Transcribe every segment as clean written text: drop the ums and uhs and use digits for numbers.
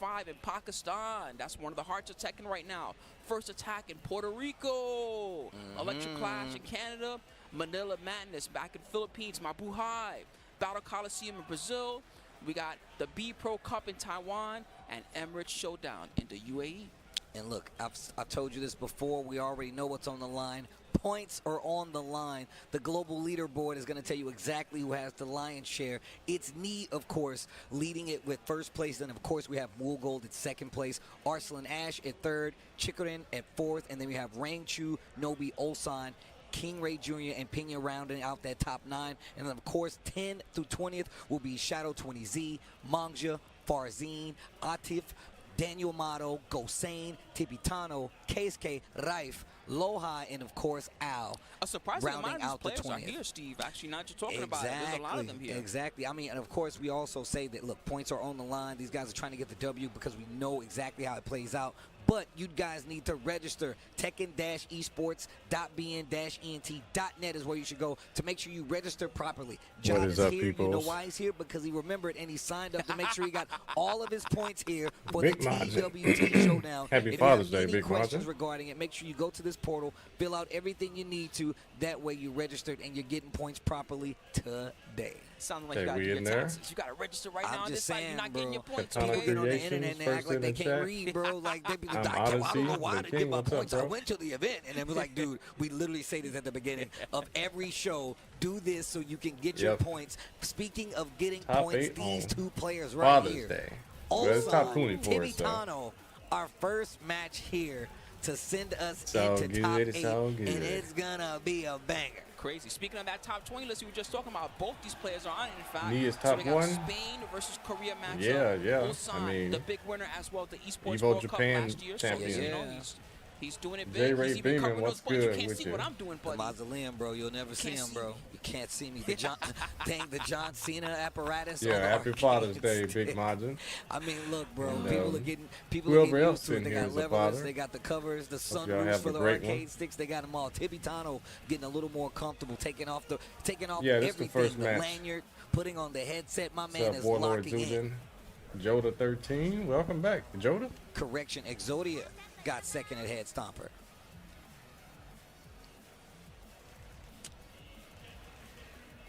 5 in Pakistan. That's one of the hearts of Tekken right now. First attack in Puerto Rico. Electric Clash in Canada. Manila Madness back in Philippines. Mabuhay. Battle Coliseum in Brazil. We got the B Pro Cup in Taiwan and Emirates Showdown in the UAE. And look, I've told you this before. We already know what's on the line. Points are on the line. The global leaderboard is going to tell you exactly who has the lion's share. It's Knee, of course, leading it with first place. Then, of course, we have Wool Gold at second place. Arslan Ash at third. Chikorin at fourth. And then we have Rang Chu, Nobi, Ulsan, King Ray Jr. and Pena rounding out that top 9. And then, of course, 10th through 20th will be Shadow 20Z, Mangja, Farzine, Atif, Daniel Mato, Gosane, Tibitano, Keisuke, Raif, Lowhai, and of course Al. A surprising rounding amount of out these players the 20th. are here, Steve. Actually, not just talking about it. There's a lot of them here. Exactly. I mean, and of course, we also say that, look, points are on the line. These guys are trying to get the W because we know exactly how it plays out. But you guys need to register. Tekken-esports.bn-ent.net is where you should go to make sure you register properly. John is up, here. peoples? You know why he's here? Because he remembered and he signed up to make sure he got all of his points here for Big the Margin. TWT Showdown. Happy If Father's you have Day, any Big questions Margin. regarding it, make sure you go to this portal, fill out everything you need to. That way you registered and you're getting points properly today. Sounding like Okay, you got to we do your in there? taxes. You got to register right now I'm on just this site. saying, You're not bro. getting your points. Katana People get on the Creations, internet and they first act like in they the can't chat. read, bro. Like, they be I'm like, I don't Odyssey, know why the to king. get my What's up, points. I bro? went to the event. And it was like, dude, we literally say this at the beginning of every show. Do this so you can get your Yep. points. Speaking of getting Top points, 8 these on two players right Father's here. Day. Well, it's top Also, 24, so. Tibitano, our first match here to send us So into top good, 8. so good. And it's going to be a banger. Crazy. Speaking of that top 20 list we were just talking about, both these players are on it, in fact. Me is So top we got 1. Spain versus Korea matchup. Yeah. Ulsan, I mean, the big winner as well, the Esports Evo World Japan Cup last year. champion. So, you know, Yeah. he's doing it J. big. Ray He's even Beeman, covering what's those points. You good can't with see you? what I'm doing, The buddy. mausoleum, bro. You'll never see Can't him, see bro. me. You can't see me. The John, dang, the John Cena apparatus. Yeah, on the happy arcade Father's Day, stick. Big Margin. I mean, look, bro. And, People are getting whoever used else to it. in They here got is a levers. father. They got the covers, the Hope y'all sunroofs have for a the great arcade one. sticks. They got them all. Tibitano getting a little more comfortable, taking off Yeah, this everything. the first the match. lanyard, putting on the headset. My What's man up, is Warlord locking in. Zubin? Joda 13, welcome back. Joda? Correction, Exodia got second at Head Stomper.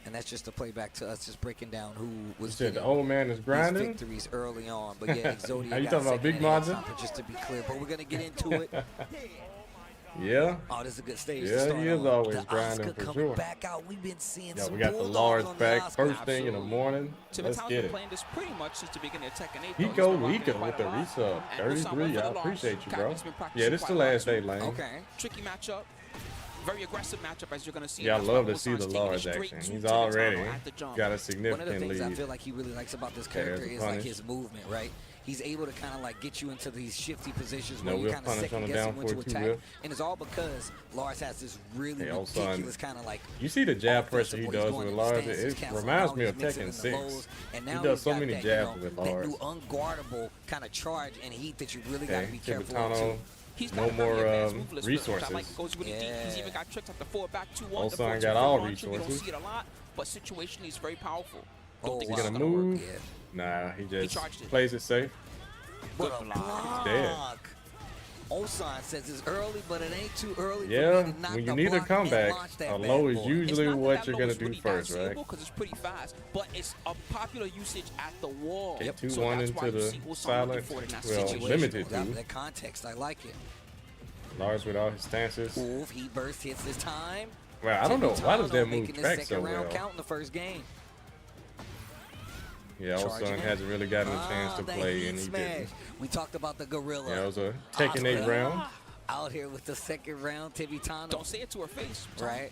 And that's just a playback to us just breaking down who You was said the getting old man is these grinding? victories early on. But yeah, Exodia Are you got talking about second Big at Head Margin? Stomper, just to be clear. But we're going to get into it. Yeah. Oh, this is a good stage Yeah, to start he is on. always the grinding Oscar for coming sure. back out. We've been seeing Yeah, some we got the Bulldogs Lars on back Oscar. first thing in the morning. Let's Tibitano's get been it. playing this pretty much since the beginning of Tekken 8. He though. He's go been rocking Rika it with quite the a lot. resub. And Ulsan 33, went for I the appreciate loss. you, bro. Captain's been Yeah, practicing this is the quite a lot, last day too. lane. Okay. Tricky matchup. Very aggressive matchup, as you're going to see. Yeah, I That's love why to see Ulsan's the taking it Lars straight action. to He's Tibitano already at the jump. got a One of the significant things I lead. feel like he really likes about this Okay, character there's a is like punish. his movement, right? He's able to kind of like get you into these shifty positions No where you whip kind of punish on second the guessing down when to forward, two attack. whip. And it's all because Lars has this really Hey, Ulsan. ridiculous kind of like You see the jab pressure offensive he where he's does going with in the Lars? stances, It canceling reminds out, me of he's mixing Tekken in the 6. lows, and now He he's does so got many that, jabs with that Lars. new unguardable kind of charge and heat that you really got to Okay, be careful of Tibitano, too. He's no got a very more advanced move list, which I resources. like. Goes really deep. He's Yeah. even got tricks at the 4-back 2-1. Ulsan the 4-2 got all launcher. We don't resources. see it a lot, but situationally he's very powerful. Oh, Don't think He this gonna is gonna work. move? Yeah. Nah, he just charged it. plays it safe. What a Good block. block. Ulsan says it's early, but it ain't too early Yeah, for me to knock when the you need a block and comeback, launch that a bad low is boy. usually It's not what that you're low gonna is do really first, that right? stable because it's pretty fast, but it's a popular usage at the wall. Yep. So 2-1 that's why into you the see Ulsan silent. looking for it in that Well, situation. limited That, to. that context, I like it. Lars with all his stances. Oof, he burst hits this time. Well, I don't know. Why does that Tibitano move making his track so second round well? count in the first game. Yeah, Charging Ulsan in. hasn't really gotten a chance to the play, heat and he smash. didn't. We talked about the gorilla. Yeah, it was a Tekken 8 round. Out here with the second round, Tibitano. Don't say it to her face. Right?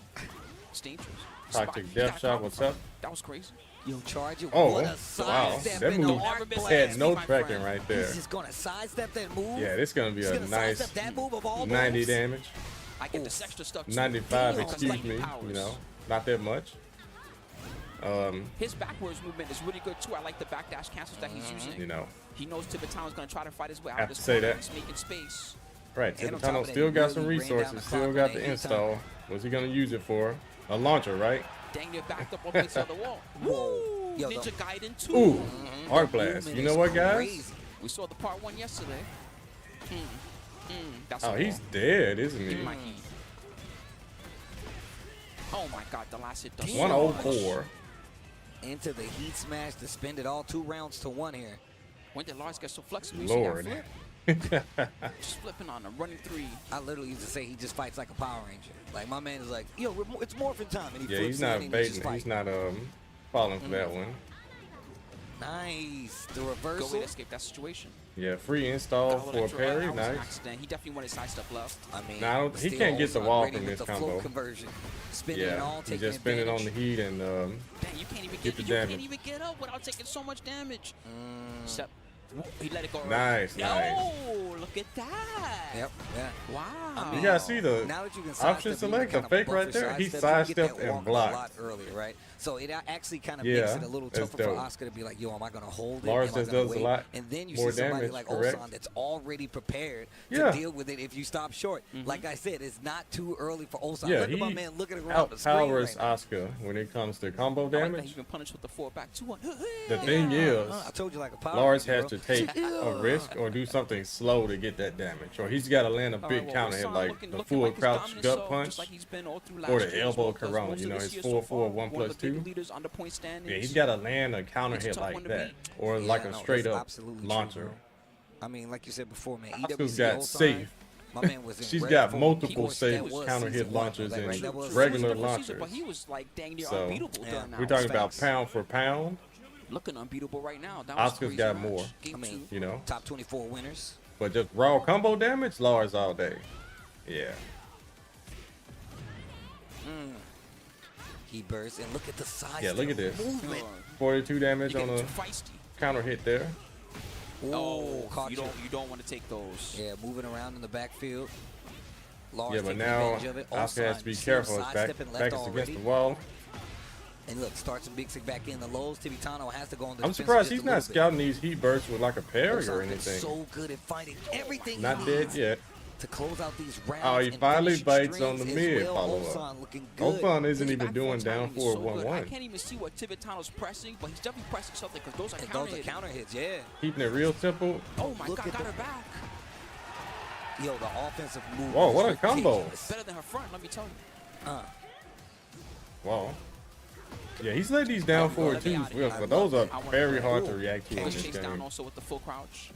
It's dangerous. Toxic Spot. Death He Shot, got what's covered. up? That was crazy. You charge it. Oh, what a wow. sidestep That in the move arc blast. had no my tracking friend. right there. He's just going to sidestep that move. Yeah, this is going to be He's a gonna nice sidestep that move of all 90 moves. damage. I get this extra stuff too. 95, Damn. excuse Lightning me. powers. You know, not that much. His backwards movement is really good too. I like the backdash cancels that he's using. You know, He knows Tibitano's going to try to fight his way out Have of to this say corner. that. He's making space. right. And on top Tibitano of that, still he got some really ran down resources, the still clock got on the that heat install. What's he going to use it for? A launcher, right? Dang near backed up on the other wall. Whoa. Woo! Yo, Ninja the- Gaiden 2. Ooh, arc The blast. movement You know is what, guys? crazy. We saw the part 1 yesterday. That's Oh, a he's ball. dead, isn't Give me he? my heat. Oh my God, the last hit does 104. Into the heat smash to spend it all 2 rounds to 1 here. When did Lars get so flexible? You see that Lord. flip? Just flipping on a running 3. I literally used to say he just fights like a Power Ranger. Like my man is like, yo, it's morphin time, and he Yeah, flips he's in not and he just baiting. fights. He's not falling for that one. Nice, the Go reversal. away to escape that situation. Yeah, free install That for a was parry. an Nice. accident. He definitely wanted sidestep left. I mean, Now, but he still can't get the Ozan wall ready from with this the float combo. conversion, spinning it Yeah, all, he taking just spinning on the advantage. heat and Dang, you can't even Get get, the you can't damage. even get up without taking so much damage. Except he let it go. Nice, nice. Oh, look at that. Yep, yeah. Wow. You gotta see the Now that you can option sidestep, select, you the can fake kinda right buffer there. He sidestep, you can get sidestepped that and walk blocked. a lot earlier, right? So it actually kind of Yeah, makes it a little that's tougher for dope. Oscar to be like, yo, am I going to hold it? Lars Am I just gonna does a wait? lot And then you more see somebody damage, like correct? Ozan that's already prepared Yeah. to deal with it if you stop short. Like I said, it's not too early for Ozan. Yeah, Look at my he man looking around the screen outpowers right now. Oscar when it comes to combo I like that damage. he's been punished with the 4-back 2-1. The thing is, I told you like a power Lars ranger, has bro. to take a risk or do something slow to get that damage, or he's got to land a All big right, well, counter hit Ozan like looking the like full his crouch dominant gut self, punch, just like he's been all through or last the year as elbow well, 'cause Corona. most You of know, this it's year 4-4, so far, 1 one plus of the bigger 2. leaders on the point standings. Yeah, he's got to land a counter It's a hit tough like one to that, beat. or Yeah, like a no, straight that's up absolutely true, launcher. bro. I mean, like you said before, man, Oscar's EWC got Ozan, safe. My man was in She's red got for multiple keyboard. safe That was counter hit season one, launches though, and right? That was regular It was a different season, launchers. but he was like dang near So, unbeatable yeah, during that. We're talking about Facts. pound for pound. Looking unbeatable right now. That was Oscar's crazy got match. more. Game I mean, two. You know, top 24 winners. but just raw combo damage, Lars all day. Yeah. He bursts, and look at the size. Yeah, look at this. movement. 42 damage You on get a too feisty. counter hit there. Oh, caught you don't want to take those. Yeah, moving around in the backfield. Lars Yeah, but taking now advantage of it. Oscar has Ozan to be still careful. His sidestepping back left is against already. the wall. And look, starts and big sig back in the lows. Tibitano has to go on the I'm defensive surprised just he's a not little bit. scouting these heat bursts with like a parry or Ozan is anything. so good at fighting everything Not he dead needs yet. to close out these rounds. Oh, he and finally finishing bites on the strings mid as well. follow-up. Ozan looking good. Ozan isn't His even back doing foot down timing is for so good. I 1-1. can't even see what Tibitano's pressing, but he's definitely pressing something because those are And counter those are hits. counter hits, yeah. Keeping it real simple. Oh my Look God, at got the- her back. Yo, the offensive move. Whoa, is what a combo. ridiculous. Better than her front, let me tell you. Wow. Yeah, he's let these down forward let me twos, out of here. but those are I wanna very play. hard Ooh. to react to in Push this chase down game. also with the full crouch.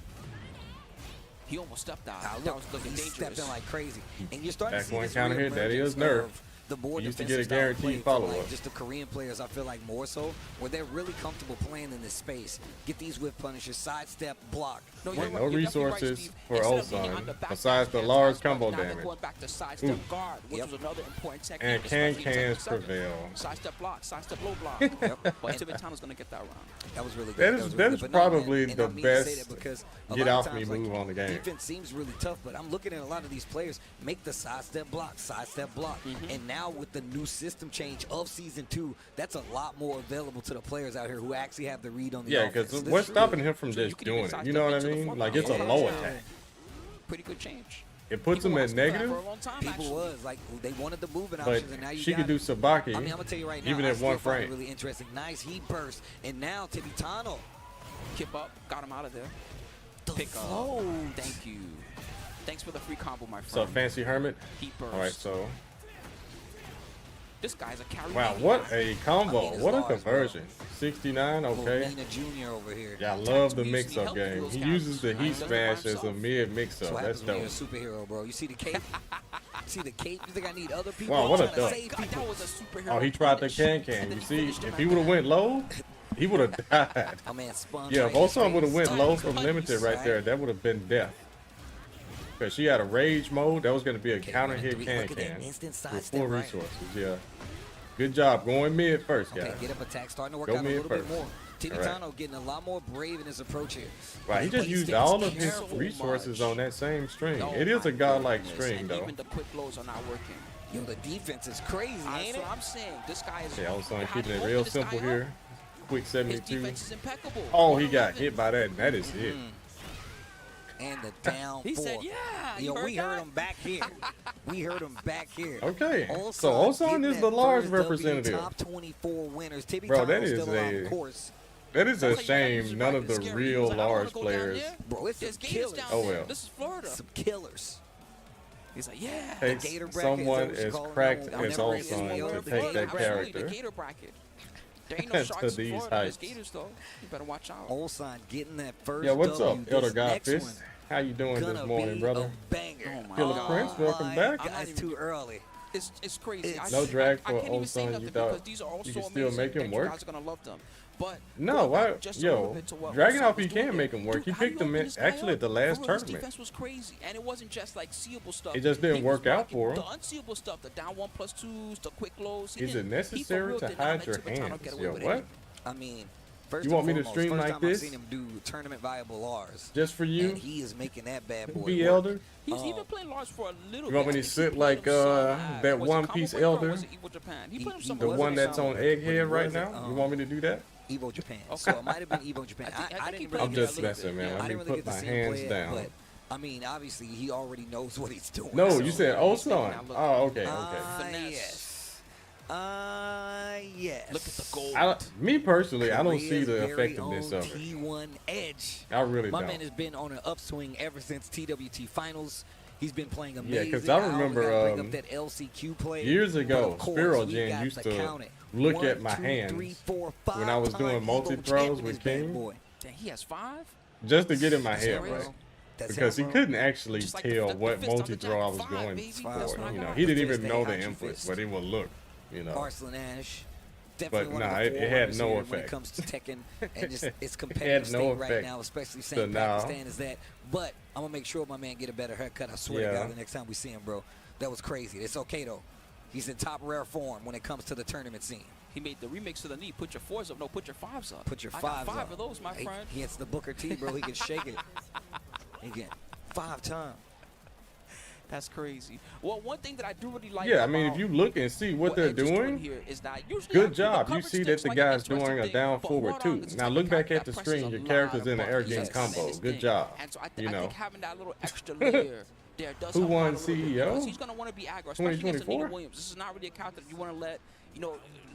He almost stepped out. Now That look, was looking he's dangerous. stepping like crazy. And you're starting Back to see one this counter hit, that is reemergence nerf. of the more He used to defensive get a style of play guaranteed for, follow-up. like, just the Korean players, I feel like more so, where they're really comfortable playing in this space. Get these whip punishes, sidestep, block. No, With you're no right. You're definitely right, resources Steve. for Instead of being Ozan, on the back besides the backhand large sidestep, combo now they're damage. going back to sidestep Ooh. guard, which Yep. was another important technique. And especially in cans second. prevail. Sidestep block, sidestep low block. Yep. But Tibitano's going to get that round. That was really good. That is- was that really is good. But no, man, probably and the I mean to say best that because a get lot off of me times, move on the game. Defense seems really tough, but I'm looking at a lot of these players make the sidestep block, and now with the new system change of season 2, that's a lot more available to the players out here who actually have the read on the Yeah, offense. because This what's is stopping really- him from So you just could even doing it? sidestep You know what I into the mean? front Like, line. it's a Yeah. low Yeah. attack. Pretty good change. It puts People him at asked me for that negative, for a long time, People actually. was like they wanted the moving but options, and now you she got could do it. Sabaki I mean, I'm gonna tell you right now, even I at still one find it frame. really interesting. Nice heat burst, and now Tibitano. Kip up, got him out of there. The Pick flow. up. Thank you. Thanks for the free combo, my So friend. Fancy Hermit. Heat burst. All right, so This guy's a carry. wow, maniac. what a combo! I mean, it's What a Lars, bro. conversion. 69, Little okay. Nina Jr. over here. Yeah, I love the Tattoo mix-up usually game. help He those uses the guys. heat He does it by smash as a himself. mid That's mix-up. what That's happens when dope. you're a superhero, bro. You see the cape? See the cape? You think I need other people? Wow, I'm what a trying to duck. save God, people. that was a superhero Oh, he tried the punish. can. And then You he see, finished him if at he would have that. went low, he would have died. My man spun. Yeah, right if in his Osan would have face. went low from limited right there, that would have been death. Because she had a rage mode, that was going to be a Okay, counter running hit three. can Look at that can instant with sidestep, full right? resources. Yeah, good job going mid first, Okay, guys. get up attack, starting to work Go out a mid little bit first. more. Tibitano Alright. getting a lot more brave in his approach here. Wow, he But just used stays all of his careful. resources much. on that same string. Oh It is my a godlike goodness, string, and though. even the quick blows are not working. Yo, the defense is crazy, That's ain't it? what I'm saying. This guy is. Yeah, Osan how keeping you it open real this guy simple up? here. Quick His 72. defense is impeccable. Oh, he got 111. hit by that, and that is it. And the down He four. said, "Yeah." Yo, we heard that? him back here. We heard him back here. Okay, Osan so Osan getting is that the Lars first W, representative. top 24 winners. Bro, Tibitano that is still on a- course. That is a That's how you shame. use None your of the bracket. Scary. real He was like, I don't wanna Lars go down players there. Bro, it's There's some gators killers. down Oh, there. well. This is Florida. Some killers. He's like, yeah. takes gator bracket, someone is that what you as call it? cracked No, I've as never Olson really seen to the take gator that Absolutely, character. the gator bracket. There ain't no To sharks in these Florida. There's heights. gators though. You better watch out. Olson getting that first Yeah, what's W. up, Elder This next Godfist? one How you doing gonna this morning, be brother? a banger. Oh my Killer God. Prince, welcome my back. God, I'm not it's too early. It's crazy. It's- No drag I for can't even say Olson. nothing You thought because these are all you so could still amazing make him that work? you guys are gonna love them. But No, going why? back just a little Yo, bit to what Dragon Olson off, he was can doing make him work. Dude, He how picked you him open in this guy actually up? at the last For real, his tournament. defense was crazy, and it wasn't just like seeable stuff. It just didn't He was work out rocking for him. The unseeable stuff, the down 1+2s, the quick lows. Is it necessary to hide your hands? Yo, what? I mean, first You and want me to foremost, stream first like time this? I've seen him do tournament viable Lars. Just for you? And he is making that bad boy Be work. Elder? He's even playing Lars for a little You want bit. me I to think sit he like played him some, that was it One Combo Piece Breaker or Elder? was it Evil Japan? He played him some The wasn't one that's on But he Egghead right wasn't, now? You want me to do that? Evo Japan. Okay. So it might have been Evo Japan. I think I he didn't played really I'm it get a just little messing, bit, man. yeah. Let I me didn't really put get to my see him hands play it, down. but I mean, obviously, he already knows what he's doing. No, so- you said Olson. Oh, okay, okay. Finesse. Yes. Yes. Look at the gold. Me personally, I don't see Korea's the very effectiveness own of it. T1 Edge. I really My don't. man has been on an upswing ever since TWT Finals. He's been playing Yeah, amazing. 'cause I remember, always gotta bring up that LCQ play. Years But ago, of course, Spiro we Jen got used the to count it. look 1, at my 2, hands 3, 4, 5 when I was doing time multi-throws Evo with champion King. this bad boy. Dang, he has 5? Just to get in my head That's right. real. That's Because he him, bro. couldn't actually Just like tell the what fist on the multi-throw I was jack. going Baby, for. that's what I You know, got. he didn't The even fist, know they the hide you inputs, fist. but it would look, you know. Arslan Ash. Definitely But one of nah, the it had forerunners no here when effect. it comes to Tekken and just its It competitive had no state right effect now, especially to saying now. Pakistan is that. But I'm gonna make sure my man get a better haircut. I swear to Yeah. God, the next time we see him, bro. That was crazy. It's okay though. He's in top rare form when it comes to the tournament scene. He made the remix to the knee. Put your 4s up. No, put your 5s up. Put your I fives got 5 up. of those, my He- friend. He hits the Booker T, bro. He can shake it. He can 5 times. That's crazy. Well, one thing that I do really like. Yeah, I mean, if about you look and see what they're Edge is doing, here is that usually good the job. You coverage see that sticks the like an guy's interesting doing a thing, down but forward hold too. on, it's Now like look a back guy at the that presses screen. a Your character's lot in the of air buttons. game Yes, combo. his Good thing. job. And so I You know. think having that little extra layer there does Who help won out a little bit, CEO? because he's gonna want to be aggro, especially against 2024? Anita Williams. This is not really a character that you want to let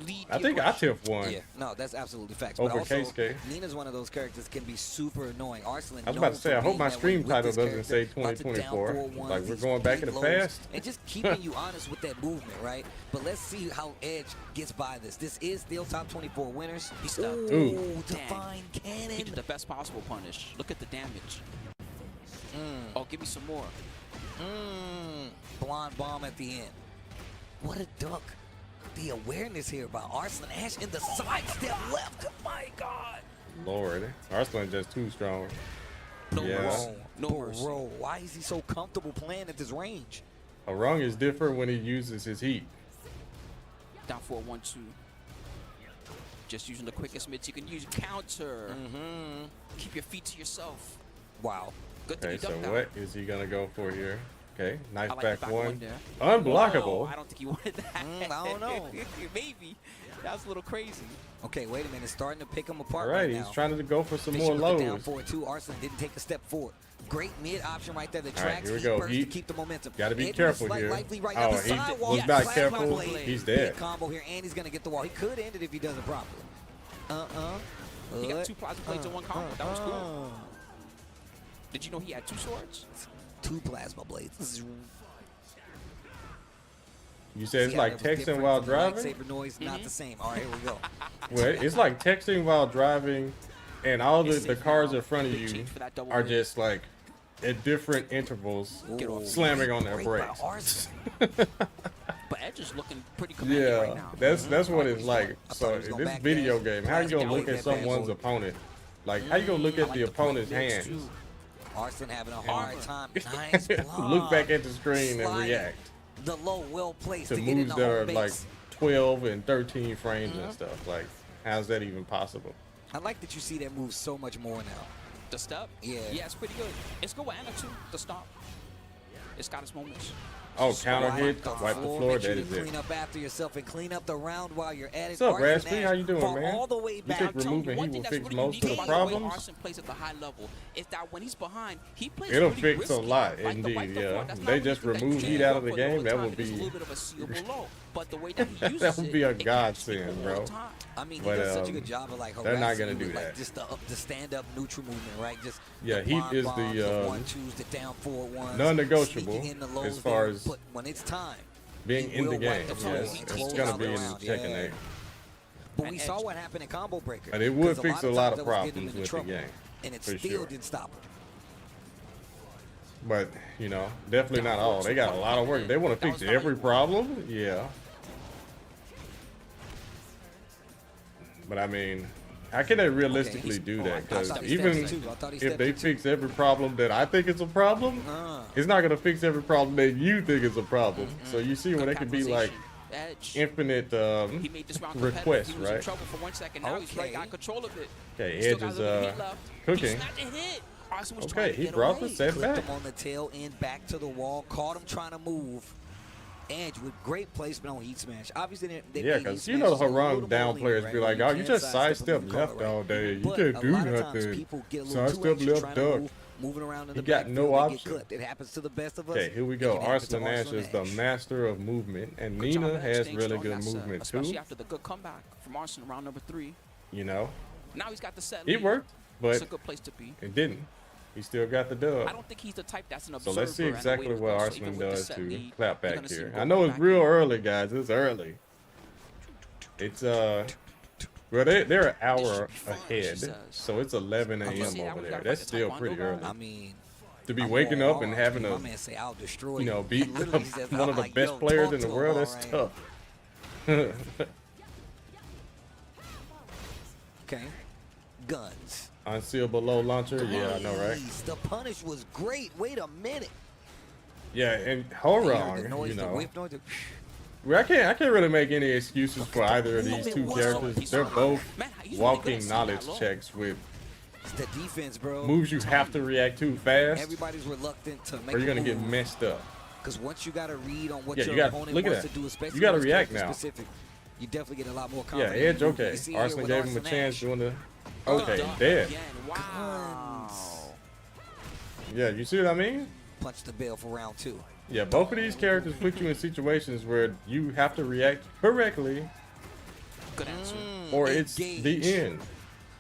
lead. I the think aggression. Atif won. Yeah, no, that's absolutely facts. Over But also, Keisuke. Nina's one of those characters that can be super annoying. Arslan I was about to known say, for I hope being my that way stream with title this doesn't say character, about to down 2024. 4-1s, Like, we're these going back big in the lows, past. and just keeping you honest with that movement, right? But let's see how Edge gets by this. This is still top 24 winners. He stopped. Ooh, Dang. divine He cannon. did the best possible punish. Look at the damage. Oh, give me some more. Blonde bomb at the end. What a duck. The awareness here by Arslan Ash in the side step left. My God. Lord, Arslan just too strong. No Yeah. mercy. No mercy. Bro, why is he so comfortable playing at this range? Aang is different when he uses his heat. Down for a 1-2. Just using the quickest mids you can use. Counter. Keep your feet to yourself. Wow. Good thing Okay, you so ducked out. what is he gonna go for here? Okay, knife I like back the back one. there. Unblockable. Whoa, I don't think he wanted that. I don't know. Maybe. That was a little crazy. Okay, wait a minute. It's starting to pick him apart All right, right he's now. trying to go for some Fishing more with the down lows. forward too. Arslan didn't take a step forward. Great mid option right there. The All right, tracks here we heat go. burst to Heat. keep the momentum. Gotta be Edge careful slight here. lively right Oh, now. The he sidewalk. was Yes, not plasma careful. blade. He's Big dead. combo here, and he's gonna get the wall. He could end it if he does it properly. He got 2 plasma blades in one combo. That was cool. Uh. Did you know he had 2 swords? 2 plasma blades. You said it's See how like that was texting different while from the driving? lightsaber noise, not the same. All right, here we go. Well, it's like texting while driving, and all the It's cars safe in front of Big you change for that double are mid. just like at different intervals Get off. slamming on their Great by brakes. Arslan. But Edge is looking pretty commanding right Yeah, now. that's what it's like. I thought So he was in gonna this back video dash. game, how you gonna look at someone's opponent? Like, how you gonna look I at like the the point opponent's mix, hands? too. Arslan having a hard Armor. time. Nice block. Look back at the screen and Sliding. react The low, well placed to to get in moves the that home are base. like 12 and 13 frames and stuff. Like, how's that even possible? I like that you see that move so much more now. The step? Yeah. Yeah, it's pretty good. It's good with Anna too, the stop. It's got its moments. Oh, counter hit, Wipe wipe the floor. Make sure That you is it. clean up after yourself and clean up the round while you're at it. What's up, Arson Raspy? Ash How you doing, fall man? all the way You back. think I'm telling removing one heat thing will that's fix really most of unique the about the way problems? Arson plays at the high level is that when he's behind, he plays It'll really fix a risky. lot, Like the wipe indeed, the floor, yeah. that's They not really just good that you remove can heat do out of the for game, all that time. would It is be- a little bit of a seeable low, but the way that he uses That would be a it can actually godsend, be bro. all time. I mean, he But, does such a good job of like they're not harassing gonna you do with, like that. just the stand-up neutral movement, right? Just Yeah, the heat blind is bombs, the, the 1-2s, the down forward ones, non-negotiable sneaking in the lows as far there, as but when it's time, being he in the will wipe game. the floor Yes, and it's close gonna out be the in the round. Tekken Yeah. 8. But And we saw Edge. what happened in Combo Breaker. And it would 'cause fix a lot times of that was getting him problems into with the trouble, game, and it for still sure. didn't stop him. But, you know, definitely not all. They got a lot of work. They want to fix every problem? Yeah. But I mean, how can they realistically do that? I Because thought he even stepped in too. I thought he if stepped they in too. fix every problem that I think is a problem, it's not going to fix every problem that you think is a problem. So you see where they could be like Edge. infinite He made this round competitive. requests, He was in right? trouble for 1 second. Now he's right, Okay. got control of it. Okay, Still Edge got a is little heat left. cooking. He snapped a hit. Arson was Okay, trying to he get brought the away. set Clipped back. him on the tail end, back to the wall, caught him trying to move. Edge with great placement on Heat Smash. Obviously, they Yeah, made because Heat you know Smash Harung a little down more players lenient, be right? like, oh, you can't just sidestep him, you call left it, all right? day. You But can't a do lot of times nothing. people get a little too Sidestep anxious left trying to duck. move, moving around in He the got no backfield, they get option. clipped. It happens to the best of us. Okay, here we It go. can happen to Arslan Ash is the Ash. master of movement, and Good job Nina of Edge has staying really strong good that set, movement especially too. after the good comeback from Arson round number 3. You know, Now he's got the set it lead. worked, It's but a good place to be. it didn't. He still got the I dub. don't think he's the type that's an So observer. let's see and a exactly waiter, what though. So Arslan even with the does set to lead, clap you're back gonna see here. him I go know right it's back real in. early, guys. It's early. It's well, they're an hour ahead, says. so it's 11 You a.m. see that over one? You there. gotta That's fight the still Taekwondo pretty guy. early. I mean, To be I'm waking all up and Mars, having dude. a, My man say, I'll destroy you know, you. beat He literally says, one of I'm the like, best yo, players talk in the to him, world, all that's right. tough. Okay. Guns. Unsealable low launcher, yeah, I know, right? Jeez, the punish was great. Wait a minute. Yeah, and You heard the Horong, noise, you the know. whip noise, the- Well, I can't really make any excuses for either of these two Wow. characters. They're both Man, he's really good at walking seeing knowledge that low. checks with It's the defense, bro. moves you have to react to fast, Everybody's reluctant to make or you're gonna get move. messed up. Because once you got to read on what Yeah, your you gotta- opponent look at wants that. to do, especially You gotta when it's react character now. specific, you definitely get a lot more Yeah, confidence. Edge, You okay. see here Arslan with gave him a Arslan chance Ash. doing the. Oh, Okay, Done dead. again. Wow. Yeah, you see what I mean? Punch the bell for round 2. Yeah, both of these characters put you in situations where you have to react correctly, Good answer. or it's Engage. the end.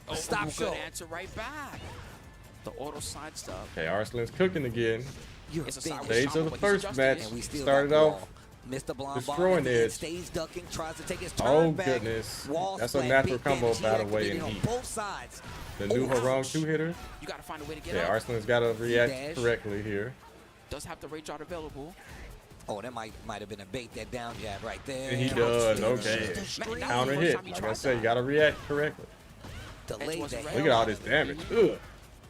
Oh, Stop good show. answer right back. The auto side stuff. Okay, Arslan's cooking again. You're It's a finished. sideways Days of the but he's first adjusting match it. And we still started got the off. wall. Mr. Blonde destroying Bomb Edge. stays ducking, tries to take his turn Oh, back. goodness. Wall That's a splat, natural big combo, damage. by the He way, activated in on Heat. both sides. The new Oh, Harong ouch. 2-hitter. You got to find a way to get Yeah, up. Arslan's got to react dash. correctly here. Does have the rage art available. Oh, that might have been a bait, that down jab right there. And he Ouch, does, man. okay. Just a straight Counter first hit. time he Like I tried said, you that. got to react correctly. Delayed wasn't that. ready. Look at all this damage. Ugh.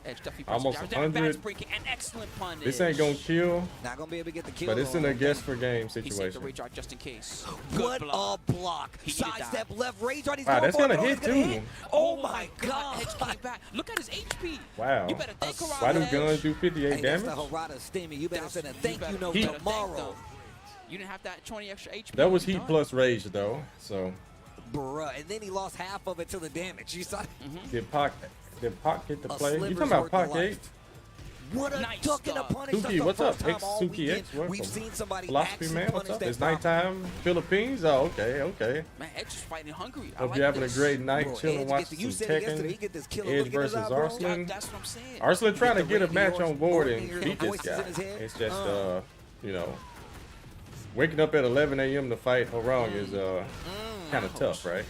Edge definitely Almost pressing 100. down. That bad breaking, an excellent punish. This ain't going to kill, Not going to be able to get the kill. but it's in though. a guess for game He saved the situation. rage art just in case. What Good block. a block. He needed Sidestep that. left, rage art. He's Wow, going that's for it. gonna Oh, hit, it's gonna too. hit. Oh my God. Edge came back. Look at his HP. Wow. You better thank Harada. Why do Edge. guns do 58 Hey, that's damage? the Harada Stimmy. You better send a thank you better- note Heat. better thank tomorrow. them. You didn't have that 20 extra HP. That was You're Heat done. plus rage, though. So, Bruh. And then he lost half of it to the damage. You saw did Pac get the A play? You sliver's talking about worth of Pac 8? life. What a Nice duck and a stuff. punish. That's Suki, the what's up? first time all Suki weekend X, welcome. we've seen somebody Philosophy actually man, what's punish up? that It's problem. nighttime Philippines? Oh, okay, okay. Man, Edge is fighting hungry. I Hope like you're having this. a great night, Bro, chilling, Edge watching get the- you some said it yesterday, he Tekken. get this killer Edge look in his versus eye, bro. Arslan. That's what I'm saying. Arslan trying to the get a radio match on board or and hear beat the this voices in guy. his head. It's just, you know, waking up at 11 a.m. to fight Harong is kind of tough, right?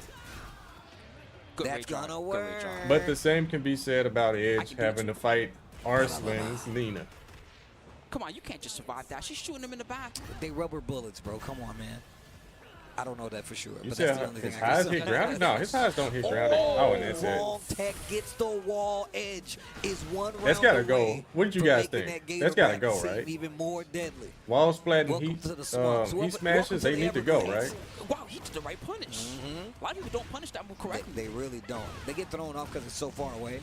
Good That's rage art. gonna Good rage art. work. But the same can be said about I Edge can do it having too. to fight Arslan's Nina. Come on, you can't just survive that. She's shooting him in the back. They rubber bullets, bro. Come on, man. I don't know that for sure. You but said that's the only his thing I can highs say. hit grounded? No, his highs don't hit grounded. Oh, and that's it. Wrong tech gets the wall. Edge is one round That's gotta go. away What did you from guys making think? that That's gotta Gator go, Black right? seem even more deadly. Wall splat and Welcome heat, to the swamps. heat Welcome smashes, to they the need to go, Everglades. right? Wow, he did the right punish. A lot of people don't punish that move correctly. They really don't. They get thrown off because it's so far away.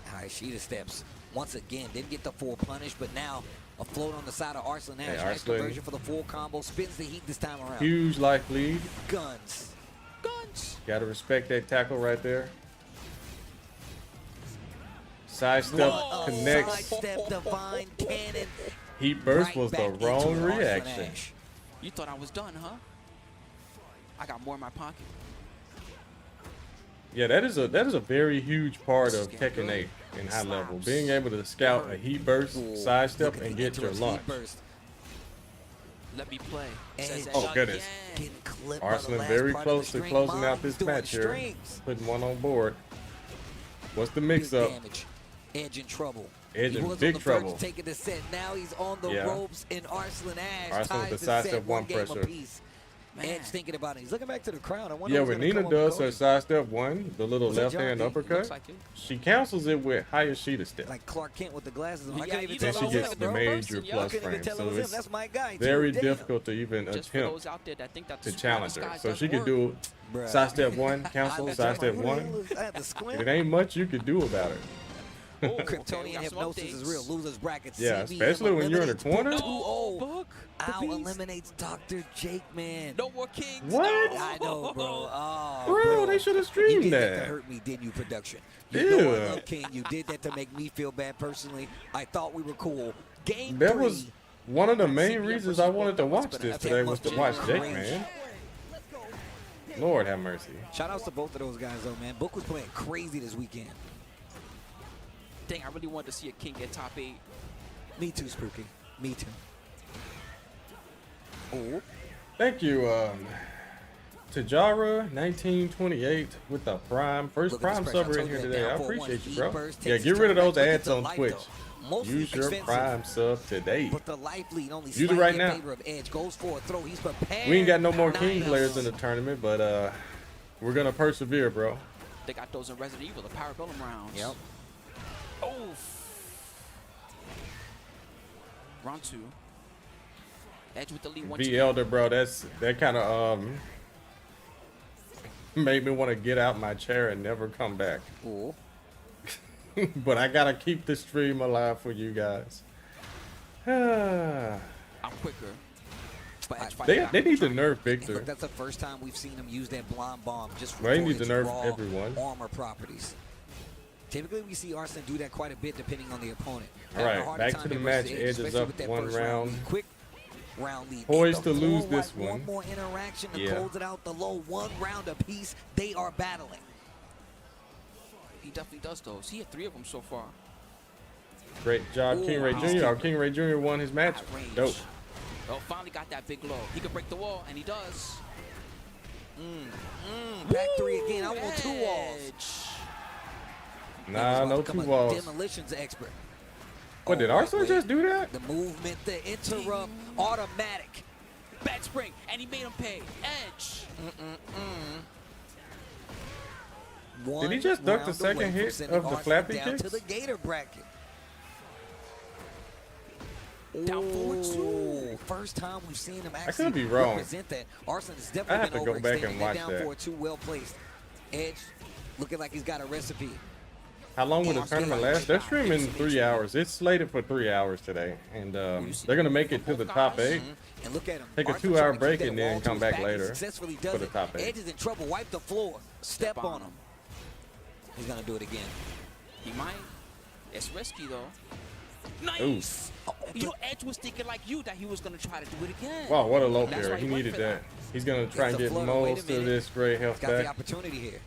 High Sheeta steps. once again. Didn't get the full punish, but now a float on the side of Arslan Ash. Hey, Nice Arslan. conversion for the full combo. Spins the heat this time around. Huge life lead. Guns. Guns. Gotta respect that tackle right there. Sidestep Whoa. connects. Sidestep, divine cannon. Heat burst Right was the back into wrong it, Arslan reaction. Ash. You thought I was done, huh? I got more in my pocket. Yeah, that is a very huge part This of is getting Tekken 8 good. in high level. Slaps. Being able to scout a heat burst, Ooh, sidestep, look at and the get your interest launch. heat burst. Let me play. Edge. Says Oh, Edge goodness. again. Getting clipped by the Arslan last very part of close the to string. closing out Mom's this doing match here. strings. Putting one on board. What's the Big mix-up? damage. Edge in trouble. Edge He in was big on the verge trouble. of taking the set. Now he's on the Yeah. ropes, and Arslan Ash Arslan ties with the the set sidestep one one game pressure. apiece. Man. Edge thinking about it. He's looking back to the crowd. I wonder Yeah, who's when gonna Nina come on does her Cody. sidestep one, the little Was that left hand John? It uppercut, looks like it. she cancels it with Hayashida step. Like Clark Kent with the glasses on. I Yeah, couldn't even you tell Then know, she it I was was gets like him, the a bro. real major person, yeah. I plus couldn't even frame. tell it So was him. it's That's my guy. too. very Damn. difficult to even Just for attempt those out there that think that to the challenge smartest her. guys So doesn't she could work. do Bruh. sidestep one, I cancel, was sidestep like, one. what the hell? I had to squint. It ain't much you could do about it. Oh, okay, we Kryptonian got some hypnosis is updates. real. Losers bracket. Yeah, CBM especially when you're in a eliminates corner. Book No, 2-0. Book. The Al beast. eliminates Dr. Jake, man. No more kings. What? No. I know, bro. Oh, Bro, they should have You streamed did that to that. hurt me, didn't you, production? You know I Ew. love King. You did that to make me feel bad personally. I thought we were cool. Game That 3. was one of the main CBM reasons I wanted to watch versus this Book. today was to watch Jake, Range. man. Lord have mercy. Shout outs to both of those guys, though, man. Book was playing crazy this weekend. Dang, I really wanted to see a king get top 8. Me too, Spooky. Me too. Oh, Thank you, Tajara 1928 with the prime first look at prime this pressure. subber I in told here you that today. I down 4-1 appreciate you, heat bro. burst Yeah, takes get his rid of turn those back. Look at ads the on life, Twitch. though. Mostly Use your expensive. prime sub today. But the life lead only Use it slightly right in now. favor of Edge. Goes for a throw. He's prepared. We ain't got no more Nice. king players in the tournament, but we're gonna persevere, bro. They got those in Resident Evil, the Parabellum rounds. Yep. Oh. Round 2. Edge with the lead. 1-2. V Elder, bro, that kind of made me want to get out my chair and never come back. Ooh. But I gotta keep the stream alive for you guys. I'm quicker. But Edge They fighting back. need to nerf And Victor. look, that's the first time we've seen him use that blonde bomb just Well, he for needs to its nerf raw everyone. armor properties. Typically, we see Arslan do that quite a bit depending on the opponent. All Having a right, harder back time to the versus match. Edge, Edge is especially up with that one first round. lead. Quick round lead. Poised And the to lose four this white, one. more interaction to Yeah. close it out. The low 1 round apiece. They are battling. He definitely does those. He had 3 of them so far. Great job, Ooh, King Ray he's Jr. keeping- King Ray Jr. won his match. At range. Dope. Oh, finally got that big low. He could break the wall, and he does. Back 3 again. I want 2 walls. Edge. Nah, no 2 A walls. demolitions expert. What, did Oh, Arslan wait. just do that? The movement, the interrupt, automatic. Bad spring, and he made him pay. Edge. One he just duck the round second away from hit sending of the Arslan flappy down kicks? to the gator bracket. Down forward Ooh, first time we've seen him actually could be wrong. represent that. Arslan has I have definitely to been go back overextending and that watch down that. forward too well placed. Edge looking like he's got a recipe. How long will the Arslan tournament like last? They're back. streaming It's 3 hours. It's slated for 3 hours today, and You see they're gonna the make it move to from the both top guys? 8. And look at him. Take a Arslan 2-hour trying to keep break that and then wall to come his back back. He later successfully for does the it. top 8. Edge is in trouble. Wipe the floor. Step on him. He's gonna do it again. He might. It's risky, though. Nice. You know, Edge was thinking like you that he was going to try to do it again. Wow, what a low That's pair. why He went needed for that. He's gonna try and the get flutter. Wait a most of minute. this great health Got the back. opportunity here.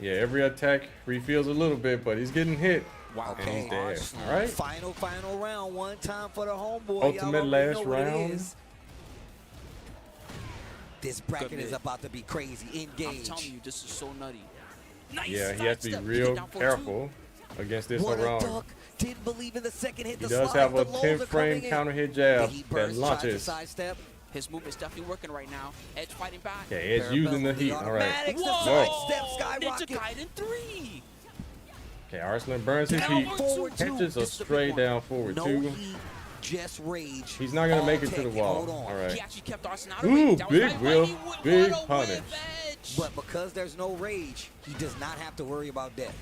Yeah, every attack refills a little bit, but he's getting hit. Wow. And he's dead. Arslan. All right. Final round. One time for the homeboy. Ultimate Y'all already last know what it round. is. This bracket Good is mid. about to be crazy. I'm Engage. telling you, this is so nutty. Nice. Yeah, he has to be sidestep. real Down for careful against this What a Haram. duck. Didn't believe in the second hit. He The does slide, have a the lows 10 are frame coming in. counter hit The jab heat that burst, tries to launches. sidestep. His movement's definitely working right now. Edge fighting back. Yeah, Edge using the heat. All right. automatics, the Whoa! sidestep, Ninja skyrocket. Gaiden 3. Okay, Arslan burns his Down heat. forward two. Catches a This is the big straight one. down forward No 2. heat, just rage. He's not gonna All make it to the Tekken. wall. Hold on. All right. He actually kept Arslan out of Ooh, it. That was big right will, fighting. What big a punish. whip, Edge. But because there's no rage, he does not have to worry about death.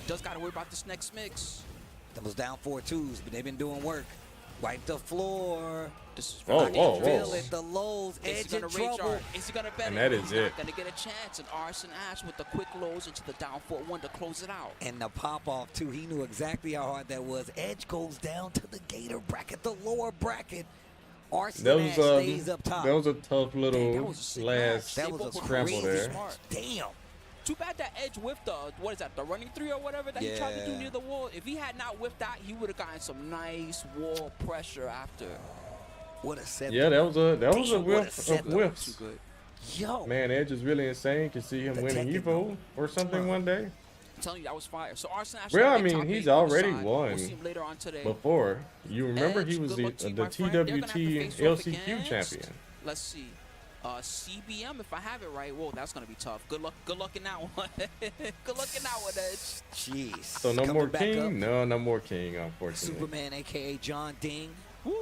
Just got to worry about this next mix. That was down 4-2s, but they've been doing work. Wipe the floor. This is Whoa, I can whoa, feel whoa. it. The lows, Is edge he in gonna rage trouble. art? Is he gonna bet And it? that He's is not it. gonna get a chance. And Arson Ash with the quick lows into the down 4-1 to close it out. And the pop-off, too. He knew exactly how hard that was. Edge goes down to the gator bracket, the lower bracket. Arson That Ash was stays up top. that was a tough Dang, little that was a sick last match. That was a scramble crazy there. match. Damn. Too bad that Edge whiffed the, what is that, the running 3 or whatever that he tried to do Yeah. near the wall. If he had not whiffed that, he would have gotten some nice wall pressure after. What a set. Yeah, that was a Damn, what a whiff set of though. whiffs. Too good. Yo. Man, Edge is really insane. Can see him The winning Tekken Evo mode. or something one day. I'm telling you, that was fire. So Arson Ash. Well, I got mean, top he's 8 on the already side. won We'll see him later on today. Before, you remember Edge, he was good the luck to you, my friend. They're gonna have to TWT face off LCQ against- champion. Let's see. CBM, if I have it right. Whoa, that's gonna be tough. Good luck in that one. Good luck in that one, Edge. Jeez. So no Coming more back up. King? No more King, unfortunately. Superman, a.k.a. John Ding, Woo.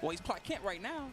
Well, he's Clark Kent right now.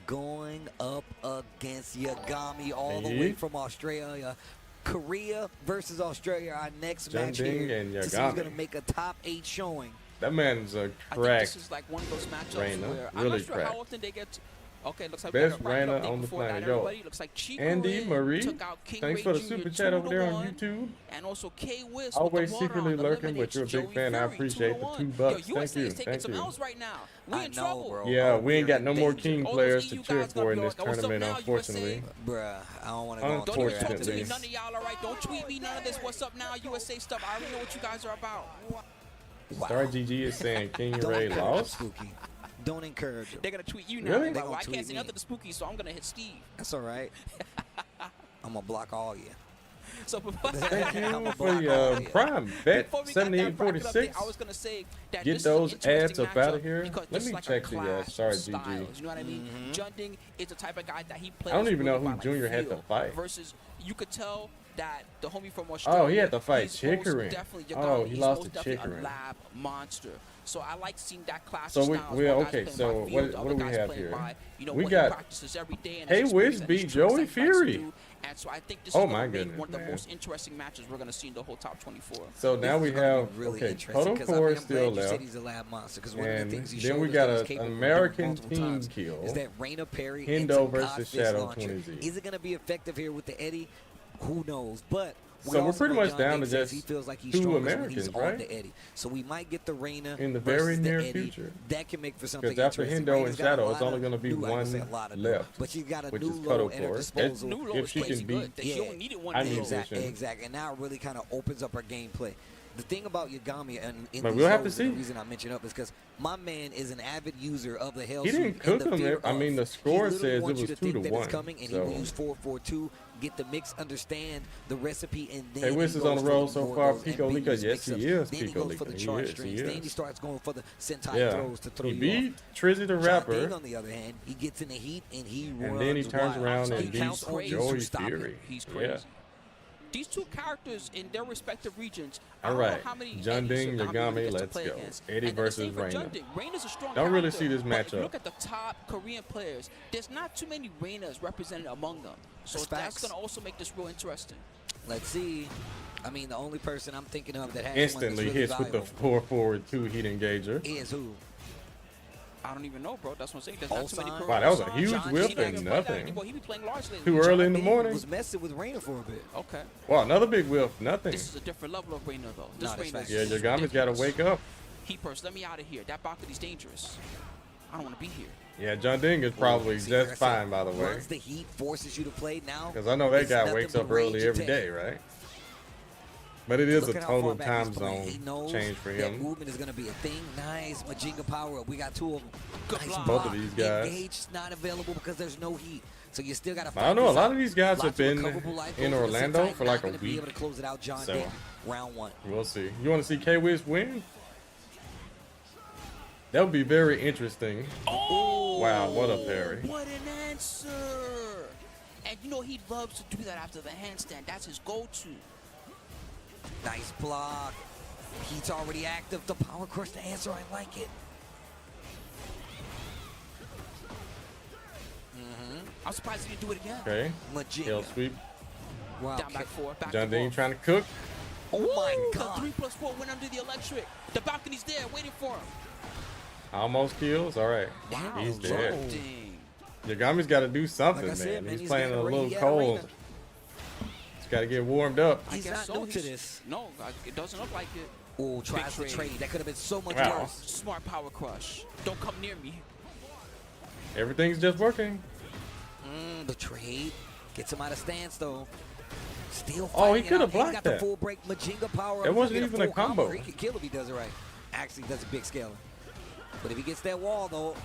going up against Yagami all the Hey. way from Australia. Korea versus Australia, our next John match Ding here and to see who's Yagami. going to make a top 8 showing. That man's a I think crack. this is like one of those matchups Reina, where I'm really not sure crack. how often they get. Okay, looks like Best we got a bracket Reina update on the before that, planet. Yo, everybody. Looks like Chico Andy Red Marie, took out King thanks Ray for the Jr. super chat over there on 2-1, YouTube. And also Kwiz. Always secretly lurking, but you're a big fan. I appreciate the $2. Yo, Thank USA you, is taking thank some you. L's right now. We I in know, trouble. bro. Yeah, Oh, we ain't we're got in no more danger. King All those players to EU cheer guys for gonna in be this like, "What's up tournament, now, unfortunately. Bruh, I don't want to go on Don't even Twitter talk after to me, this. none of y'all, all right? Don't tweet me none of this. What's up now, USA stuff. I already know what you guys are about. Wow. Sorry, GG is saying King Don't Ray encourage lost. Spooky. Don't encourage him. They're gonna tweet you now. Really? Like, They well, gonna I can't tweet say me. nothing to Spooky, so I'm gonna hit Steve. That's all right. I'm going to block all you. So Thank you I'm a for block your all you. prime bet, Before we got that bracket 78.46. update, I was gonna say that Get this those is an interesting ads up outta matchup here. because Let this me is like check a the, clash sorry, of GG. styles, you know what I mean? Junding is the type of guy that he plays. I don't even know really who by, like, Junior had to feel, fight. Versus, you could tell that the homie from Australia. Oh, he had to fight he's most Chickering. definitely Oh, he he's lost most to definitely Chickering. a lab monster. So I like seeing that clash So of we- styles. we- one guy's okay, playing so by what- field, what other do we guy's have playing here? by, you know, We what got he practices every day and Hey his Wiz experience and beat his tricks Joey that he likes to Fury. do. And so I think this Oh, is my gonna make goodness, one of the man. most interesting matches we're gonna see in the whole top 24. So now This we is gonna have, be really okay, interesting, Total 'cause Core I'm is still glad you said left. he's a lab monster, because one of And the things he then showed we us got that he's an capable of doing American multiple team times kill. is that Raina Perry Hendo into versus Godfist Shadow launcher. 20Z. Is it going to be effective here with the Eddie? Who knows? But we So we're also pretty know much John down Ding to says just he feels like he's two strongest when Americans, he's on right? the Eddie. So we might get the Raina In the versus very near Eddie. future. That can make for something Because after interesting. Hendo Raina's and got a Shadow, lot it's only of going to be new- I one won't say a lot of new, left, but she's got a which new is low Cotto at her Core. disposal. New low If is she crazy can beat, good. That she only needed one I new mean, low. Exactly. Exactly. And now it really kind of opens up her gameplay. The thing about Yagami and in But these we'll have to lows, and see. the reason I mention up is because my man is an avid user of the Hell He Suit didn't and cook the him. fear I mean, of. the score He literally says it wants you was to think 2 to that it's 1, coming, and so. he will use 4-4-2, get the mix, understand the recipe, and then Hey, Wiz he is on goes the for roll the so more far. those Pico Lika, ambiguous yes, he mix-ups. is Then he Pico goes for the Lika. He charge is, he strings. Then he is. starts going for the sentai Yeah, throws to throw he you off. beat Trizzy the John Ding, Rapper, on the other hand, he gets in the heat and he runs and then he turns wild. around So and he beats counts on you to Joey stop him. Fury. He's crazy. Yeah. These two characters in their respective regions. I All don't know right, how many John Eddies Ding, Yagami Yagami, gets to let's play go. against. Eddie And then the same versus for John Reina. Ding. Reina's a strong Don't really character, see this but if you matchup. look at the top Korean players, there's not too many Reinas represented among them. So That's that's facts. going to also make this real interesting. Let's see. I mean, the only person I'm thinking of that has Instantly one that's hits really with the 4-4-2 heat engager. is who? I don't even know, bro. That's what I'm saying. There's not too many Osan. Korean. Wow, that was a Osan, huge John whip Cena, and he played that nothing. anymore. He be playing Lars lately. Too early in the Ding morning. was messing with Raina for a bit. Okay. Wow, another big whiff. Nothing. This is a different level of Reina, though. This Nah, that's Reina facts. Yeah, is Yagami's got to ridiculous. wake up. Heat burst, let me out of here. That balcony's dangerous. I don't want to be here. Yeah, John Ding is probably See, just that's fine, it. by the way. Runs the heat, forces you to play now. Because I know that it's guy nothing wakes but up early range every attack. day, right? But it is Look a at how total far back time he's playing. zone He knows change for that him. movement is going to be a thing. Nice. Majinga power up. We got two of them. Good Nice block. Both of these guys. Engage's not available because there's no heat. So you still got to fight I don't know. A this lot out. of these guys Lots have of been recoverable life in goals for the Orlando Sentai, for not like a gonna be week. able to close it out. John So- Ding, round one. We'll see. You want to see K-Wiz win? That would be very interesting. Oh! Wow, what a parry. What an answer! And you know he loves to do that after the handstand. That's his go-to. Nice block. Heat's already active. The power crush the answer. I like it. I'm surprised he didn't do it again. Okay. Majinga. Tail sweep. Wow. Down back four. Back John to Dean ball. trying to cook. Oh my The God. 3+4 went under the electric. The balcony's there waiting for him. Almost kills. All right. Wow. He's dead. Dang. Yagami's got to do something, Like I said, man. man, He's playing got a little he had cold. arena. He's got to get warmed up. He's I guess not new to He's- this. No, it doesn't look like it. Oh, tries to trade. trade. That could have been so much Wow. worse. Smart power crush. Don't come near me. Everything's just working. The trade gets him out of stance though. Still Oh, he fighting it could have out. And blocked got the that. full break Majinga power. That up. wasn't He'll get even a full combo. He can kill if he does it right. Actually, does a big scaling. But if he gets that wall though,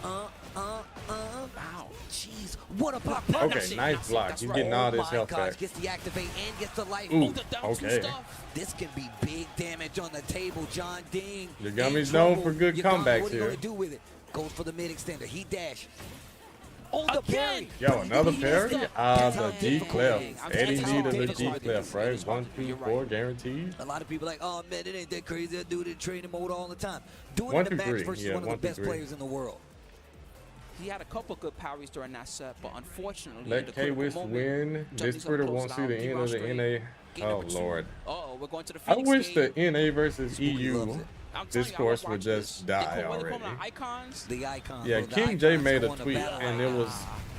Wow. jeez, what a block! Okay, That's it, nice that's it, block. that's He's right. getting all this my health gosh, back. gets the activate and gets the life. Ooh, Oh, the down two okay. stuff. This can be big damage on the table. John Ding. Yagami's in known trouble. for good Yagami, comebacks what are you here. gonna do with it? Goes for the mid extender. He dash. Oh, the Again. parry. Yo, But he another missed parry? it. Ah, That's how the G difficult clef. it is. I'm Eddie saying needed it's the hard. G It's clef, hard. right? It's 1, hard. 2, You're 4, right. guaranteed. A lot of people are like, oh man, it ain't that crazy. That dude in training mode all the time. Doing One it in a through match three. versus Yeah, one of one the through best three. players in the world. He had a couple good parries during that set, but unfortunately, in Let the critical K-Wiz moment, win. Johnny's This gonna Twitter close won't it see out. the Keep end on of the straight. NA. Game Oh, number two. Lord. Uh-oh, we're going to the I Phoenix wish the game. NA versus Spooky loves EU it. I'm telling you, I discourse was would watching just this. die They call- what they already. call them, icons? The icon. Yeah, bro, the King J icons made a won the tweet, battle. and it was,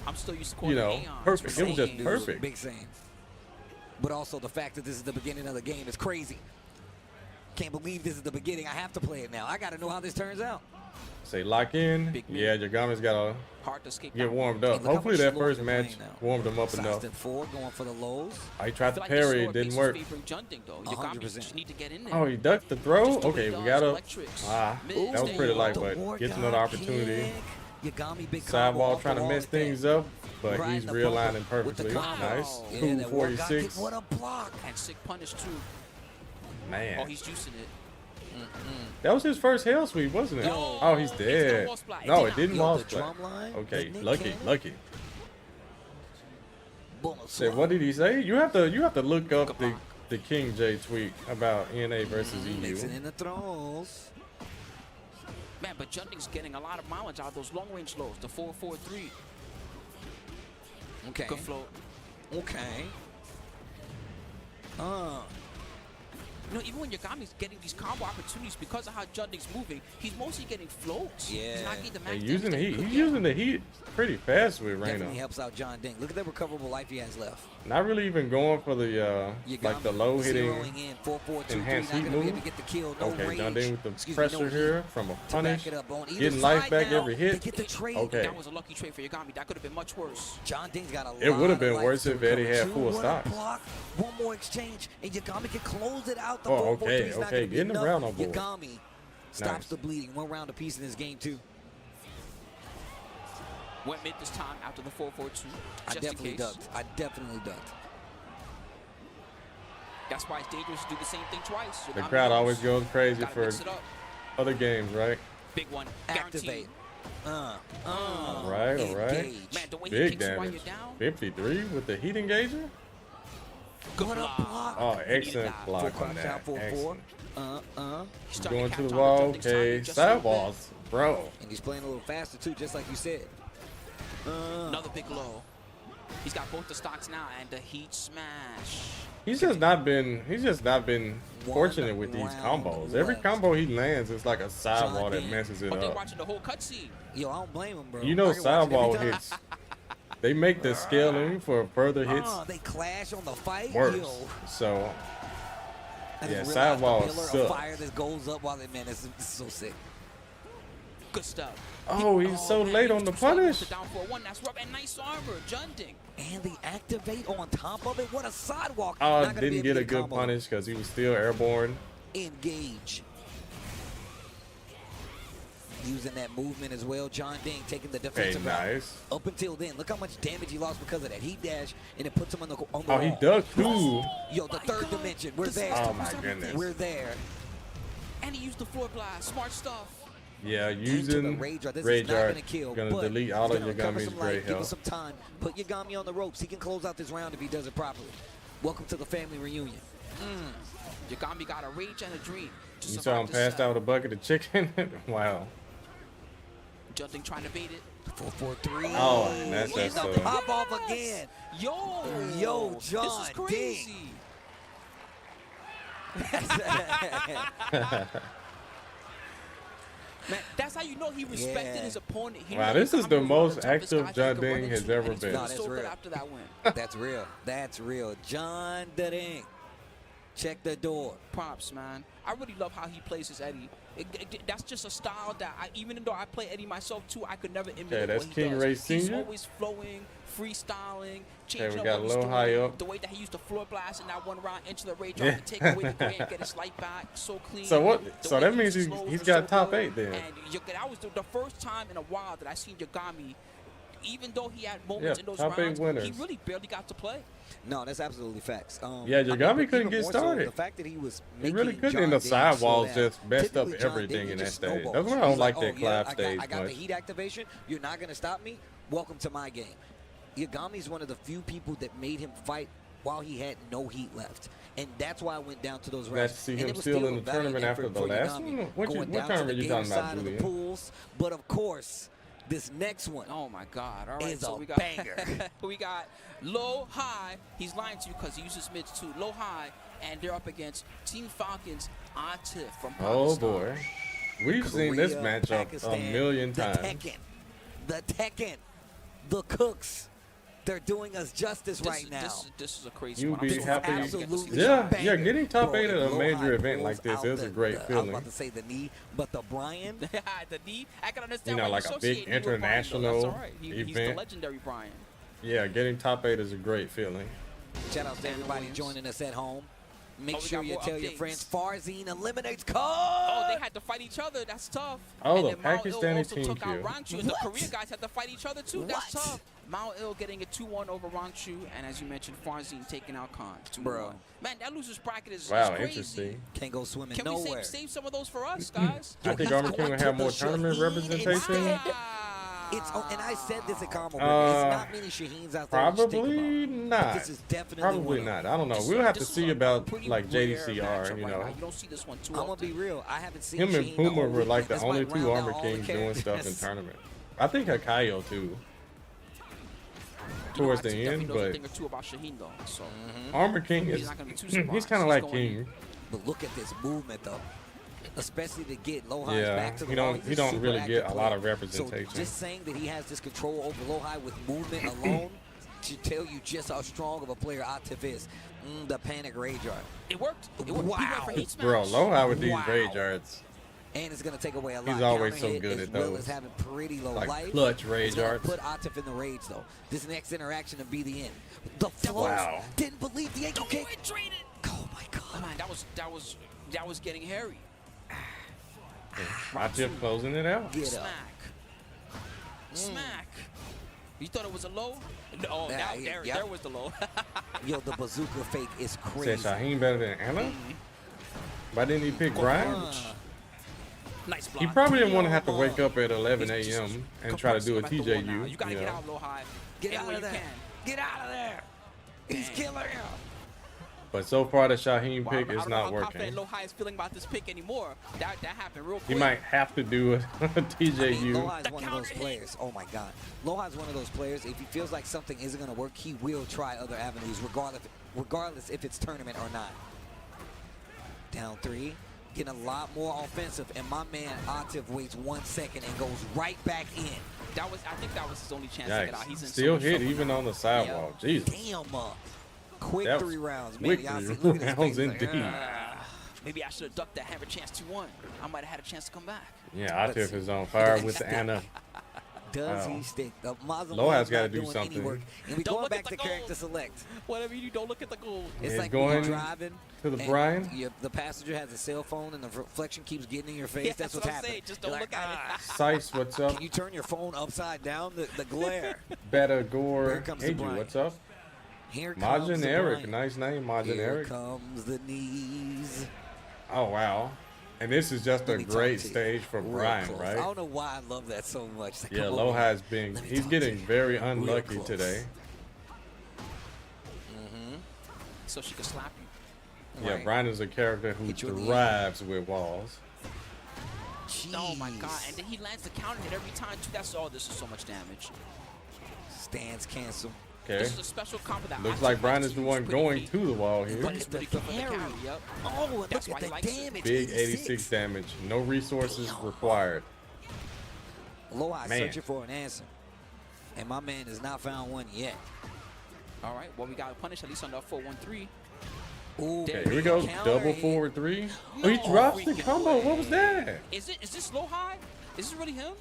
I'm still used to you calling know, them aeons. perfect. It was just Saying. perfect. Big saying. But also the fact that this is the beginning of the game is crazy. Can't believe this is the beginning. I have to play it now. I got to know how this turns out. say lock in. Big man. Yeah, Yagami's got to Hard to escape get that warmed Hey, up. look how Hopefully much that slower first they're match playing now. warmed him up Side enough. step forward, going for the lows. Oh, he I tried feel to like the parry. slower It didn't pace is work. favoring Junding, though. 100%. Yagami just need to get in there. Oh, he ducked the throw? Just do what Okay, he we does, got up. electrics. Ah, Mids, that was there pretty you light, go. but War gets God another opportunity. kick. Yagami big combo Sidewall off trying the to wall mess like that. things up, but Riding he's the realigning bumper with the perfectly. combo. Nice. Yeah, Cool that War God kick, 46. What a block. And sick punish, too. Oh, Man. he's juicing it. That was his first hell sweep, wasn't it? No. Oh, he's It's gonna dead. wall splat. No, It it didn't Yo, wall the splat. drum line, Okay, the Nick lucky, Cannon. lucky. Boom, Say, what did he say? You have to look up the King J tweet about NA versus EU. Mixing in the throws. Man, but Junding's getting a lot of mileage out of those long-range lows. The 4-4-3. Okay. Good float. Okay. You know, even when Yagami's getting these combo opportunities because of how Junding's moving, he's mostly getting floats. Yeah. He's not getting the max And damage using the that he heat. could He's get. using the heat pretty fast with Definitely Reyna. helps out John Ding. Look at the recoverable life he has left. Not really even going for the like the low hitting. Zeroing in 4-4-2-3. enhanced Not heat gonna be able move. to get the kill. No Okay, range. John Ding with the Excuse me, pressure no here heat from a to punish. back it up on either Getting life side back now. every hit. They get the trade. Okay. That was a lucky trade for Yagami. That could have been much worse. John Ding's got a lot It would have of been life worse to if Eddie recover. had full What a stocks. block. One more exchange, and Yagami can close it out. The Oh, 4-4-3 okay, is not okay, gonna be getting him enough. round on board. Yagami stops Nice. the bleeding. One round apiece in this game, too. Went mid this time after the 4-4-2. I Just in definitely case. ducked. I definitely ducked. That's why it's dangerous to do the same thing twice. The Yagami crowd knows. always goes crazy Gotta for mix it up. other games, right? Big one. Activate. Guaranteed. All right, all right. Engage. Man, the way he Big kicks you while damage. you're down. 53 with the heat engager. Good What a block. block. Oh, needed excellent that. block Full on crouch that. out, 4-4. Excellent. He's starting Going catch to the on wall. Junding's timing Okay, just a little bit. sidewalls, bro. And he's playing a little faster, too, just like you said. Another big low. He's got both the stocks now and the heat smash. He's just not been fortunate with these round combos. Every left. combo he lands is like a sidewall that Ding. messes it But they're up. watching the whole cutscene. Yo, I don't blame him, bro. You know I can watch it every sidewall time. hits, they make the scaling for further hits They clash on the fight. worse. Yo. So I yeah, just realized sidewall the pillar sucks. of fire that goes up while they, man, this is so sick. Good stuff. Oh, he's so man, late he on the was too slow with punish. the down for a one. That's rough and nice armor. Junding. And the activate on top of it. What a sidewalk. Oh, Not gonna be didn't able get to a good combo. punish because he was still airborne. Engage. Using that movement as well. John Ding taking the Okay, defensive route. nice. Up until then, look how much damage he lost because of that heat dash, and it puts him on the Oh, wall. he ducked too. Yo, the third dimension. We're The there. Oh my goodness. We're there. And he used the floor blast. Smart stuff. Yeah, Into the using rage art. This rage is not art. gonna kill. Gonna but delete all he's of gonna recover Yagami's some gray life, give us health. some time. Put Yagami on the ropes. He can close out this round if he does it properly. Welcome to the family reunion. Yagami got a rage and a dream. to You survive saw him this passed set. out with a bucket of chicken. Wow. Junding trying to bait it. 4-4-3. Oh, that's And just the so. pop off again. Yo, John this is crazy. Man, that's how you know he respected his opponent. He Wow, knew this is Yagami the was one of most toughest active guys John he could run Ding has into, ever and he's been. feeling No, that's so good real. after that win. That's real. That's real. John Ding. Check the door. Props, man. I really love how he plays his Eddie. That's just a style that even though I play Eddie myself too, I could never imitate that's what he King does. Ray He's Sr.? always flowing, freestyling, changing we up got what he's Lowhai doing. up. The way that he used to floor blast in that one round into the rage off and take away the gray and get his light back, so clean. So what? The So way that he means uses slows he's was got so top good. 8 then. And that was the first time in a while that I seen Yagami. Even though he had moments in those top 8 rounds, winners. he really barely got to play. No, that's absolutely facts. Yeah, Yagami but couldn't even get more so, started. the fact that he was He making really couldn't. John And the Ding sidewalls slow down. just messed up Typically, John everything Ding, in he that just stage. snowballs. That's why I don't He's like that yeah, Clive stage I got the much. heat activation. You're not going to stop me. Welcome to my game. Yagami's one of the few people that made him fight while he had no heat left. And that's why I went down to those Glad rounds. to see And him it was still in a the valiant tournament after effort the for last Yagami, one. What going down tournament to the you talking Gator about, side of the Julian? pools. But of course, this next one Oh my God! All right, is so a we got banger. we got Lowhai. He's lying to you because he uses mids too. Lowhai, and they're up against Team Falcons Octave from Pakistan. Oh boy, we've seen this Korea, matchup Pakistan, a million the times. The Tekken, the Cooks. They're doing us justice right now. This is a crazy You one. be I'm so happy. happy to get to see Absolutely this. Yeah, banger. yeah, getting top Bro, 8 at a if major Lowhai event like pulls this out is a great I was feeling. about to say the knee, but the Brian. The knee. I can understand. You know, why like a big associate me with Brian, though. That's international all right. He's the event. legendary Brian. Yeah, getting top 8 is a great feeling. Shout out to And everybody wins. joining us at home. Make Oh, we sure got you more tell your updates. friends Farzine eliminates Code. Oh, they had to fight each other. That's tough. Oh, and the then Mao Il Pakistani also team took out kill. Rangchu, and the What? Korea guys had to fight each other too. That's What? tough. Mao Il getting a 2-1 over Rangchu, and as you mentioned, Farzine taking out Khan. 2-1. Bro. Man, that losers bracket is Wow, crazy. interesting. Can't go swimming Can nowhere. we save some of those for us, guys? I think he's Armor going King will to have the more tournament Shaheen representation. instead. Wow. And I said this at Carmel. Uh, It's not many Shaheens out there. that you think Probably about. not. This is definitely Probably one of them. not. I don't know. This We'll is- have to this is see a about pretty like rare JDCR. matchup You right now. know, You don't see this one too I'm gonna often. be real. I haven't seen him and Shaheen Puma the were whole like the weekend. This only might two round out Armor all the Kings doing stuff in characters. tournament. I think Hakayo too. Towards the Definitely end, knows a but thing or two about Shaheen though. So Armor King He's is not gonna be too he's surprised. kind of He's like going King. But look at this movement, though. Especially to get Lowhai Yeah, back to the he wall. don't- He's he a don't super really active get a lot player. of representation. So just saying that he has this control over Lowhai with movement alone should tell you just how strong of a player Octave is. The panic rage art. it worked. It worked. Wow. He went for hate smash. Bro, Lowhai with these Wow. rage arts. And it's going to take away a lot. He's always Counter so hit good as at well those. as having pretty low Like life. clutch rage It's gonna arts. put Octave in the rage, though. This next interaction to be the end. The flows. Wow. Didn't believe the ankle kick. Traded. Oh, my God. Man, that was getting hairy. Octave closing it out. Get up. Smack. Smack. You thought it was a low? No, Yeah, now yeah. there was the low. Yo, the bazooka fake is Said crazy. Shaheen better than Anna? Why didn't he pick Brian? Nice block. He probably didn't want to have to wake up at 11 a.m. and try to do a Come on, now. TJU. You gotta you get know. out low high. Get any out way of you there. can. Get out of there. He's Dang. killing him. But so far, the Shaheen Well, pick I is don't know not how working. confident Low High is feeling about this pick anymore. That happened real quick. He might have to do a TJU. Lowhi's The one of counter those hit. players. Oh my God. Lowhi's one of those players. If he feels like something isn't going to work, he will try other avenues, regardless if it's tournament or not. Down 3, getting a lot more offensive, and my man Octave waits 1 second and goes right back in. I think that was his only chance to get out. He's in Yikes. so Still much hit trouble even now. on the sidewalk. Jesus. Damn. Quick That was 3 rounds, man. quick Y'all 3 see, look at his rounds face, like, indeed. Maybe I should have ducked that hammer chance 2-1. I might have had a chance to come back. Yeah, Let's Octave see. is on fire with Anna. Does Wow. he stick? The Muslim Lowhi's is gotta not do doing any something. work. And we Don't going look at back the to character gold. select. Whatever you do, don't look at the gold. It's He's like when you're going driving to the and Brian. the passenger has a cell phone and the reflection keeps getting in your face. Yeah, that's what what's I'm happening. saying. Just You're don't like, look at it. Sice, what's up? Can you turn your phone upside down? The glare. Better Here Gore. comes the Hey, Brian. what's up? Here comes Majin the Eric. Brian. Nice name, Majin Here Eric. comes the knees. Oh, wow. And this is just Let a me talk great to you. stage for Real Brian, close. right? I don't know why I love that so much. Like, Yeah, come over here. Lowhi's being, Let me he's talk getting to you. very Real unlucky close. today. So she could slap you. Yeah, Right. Brian is a character who Hit you in the thrives with walls. Oh my God! Jeez. And then he lands the counter hit every time. Too. That's all. This is so much damage. Stands cancel. Okay. This is a special combo that Looks Octave like Brian likes is the to one use pretty going deep. to the wall here. But it's pretty good for the carry. Yep. Oh, and That's look why he at likes the it. damage. Big 86 damage. No resources required. Lowhai Man. searching for an answer. And my man has not found one yet. All right. Well, we got to punish at least on the 4-1-3. Ooh, Okay, here we go. counter Double hit. forward 3. Oh, No he drops the freaking combo. way. What was that? Is this Lowhai? Is this really him?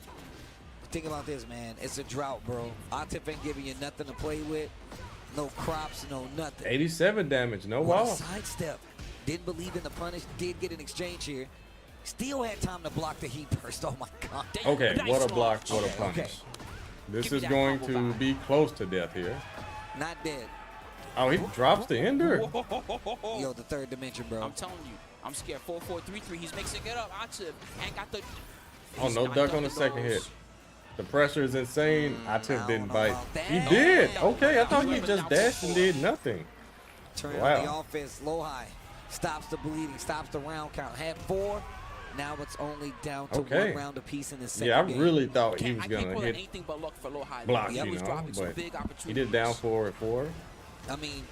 Think about this, man. It's a drought, bro. Octave ain't giving you nothing to play with. No crops, no nothing. 87 damage. No What a wall. sidestep. Didn't believe in the punish. Did get an exchange here. Still had time to block the heat burst. Oh, my God. Okay, Nice what a launch. block. What a Okay, punish. okay. This Give me is that going combo to back. be close to death here. Not dead. Oh, he drops the ender. Yo, the third dimension, bro. I'm telling you, I'm scared. 4-4-3-3. He's mixing it up. Octave and got the. Oh, he's no not duck on the ducking second those. hit. The pressure is insane. I Octave don't didn't know bite. about that. He No, did. no, Okay, I thought no, he no, just no, dashed and no. did nothing. Turn Wow. on the offense. Lowhai stops the bleeding, stops the round count. Had 4. Now it's only down to Okay. 1 round apiece in the second Yeah, I game. really thought he was I going can't to call it hit anything but luck for Lowhai. block, He you was know, dropping some but big opportunities. he did down forward 4. I mean,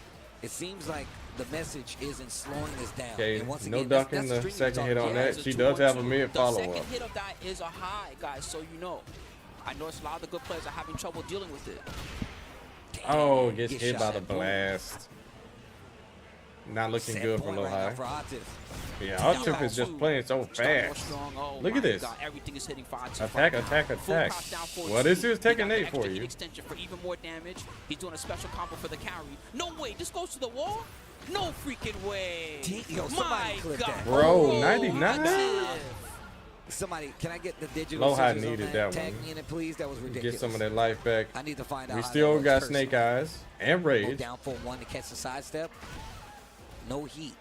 it seems like the message isn't slowing us down. Okay, And once no again, ducking that's the string second you're hit talking on about. that. It's She a does have a 2-1-2. mid The follow-up. second hit of that is a high, guys, so you know. I know it's a lot of the good players are having trouble dealing with it. Oh, gets Get hit by shot the at. Boom. blast. Not looking Set good for point right now Lowhai. for Octave. Yeah, Octave is just playing so Starting more fast. strong. Oh Look my at this. God, everything is hitting 5-2. Attack, attack, Full attack. crouch down forward Well, this two. is He got Tekken the 8 extra for hit you. extension for even more damage. He's doing a special combo for the carry. No way, this goes to the wall? No freaking way. Yo, somebody My clip God. that. Bro, Oh, 99? Octave. Somebody, can I get the digital Lowhai scissors on needed that Tag one. me in it, please. That was ridiculous. Get some of that life back. I need to find out. We how still that got works Snake personally. Eyes and Go Rage. down for 1 to catch the sidestep. No heat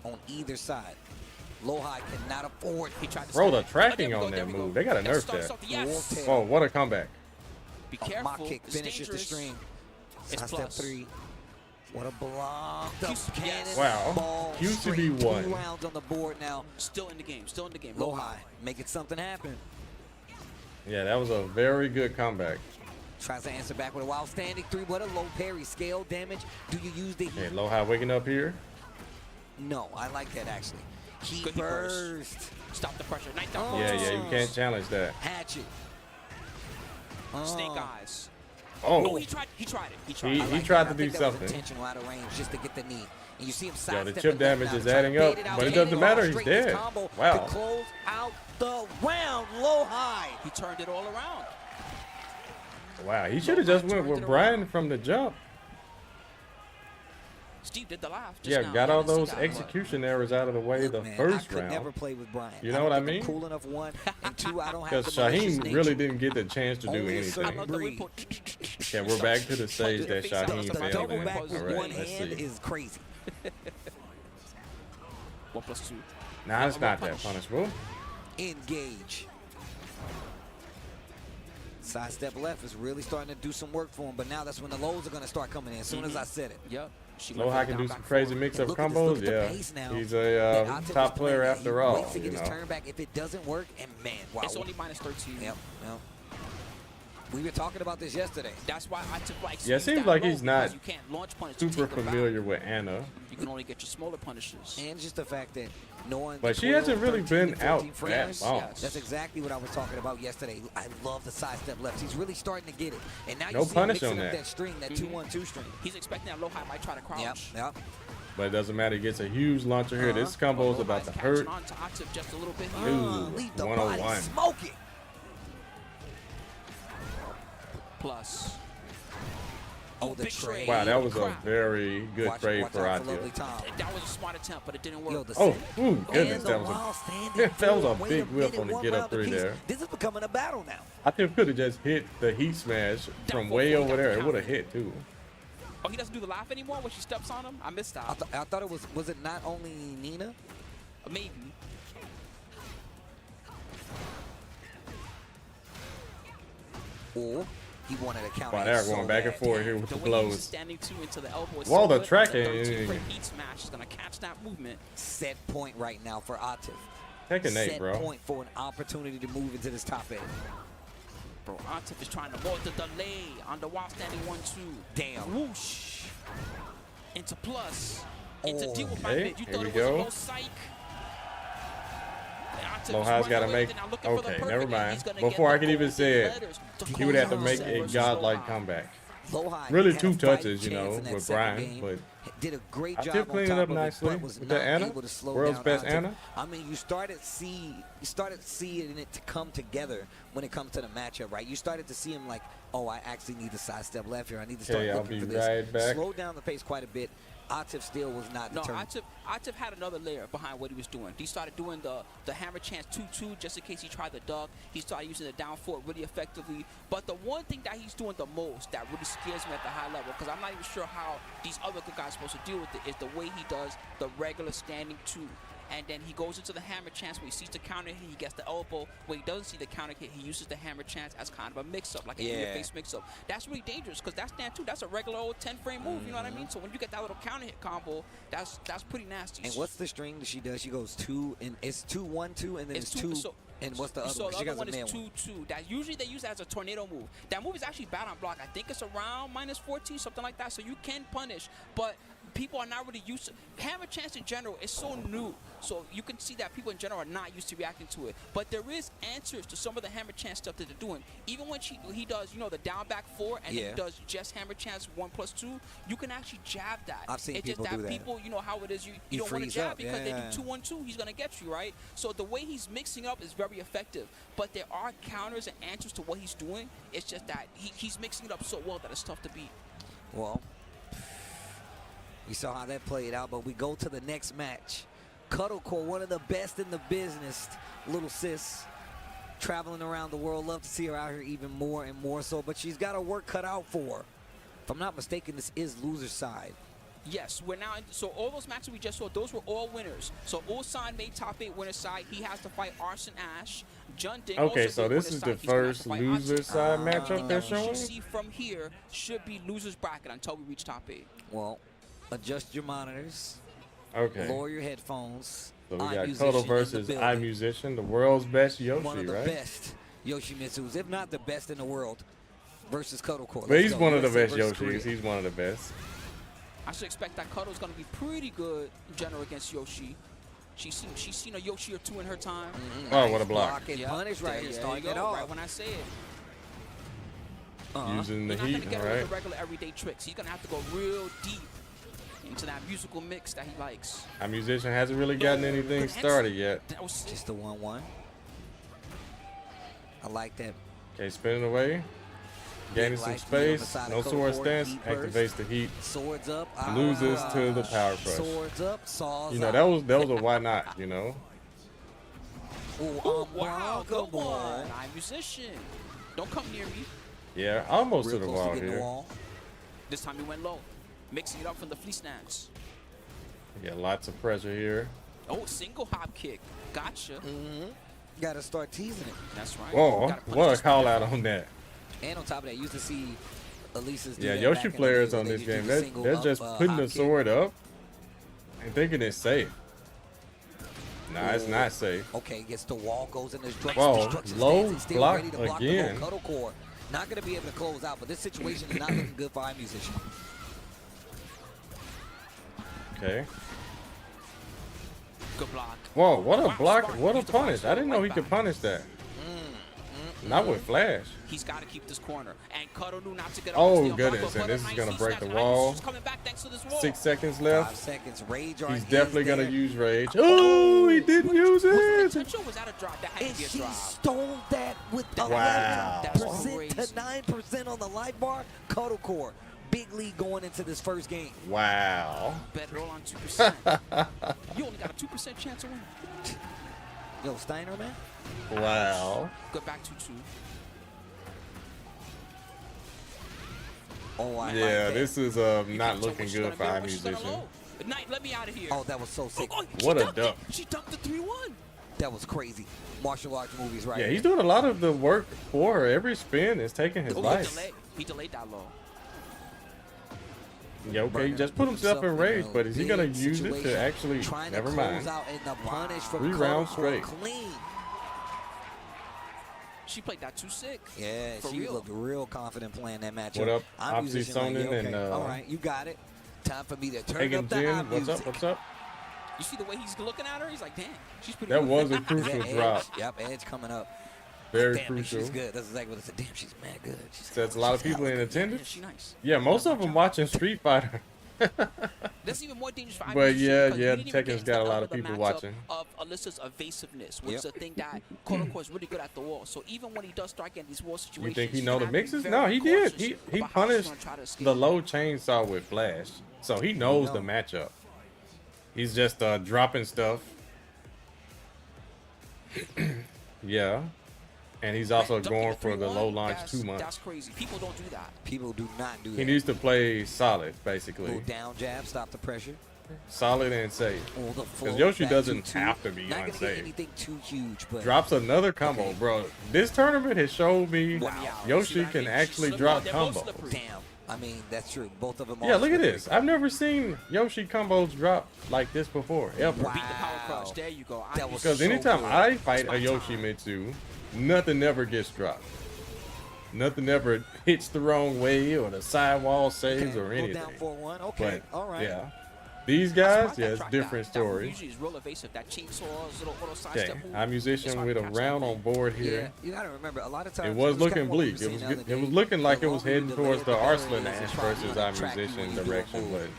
on either side. Lowhai cannot afford. He tried to Bro, stop the it. tracking Oh, on there that we go. move. They gotta Let's nerf start that. something. Yes. Whoa. Oh, what a comeback. Be A careful. mock kick It's finishes the dangerous. string. It's Sidestep plus. 3. What a block. The Yes. cannon Wow. ball Used to straight. be 1. 2 rounds on the board now. Still in the game. Still in the game. Lowhai making something happen. Yeah, that was a very good comeback. Tries to answer back with a wild standing 3. What a low parry. Scale damage. Do you use the heat? Okay, Lowhai waking up here. No, I like that actually. Heat Good heat burst. burst. Stop the pressure. Night down. Oh. Yeah, yeah, you can't challenge that. Hatchet. Snake Oh. eyes. Oh, Oh, he tried it. He tried He- it. I like tried that. to I do think that was something. intentional out of range just to get the knee. And you see him Yo, sidestep. the chip it left damage now, is trying to adding bait up, it out, but it cannon doesn't ball matter, he's straight in his dead. combo Wow. To close out the round. Lowhai. He turned it all around. wow. He should have just went with Brian from the jump. Steve did the laugh. Just Yeah, now. got I all didn't see those that, but- execution errors out of the way Look, the man, first I could never round. play with Brian. You know what I don't think I'm mean? cool enough, 1, and 2, I don't have Because the malicious Shaheen nature. really didn't get the chance to do Only a I certain anything. love the breed. whip. Yeah, we're back to the stage that Face out Shaheen the The failed double in. back with All right, 1 let's hand see. is crazy. 1+2. Nah, it's not that punishable. Engage. Sidestep left is really starting to do some work for him, but now that's when the lows are going to start coming in as soon as I said it. Yep. She went Lowhai can down, do back some crazy forward. mix-up Look at this, combos. look at the Yeah, pace now he's that a Octave top is player playing. after He all. waits to You get his know. turn back. If it doesn't work, and man, wow. It's only -13. Yep. We were talking about this yesterday. That's why I took like. Yeah, it swings seems that like low he's not because you can't launch punish to Super take them back. familiar with Anna. You can only get your smaller punishes. And just the fact that knowing But the she hasn't 12, really 13, been 14 out that frames, long. yes. That's exactly what I was talking about yesterday. I love the sidestep lefts. He's really starting to get it. And now No you see him punish mixing on up that. that string, that 2-1-2 string. He's expecting that Lowhai might try to crouch. Yep. But it doesn't matter. He gets a huge launcher here. This combo is about to Lowhai's hurt. catching on to Octave just a little bit. Ooh, Leave the 101. body smoking. Plus. Oh, the Big trade. Wow, that was a Crap. very good Watch trade out for Lovely Octave. Tom. That was a smart attempt, but it didn't work. Yo, the Oh, set. ooh, goodness, And that the was wild a standing that was a forward. Wait big whip minute, on the 1 get up round 3 apiece. there. This is becoming a battle now. Octave could have just hit the heat smash from way over there. It would have hit too. Oh, he doesn't do the laugh anymore when she steps on him? I missed that. I thought it was it not only Nina? Maybe. Or he wanted a counter. Wow, hit they're so going back and bad. forth here with The the way he's blows. standing two into the elbow is Well, so the good. tracking- 13 frame heat smash is going to catch that movement. Set point right now for Octave. Tekken 8, set bro. point for an opportunity to move into this top 8. Bro, Octave is trying to avoid the delay on the while standing 1-2. Damn. Whoosh. Into plus. Into Oh. deal with my Okay, mid. You here thought we it was a go. low psych. Lowhai's got to make. Okay, never mind. Before I can even say it, he would have to make a godlike comeback. Lowhai Really had a 2 fighting touches, you know, chance in that with second Brian, game. but Did a great Octave job on cleaned it top up of nicely it, but was with not the Anna, able to slow world's down best Octave. Anna. I mean, you started seeing it to come together when it comes to the matchup, right? You started to see him like, oh, I actually need to sidestep left here. I need to start Okay, I'll looking be for this. right back. Slow down the pace quite a bit. Octave still was not No, determined. Octave had another layer behind what he was doing. He started doing the hammer chance 2-2 just in case he tried the duck. He started using the down forward really effectively. But the one thing that he's doing the most that really scares me at the high level, because I'm not even sure how these other good guys are supposed to deal with it, is the way he does the regular standing 2. And then he goes into the hammer chance where he sees the counter hit, he gets the elbow. When he doesn't see the counter hit, he uses the hammer chance as kind of a mix-up, like an in-your-face mix-up. That's really dangerous because that stand 2, that's a regular old 10-frame move, you know what I mean? So when you get that little counter hit combo, that's pretty nasty. And what's the string that she does? She goes 2, and it's 2-1-2, and then it's 2. And what's the other so one? the She other got one a man is 2-2. That usually they use that as a tornado move. That move is actually bad on block. I think it's around -14, something like that. So you can punish, but people are not really used to hammer chance in general. It's so new, so you can see that people in general are not used to reacting to it. But there is answers to some of the hammer chance stuff that they're doing. Even when he does, you know, the down back 4 and then he does just hammer chance 1+2. You can actually jab that. I've seen it's people just do that that. people, you know how it is. You don't want to freeze jab up, because they do yeah. 2-1-2. He's gonna get you, right. So the way he's mixing up is very effective. But there are counters and answers to what he's doing. It's just that he's mixing it up so well that it's tough to beat. Well, we saw how that played out, but we go to the next match. Cotto, one of the best in the business, little sis, traveling around the world. Love to see her out here even more and more so, but she's got her work cut out for her. If I'm not mistaken, this is loser's side. Yes, we're now. So all those matches we just saw, those were all winners. So Ulsan made top 8 winner side. He has to fight Arson Ash. Jun Ding Okay, also so did this winner is side. the He's gonna have first to fight loser Arson. side Everything matchup that they're we should showing? see from here should be loser's bracket until we reach top 8. Well, adjust your monitors, Okay. lower your headphones. So we got iMusician Cotto in versus the building. iMusician, the world's best Yoshi, One of the right? best Yoshimitsus, if not the best in the world, versus Cotto. But he's one of the USA best versus Yoshis. Korea. He's one of the best. I should expect that Cotto's going to be pretty good in general against Yoshi. She's seen a Yoshi or 2 in her time. Oh, what a block. Block and punish right here, There starting you it go, off. right when I say it. Using the He's not heat, going to get away right? with the regular everyday tricks. He's going to have to go real deep into that musical mix that he likes. iMusician hasn't really gotten anything started yet. That was Just the 1-1. I like that. Okay, spinning away. Gaining some life lead on the space. side No of sword Cotto, stance. deep burst. Activates the heat. Swords up. Loses to the power crush. Swords up. Saws You know, out. that was a why not, you know? Ooh, wow, come good one. on. I'm musician. Don't come near me. Yeah, almost Real to the close wall to getting the here. wall. This time he went low. Mixing it up from the flea snacks. Yeah, lots of pressure here. Oh, single hop kick. Gotcha. Got to start teasing it. That's right. Whoa, Gotta punish what this a call one. out on that. And on top of that, used to see Elisa's do Yeah, that Yoshi back in the players day on where this they game, just do the single they're up, just putting hop the kick. sword up and thinking it's safe. Nah, it's not safe. Okay, gets the wall, goes in this Whoa, destruction low stance, and still block ready to block again. the low Cotto core. Not going to be able to close out, but this situation is not looking good for iMusician. Okay. Good block. Whoa, what a Wow, block, smart. what a Use the fire punish. I sword didn't know right he could back. punish that. Not with Flash. He's got to keep this corner. And Cotto knew not to get Oh, up. Steel goodness, block, but and this is nice gonna heat break the snatch. wall. He's coming back thanks to this wall. 6 seconds 5 left. seconds. Rage He's art definitely is going to there. use rage. Oh, he didn't use Was it it. intentional or was that a drop? That had And to be a she drop. stole that with Wow. 11% to That's 9% on the life bar. Cotto core. Big lead going into this first game. Wow. Bet roll on 2%. You only got a 2% chance of winning. Yo, Steiner, man. Wow. Go back 2-2. Oh, I like Yeah, that. this is You not can't tell looking when she's good gonna for middle, when she's gonna iMusician. low. Knight, let me out of here. Oh, that was so sick. She What a dunked it. duck. She dunked the 3-1. That was crazy. Martial arts movies right Yeah, here. he's doing a lot of the work for her. Every spin is taking his Oh, life. he delayed that low. Yeah, okay, he just put himself in rage, but is he gonna use it to actually? Never mind. 3 rounds straight. Clean. She played that too sick. Yeah, she looked real confident playing that matchup. What up, I'm Opsy musician, like, Sonnen and all right, you got it. Time for me to turn Hagen up the Jin, high what's music. up? What's up? You see the way he's looking at her? He's like, damn, she's pretty That good. was a crucial Yeah, drop. Yep, edge coming up. Very Damn, crucial. she's good. That's exactly what I said. Damn, she's mad good. That's a lot of people in Yeah, attendance. she's nice. Yeah, most of them watching Street Fighter. That's even more dangerous for But IBC yeah, because yeah, we didn't even Tekken's get into got a the lot of other people matchup watching. Of Alyssa's evasiveness, which is a thing that Cotto is really good at the wall. So even when he does start getting these wall situations, You think he he's know the gonna have to be mixes? very No, he did. cautious He about how he's punished gonna try to escape. the low chainsaw with Flash, so he knows the matchup. He's just dropping stuff. Yeah. And he's also Man, dunking going a for the 3-1, low launch that's- too much. That's crazy. People don't do that. People do not do that. He needs to play solid, Go basically. down jab, stop the pressure. Solid and safe. Oh, the Because Yoshi back doesn't 2-2. have to be Not gonna get unsafe. anything too huge, but Drops another combo, Okay. bro. This tournament has showed me Wow. Yoshi See what I can mean? actually Slippery. drop They're both combos. slippery. damn. I mean, that's true. Both of them. Yeah, are look at slippery. this. I've never seen Yoshi combos drop like this before, ever. Wow. Beat the power crush. There you go. That was Because so anytime good. I fight It's a my Yoshi time. Mitsu, nothing ever gets dropped. Nothing ever hits the wrong way or the sidewall saves or Go anything. down 4-1. Okay, But all right. yeah, these That's guys, why yeah, that it's drop different that one story. usually is real evasive. That chainsaw, little side Okay, step move. I'm musician with a round on board Yeah, here. you gotta remember a lot of times It was kinda looking what we bleak. were It saying was the good. other It was day. looking like The it was longer you heading delay towards it, the the better it Arslan is. Ash It's probably versus gonna our track you musician when you direction, don't but move.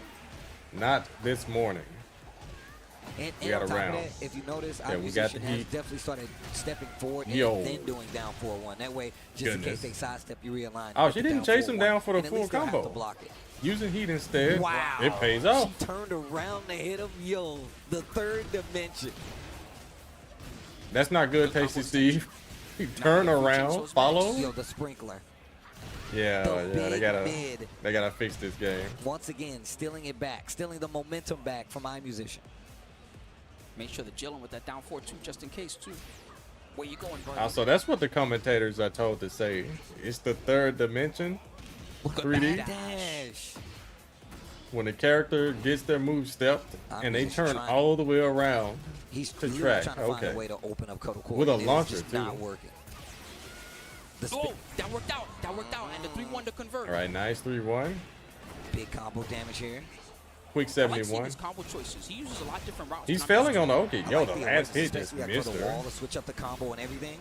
not this morning. And We got on a top of round. that, if you notice, Yeah, our we got musician the has heat. definitely started stepping forward Yo. and then doing down 4-1. That way, just in Goodness. case they sidestep, you realign. Oh, put she it didn't chase him 4-1, down for the and at full least they'll have combo. to block it. Using heat instead, Wow. it pays off. She turned around to hit him. Yo, the third dimension. That's not good, Tasty Steve. He turn around, follow. Yo, the sprinkler. Yeah, The yeah, big they gotta fix this game. Once again, stealing it back, stealing the momentum back from iMusician. Make sure they're dealing with that down 4-2 just in case, too. Where you going, buddy? Also, that's what the commentators are told to say. It's the third dimension, Good 3D. back Dash. When the character gets their move stepped and they just turn trying- all the way around He's to really track. trying to find Okay. a way to open up Cotto Court. With a and it's launcher, just too. not working. The Oh, that worked out. That worked out. And the 3-1 to convert. All right, nice 3-1. big combo damage here. Quick I like seeing 71. his combo choices. He uses a lot of different routes. He's and I'm failing used on to the it. Oki. I Yo, like the the last awareness, hit just especially missed for the her. wall to switch up the combo and everything.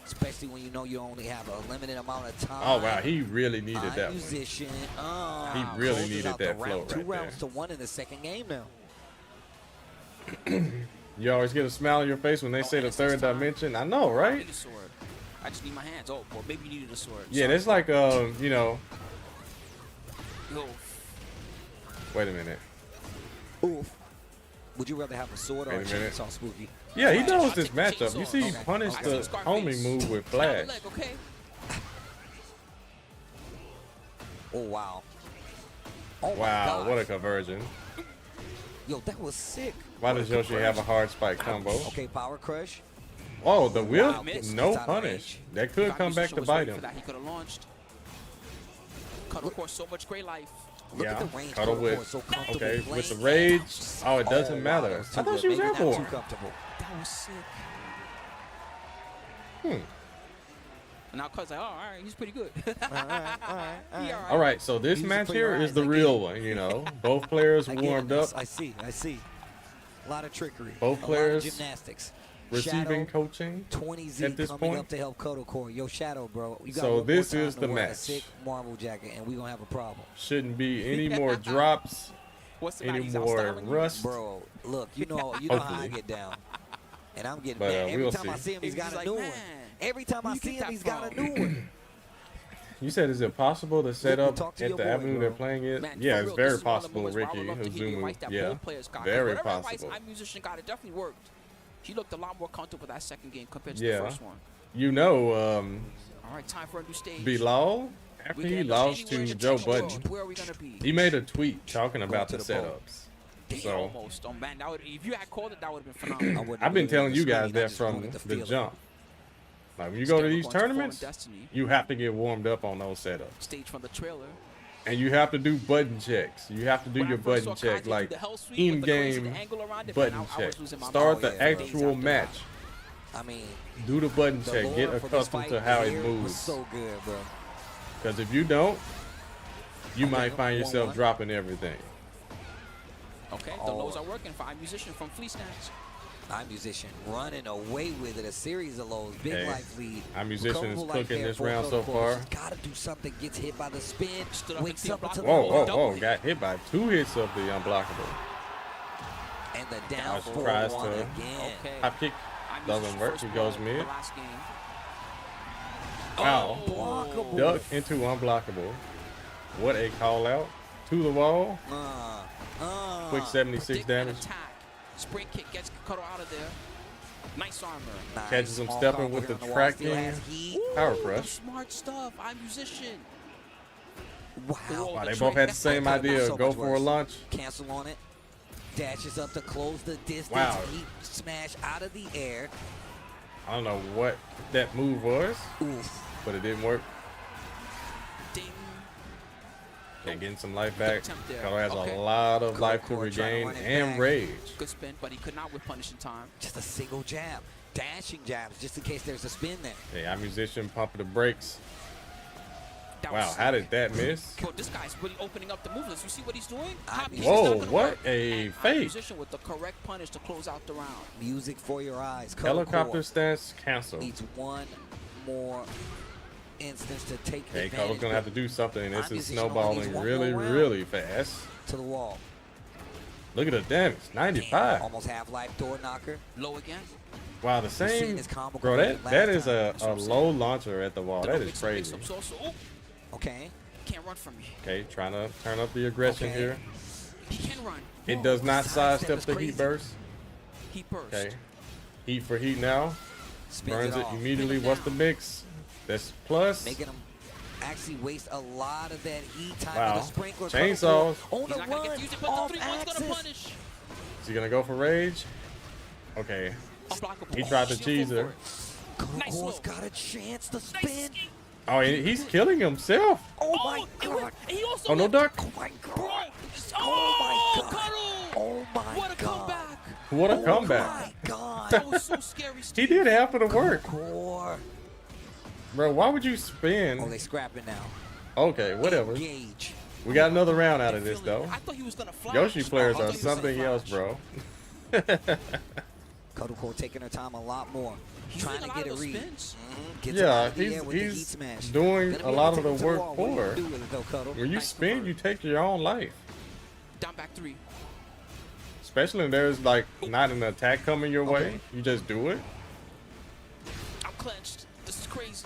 Especially when you know you only have a limited amount of time. Oh, wow, he really needed that one. Musician. He really closes needed out that the round. flow right 2 rounds there. to 1 in the second game now. You always get a smile on your face when they say the third dimension. I know, I right? need a sword. I just need my hands. Oh, well, maybe you needed a sword. Yeah, Sorry. that's like, you know, Yo, wait a minute. Oof. Would you rather have a sword or a Wait a minute. chainsaw, Spooky? Yeah, he Right. knows I'll this take the matchup. You chainsaw. see, he Okay. punished I the see Scarface. homing move with Down the Flash. leg, okay? Oh, wow. Oh, my Wow, God. what a conversion. Yo, that was sick. Why What a does Yoshi have a conversion. hard spike combo? Okay, power crush. Oh, the whip, Wow, missed. no It's out of punish. range. That could If come back Musician to was bite ready for him. that, he could have launched. Cut, of course, so much great life. Look Yeah, at the range. Cotto Cotto with, Court, so comfortable okay, with playing the in. rage. Oh, it Oh, doesn't wow, matter. that was too I thought good. she was Maybe not airborne. too comfortable. That was sick. Hmm. And now Cut's like, oh, all right, he's pretty good. All right, all right. He all right. All right, so this Music match for here your is eyes, the I get real it. one, you know. Both players I get warmed it. up, I see. A lot of trickery. Both a players lot of gymnastics. receiving Shadow, coaching 20Z at this coming point. up to help Cotto Core. Yo, Shadow, bro. You got So one more this time is to the wear a match. sick Marvel jacket, and we're going to have a problem. Shouldn't be any more drops, What's the any matter? He's more outstyling you? rust. Bro, look, you know how I Hopefully. get down. And I'm getting But, mad. Every we'll time I see. see him, he's He's got a like, new one. man, Every time I where you see get him, that he's got a from? new one. You said, is it possible to set Look, up talk to at your the boy, avenue bro. they're playing it? Man, Yeah, for it's real, very this is one of the possible, moments where I Ricky. would love to hear the Huzumu. advice that Yeah, both players got. very Whatever advice possible. iMusician got, it definitely worked. He looked a lot more comfortable with that second game compared to Yeah. the first one. You know, All right, time for a new stage. Bilal, after We can he end up lost anywhere to in the Joe world. Budden, Where are we gonna be? he made a tweet talking about to the the boat. setups. Damn, So almost. Oh man, that would, if you had called it, that would have been phenomenal. I wouldn't I've have been really telling you screen, guys I that just from wanted to the feel it. jump. Like when you go to Still these going to Fallen tournaments, Destiny. you have to get warmed up on those setups. Stage from the trailer. And you have to do button checks. You have to do When I your first button saw check, Kwiz do like the hell sweep with the crazy in-game angle around it, button man, I check. was losing my Start mind the for days actual after match. I mean, Do the button the check. Get lore for this accustomed fight to how it here was moves. so good, bro. Because if you don't, you Okay, might find yourself 1-1. dropping everything. Okay, the lows are working. 5 musician from Flea Snacks. I'm musician running away with it. A series of lows. Big Hey, life lead. I'm musician is Recoverable life cooking there this for round so Cotto. far. He's got to do something. Gets hit by the spin. Stood up Wakes and up into the Whoa, whoa, wall. whoa. Got hit by 2 hits of the unblockable. And the down Nice for tries one to- again. Okay. Hop kick. I'm Doesn't musician work. first He goes blood, mid. the last game. Wow. Blockable. Duck into unblockable. What a call out. To the wall. Quick 76 Predict damage. an attack. Spring kick gets Cotto out of there. Nice armor. Nice. Catches him Small stepping combo with here the on wall. tracking. Still has heat. Power Ooh, crush. Smart stuff. I'm musician. Wow. Wow, the they both had the same That could've been idea. so Go much for a worse. launch. Cancel on it. Dashes up to close the distance. Wow. Heat smash out of the air. I don't know what that move was, Oof. but it didn't work. Ding. And getting some life back. attempt there. Cotto has Okay. a lot of Good life to core, trying to regain run it and back. rage. Good spin, but he could not with punish in time. Just a single jab. Dashing jabs just in case there's a spin there. Hey, I'm musician pumping the brakes. That Wow, was how did that miss? Bro, this guy's really opening up the movements. You see what he's doing? Hop kick is Whoa, not gonna what work. a And fake. Musician with the correct punish to close out the round. Music for your eyes. Cotto Helicopter core stance cancel. needs one more instance to take Okay, advantage. Cotto's gonna have to do something, and this I'm is musician only snowballing needs one really, more round. really fast. To the wall. Look at the damage, Damn, 95. almost half-life door knocker. Low again. Wow, the seen same. this combo Bro, complete that last is time. a That's what I'm low launcher at the wall. That is Mix-up, crazy. mix-up, so, ooh, Okay. can't run from me. Okay, trying to turn up the aggression Okay. here. He can run. It Whoa, does not sidestep sidestep is the crazy. heat burst. He burst. Okay, heat for heat now. Spins Burns it off. immediately. Spin it What's the down. mix? That's plus. Making him actually waste a lot of that heat time Wow. with the sprinkler. Chainsaws. On He's the not gonna run, confuse it, but the off 3-1's gonna axis. punish. Is he gonna go for rage? Okay. Unblockable. He tried to Shield cheese full her. forward. Nice Coto's low. got a chance to Nice spin. ski. Oh, he's killing himself. Oh my it god. went- and he also Oh, no went- duck. Oh my Bro. god. Oh, my God. Cotto. Oh my What a god. comeback. What a Oh comeback. my god. That was so scary, He Steve. did half of the work. Core. Bro, why would you Oh, spin? they scrapping now. Okay, whatever. Engage. We got another round out of Feeling this, it. though. I thought he was gonna flash. Yoshi players I thought are he was gonna something else, flash. bro. Cotto core taking her time a lot more. He's Trying doing to a lot get a of those read. spins. Gets him out Yeah, of the air with the heat he's smash. doing Gonna a be lot able of to the take it to work wall. What are you for gonna her. do with it, though, Cotto? When you Nice spin, convert. you take your own life. Down back 3. Especially when there's like not an attack coming your way. Okay. You just do it. I'm clenched. This is crazy.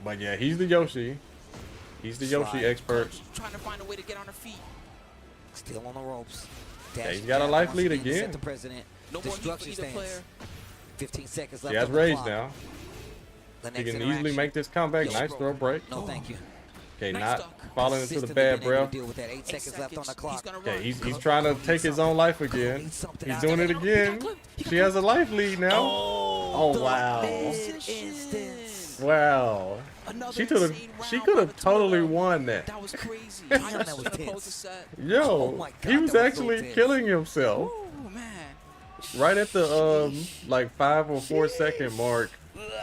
But yeah, he's the Yoshi. He's the Yoshi Slide. expert. Trying to find a way to get on her feet. Still on the ropes. Yeah, he's Dashing got a jab life once lead again to again. set the president. No more heat for Destruction either stance. player. 15 seconds left He has on the rage clock. now. The He next can easily interaction. make this comeback. Yo, Nice bro. throw break. No, thank you. Okay, Nice not duck. falling into the Consistently bad been able breath. to deal with that. 8 8 seconds left on the He's clock. gonna Okay, run. he's trying to take his own life again. needs something He's out doing there. it again. She has a life lead now. Oh The wow. mid-instance. Wow. Another She could have insane she round could by have the two of totally them. won that. That was crazy. Damn, I that just was gonna tense. pose a set. Yo, Oh my God, he was that was so actually tense. killing himself Ooh, man. right at the like 5 or 4 second mark.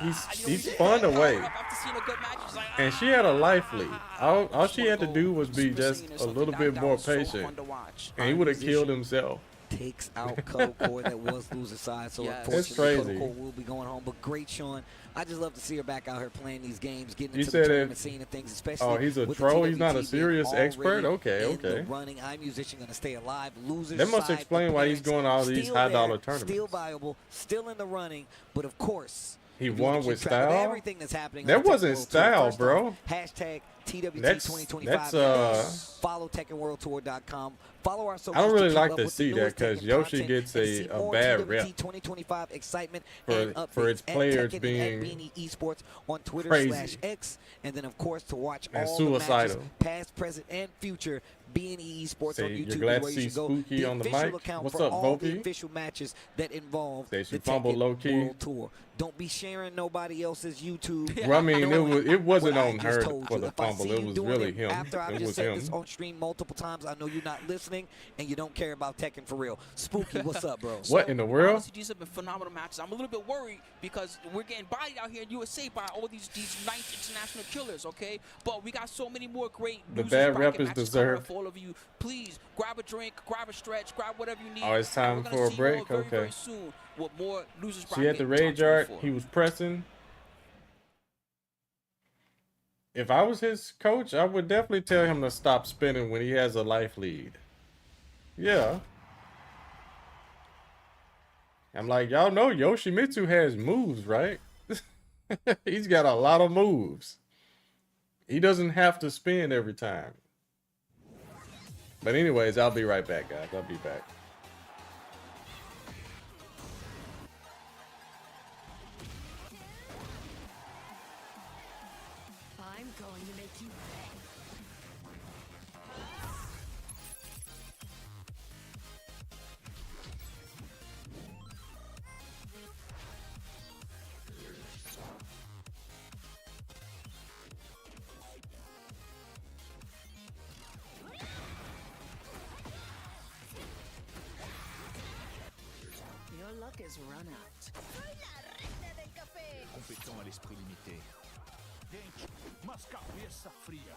He's spun away, After seeing a good match, he's like, and she had a life lead. All she had to Wanna do go was be Super just Saiyan or a something. little bit That more was so patient, fun to watch. and he would have killed himself. Takes out Cotto core that was loser side, so Yes. unfortunately That's crazy. Cotto core will be going home. But great, Sean. I just love to see her back out here playing these games, getting You into said the it- tournament scene and things, especially. Oh, he's a with the troll? He's not a TWT serious being expert? already Okay, in the okay. running, I'm musician gonna stay alive. Losers. That must side explain why he's appearance, going to all these still high-dollar there, tournaments. Still viable, still in the running, but of course. He if you wanna won keep with track of style? Everything that's happening. That on the Tekken wasn't World Tour, style, first bro. off, hashtag TWT That's 2025. Follow TekkenWorldTour.com. Follow our social. I don't really like to see that because Yoshi gets a bad rep 2025 excitement for- and for its updates at players Tekken and being at Beanie Esports on Twitter crazy. /X, and then of course to watch And all the matches, suicidal. past, present, and future. BNE Esports Say, on you're YouTube glad is where to you see should go. Spooky The on the official mic. account What's for up, all the Volpe? official matches that involve They the should fumble Tekken low-key. World Tour. Don't be sharing nobody else's YouTube. Well, I mean, knowing it wasn't what I on just her told for you. the If I fumble. see It you was doing really it him. after I've It just was said him. this on stream multiple times. I know you're not listening and you don't care about Tekken for real. Spooky, what's up, bro? What in the world? Honestly, these have been phenomenal matches. I'm a little bit worried because we're getting bodied out here in USA by all these nice international killers, okay? But we got so many more great The losers bad bracket rep is matches coming up deserved. for all of you. Please grab a drink, grab a stretch, grab whatever you need. Oh, it's And time we're gonna for a see break? You all very, Okay. very soon with more losers So he had bracket the rage top art. 24. He was pressing. If I was his coach, I would definitely tell him to stop spinning when he has a life lead. Yeah. I'm like, y'all know Yoshimitsu has moves, right? He's got a lot of moves. He doesn't have to spin every time. But anyways, I'll be right back, guys. I'll be back. I'm going to make you pay. Your luck is run out. Compétent à l'esprit limité. Dente, mas cabeça fria.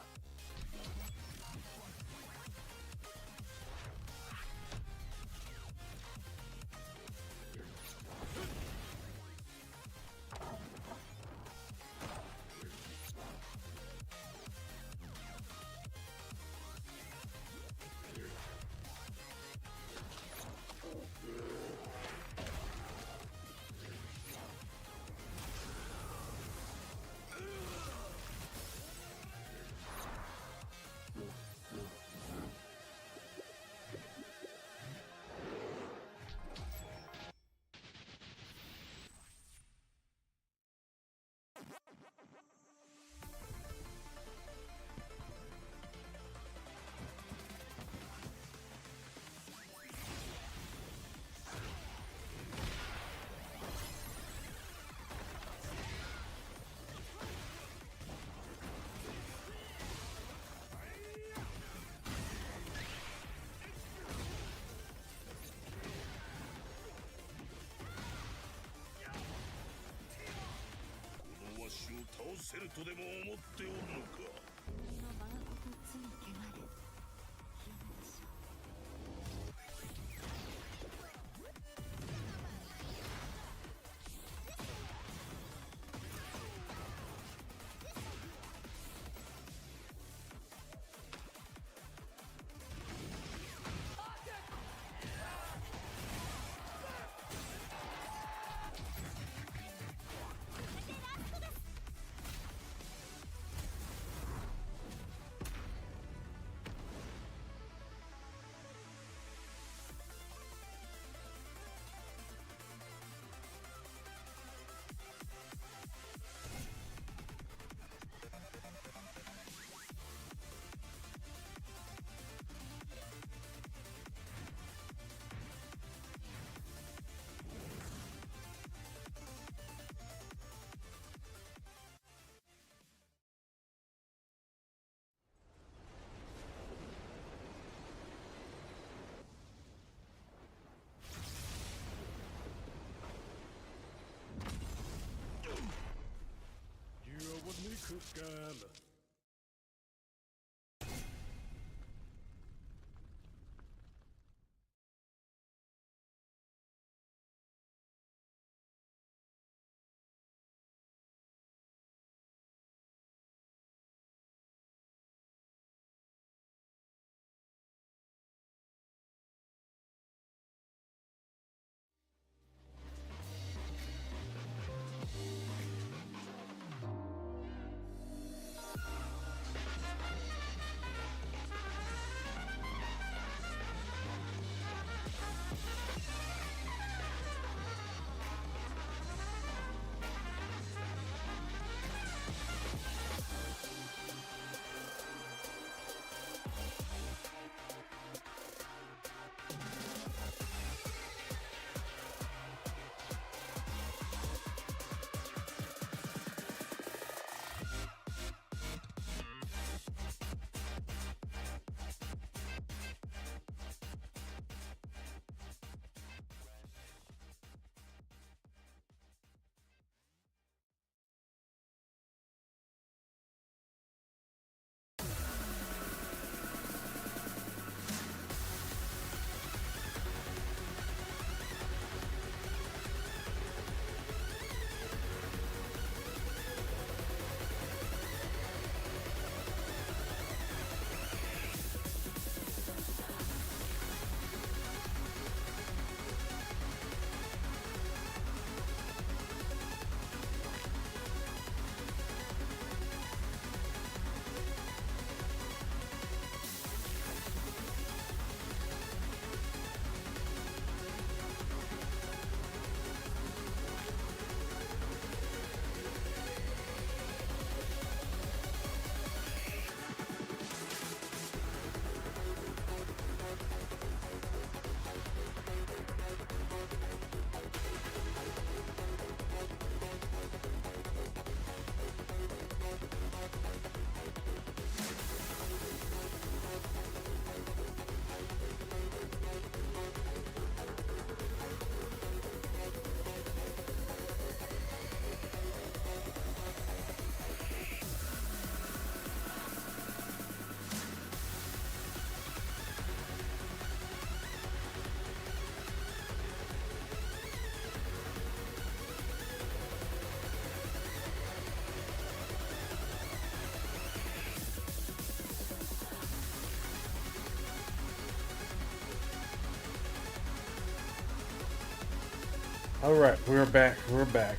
All right, we're back. We're back.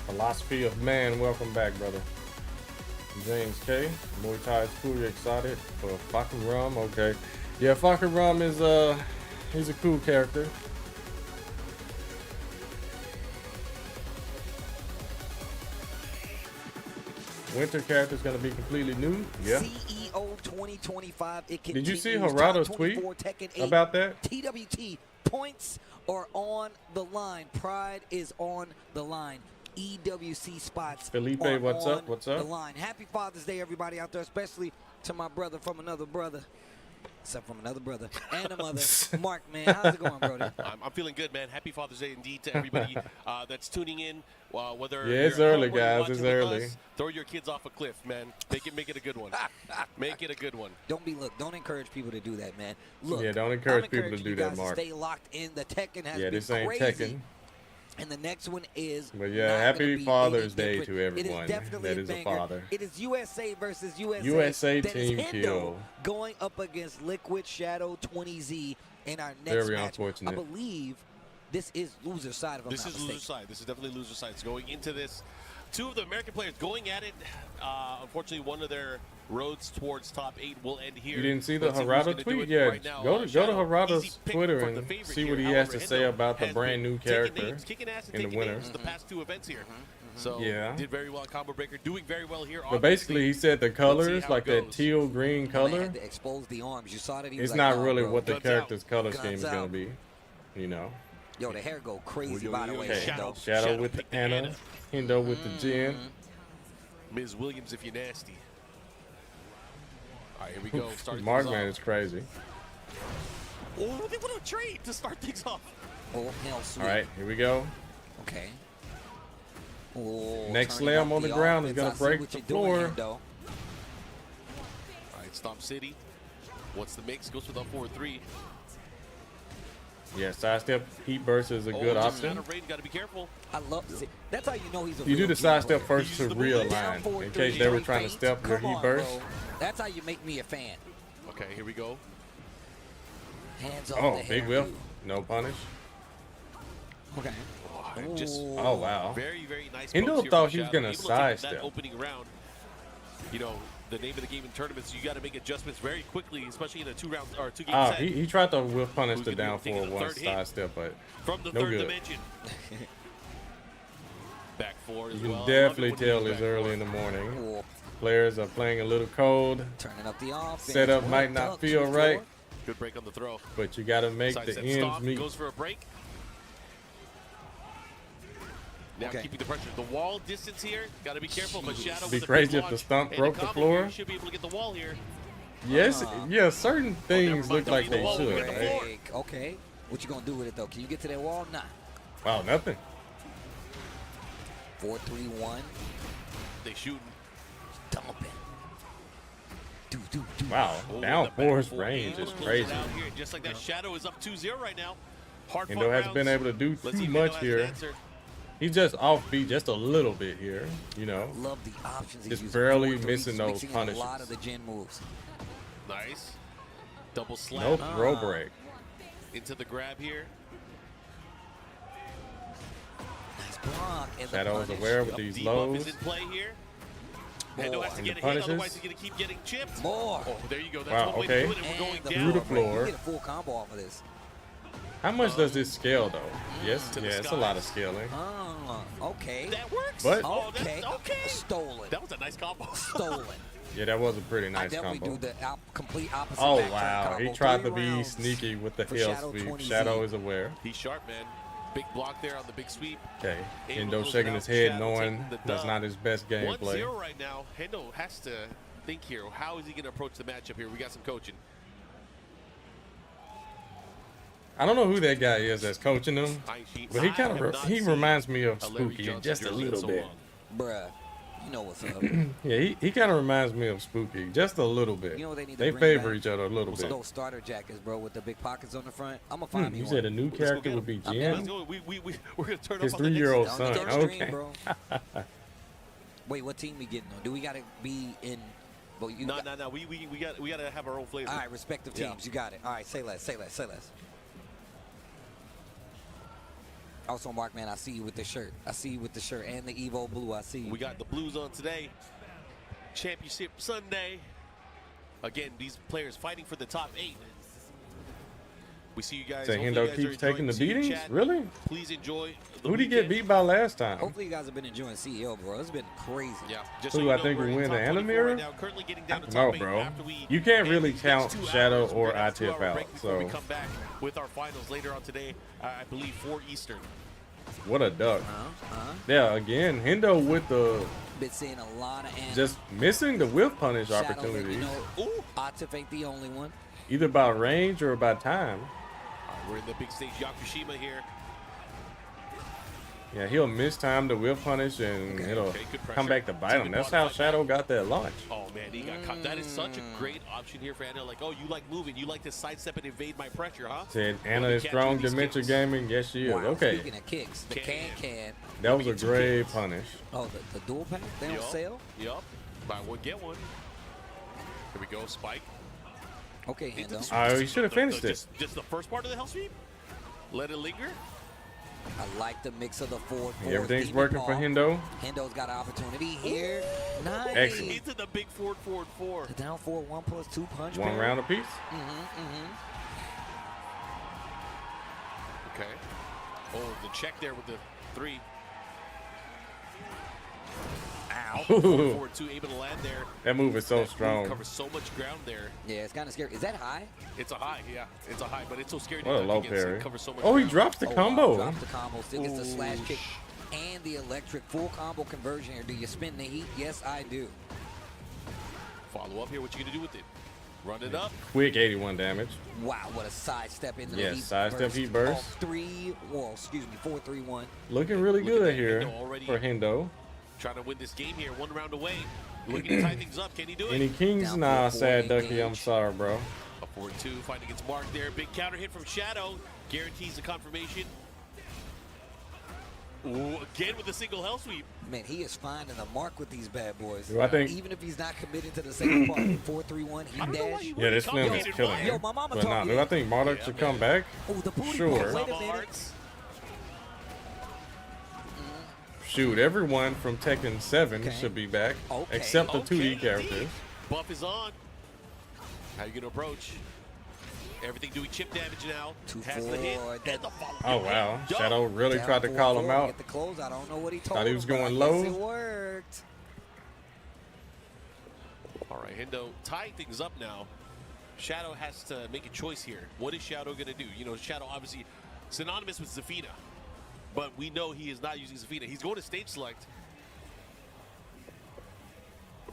Philosophy of man. Welcome back, brother. James K. Muay Thai school. You excited for fucking Rum? Okay. Yeah, fucking Rum is he's a cool character. Winter character is going to be completely new. Yeah. CEO 2025. It Did you see continues. Harada's Top tweet 24, Tekken 8, about that? TWT points are on the line. Pride is on the line. EWC spots Felipe, are what's on up? What's up? the line. Happy Father's Day, everybody out there, especially to my brother from another brother. Except from another brother and a mother. Mark, man, how's it going, Brody? I'm feeling good, man. Happy Father's Day indeed to everybody that's tuning in. Whether Yeah, it's you're at early, home or you're guys. watching It's with early. us, throw your kids off a cliff, man. Make it a good one. Make it a good one. Don't encourage people to do that, man. Look, Yeah, don't encourage I'm people to encouraging do you that, guys Mark. To stay locked in. The Tekken has Yeah, been this ain't crazy. Tekken. And the next one is. But yeah, not happy gonna be Father's any Day different. to everyone It is definitely that a is a banger. father. It is USA versus USA. USA that is team Hendo kill. going up against Liquid Shadow 20Z in our next Very match. unfortunate. I believe this is loser side. If I'm This not is loser mistaken. side. This is definitely loser side. It's going into this. Two of the American players going at it. Unfortunately, one of their roads towards top 8 will end here. You didn't see the Let's who's Harada gonna do tweet? it Yeah, right now. go to Shadow, Harada's easy pick Twitter for the and favorite see here. what he has However, to say Hendo about the has brand been new taking character names, kicking ass and in the taking winter. names the past 2 events here. So Yeah. did very well at Combo Breaker, doing very well here. But basically, he said the Let's see colors, how like it that goes. teal green Man color, had to expose the arms. You saw that he was it's like, not "Nah, really bro." what the Guns character's out. color Guns scheme is going out. to be. You know. Yo, the hair go crazy. Yo, By the yo, way, yo, Okay. Shadow. Shadow with the picked the Anna, Hendo with the Jin. Ms. Williams, if you're nasty. All right, here we go. Starting Mark things man off. is crazy. Oh, they want to trade to start things off. Oh, hell sweet. All right, here we go. Okay. Oh, Next turning slam up on the ground is offense. gonna I see break what the you're doing, floor. Hendo. All right, Stomp City. What's the mix? Goes with a 4-3. Yeah, sidestep heat burst is a good just option. out of range. Got to be careful. I love. See, that's how you know he's a You do real the team sidestep player. first to Use the bullet. Down realign 4-3, in case they were straight trying to feints. step your Come heat on, burst. bro. That's how you make me a fan. Okay, here we go. Hands off Oh, the big hair, whip. dude. No punish. Okay. Oh, just Oh, wow. very, very nice. Endo approach here thought from he was Shadow. gonna Able to take sidestep. that opening round. You know, the name of the game in tournaments, you got to make adjustments very quickly, especially in a 2-round or 2-game Oh, set. he tried to whip punish Who's the gonna down be taking forward the one third hit? sidestep, but From the no third good. dimension. Back forward as you well. can I love it definitely when he tell goes it's back early forward. in the morning. Cool. Players are playing a little cold. Turning up the offense. Setup Well might not ducked, feel 2-4. right, Good break on the throw. but you got to make Side the step ends stop, meet. goes for a break. Now Okay. keeping the pressure. The wall distance here. Got to be careful, but Shadow Be with a crazy big if the launch stump and broke a the combo floor. here. Should be able to get the wall here. Yes, yeah, certain things never look mind, like don't they need the should, wall, we got the right? floor. Break. Okay. What you gonna do with it though? Can you get to that wall? Nah. Wow, nothing. 4-3-1. They shooting. Dumping. Do. Wow, Oh, down the back force four range able is to close crazy. it out here. Just like that, Shadow is up 2-0 right now. Hard Endo hasn't been able to do Let's see too if Endo much has an here. answer. He's just offbeat just a little bit here, you know. Love the options he's Just using. barely 4-3, missing those mixing in a lot punishes. of the gen moves. Nice. Double slap No throw break. into the grab here. Nice block. And the Shadow is punish. aware with Up these deep up lows. is in play here. Endo has to And get the a hit, punishes. otherwise he's going to keep getting chipped. More. Oh, there you go. That's Wow, one way okay. to do it, and we're going And the down. Through the power break. floor. You get a full combo off of this. How much does this scale though? Yes, To the yeah, it's a lot of skies. scaling. Okay. That works. But- Oh, that's Okay. okay. Stolen. That was a nice combo. Stolen. Yeah, that was a pretty I nice definitely combo. do the complete opposite. Oh back turn wow, combo. he tried 3 to be rounds sneaky with the for hell Shadow sweep. 20Z. Shadow is aware. He's sharp, man. Big block there on the big sweep. Okay, Able to Endo close shaking it his out. head, Shadow knowing taking the that's dub. not his best gameplay. 1-0 right now. Hendo has to think here. How is he going to approach the matchup here? We got some coaching. I don't know who that guy is that's coaching him, but he kind of he reminds me of Spooky just a little bit. Bruh, you know what's up. Yeah, he kind of reminds me of Spooky just a little bit. You know what they need to They bring favor back? each other a little bit. Those starter jackets, bro, with the big pockets on the front. I'm gonna find me You one. said a new Let's go character get would be him. Jin. Let's go. We're going to turn His up on the next 3-year-old On son. the third stream, Okay. bro. Wait, what team we getting on? Do we gotta be in? Well, you No. got- We got to have our own flavor. All right, respective Yeah. teams. You got it. All right, say less. Say less. Say less. Also, Mark, man, I see you with the shirt. I see you with the shirt and the Evo Blue. I see you. We got the Blues on today. Championship Sunday. Again, these players fighting for the top 8. We see you guys. Say Hopefully Hendo you guys are keeps taking the enjoying. See you, beatings? chat. Really? Please enjoy. Who did he get beat by last time? Hopefully, you guys have been enjoying CEO, bro. It's been crazy. Yeah. Just Who so you I know, think we're will in win the top 24 Animir? right now, currently getting down to No, top 8 bro. after we You can't end really these count 2 Shadow hours. or We're gonna have a ITF 2-hour out, break before we so- come back with our finals later on today. I believe 4 Eastern. What a duck. Yeah, again, Hendo with the Been seeing a lot of just missing the whiff punish Shadow, opportunities, you know, Octave ain't the only one. either by range or by time. We're in the big stage Yakushima here. Yeah, he'll miss time the whiff punish and it'll Okay, good come pressure. back to bite him. Good That's body how fight Shadow got that launch. Oh man, he got caught. That is such a great option here for Anna. Like, oh, you like moving, you like to sidestep and evade my pressure, huh? Said Anna Well, we is can't strong do these Dementia kicks. Gaming. Yes, she is. Wow, Okay, Speaking of kicks, the can. that was a Maybe 2 great kicks. punish. Oh, the dual pack? They don't sell? Yup. Buy one, get one. Here we go, spike. Okay, Into the Hendo. Oh, he should have finished it. Just the first part of the hell sweep. Let it linger. I like the mix of the forward. Everything's demon working paw. for Hendo. Hendo's got an opportunity here. Nice. Excellent. Into the big forward. The down forward 1+2 punch. One parry. round apiece. Okay. Oh, the check there with the 3. Ow. Ooh. Forward 2, able to land there. That move is so That move strong. covers so much ground there. Yeah, it's kind of scary. Is that high? It's a high, yeah. It's a high, but it's so scary to What a duck low against. parry. It covers so much Oh, he ground. drops the Oh, wow, combo. drops the combo. Still gets the slash Ooh, kick and the electric full combo conversion here. Do you spin the heat? Yes, I do. Follow up here. What you gonna do with it? Run it up. Quick 81 damage. Wow, what a sidestep into Yes, the heat sidestep burst. heat burst. Off 4-3-1. Looking really Look at good that here Hendo already. for Hendo. Trying to win this game here. 1 round away. Looking to tie things up. Can he do it? Any kings? Down Nah, 4-4 sad ducky. I'm engage. sorry, bro. A 4-2 fighting against Mark there. Big counter hit from Shadow. Guarantees the confirmation. Ooh, again with a single hell sweep. Man, he is finding the mark with these bad boys. Do I think? Even if he's not committed to the second part, 4-3-1, he I don't know why dash. he Yeah, this wouldn't film is combine killing it. Yo, him. my mama But taught nah, me do I that. think Marduk Yeah, should man. come back? Oh, the booty Sure. pop. Wait a Sama minute. hearts. Shoot, everyone from Tekken 7 Okay. should be back, Okay. except the Okay, 2D indeed. characters. Buff is on. How you gonna approach? Everything doing chip damage now. Has the hit. 2-4. And the follow. Oh wow, Yup. Shadow really Down tried to call 4-4, him out. Get the close. I don't know what he told Thought he was him, but going I low. guess it worked. All right, Hendo tying things up now. Shadow has to make a choice here. What is Shadow gonna do? You know, Shadow obviously synonymous with Zafina, but we know he is not using Zafina. He's going to stage select.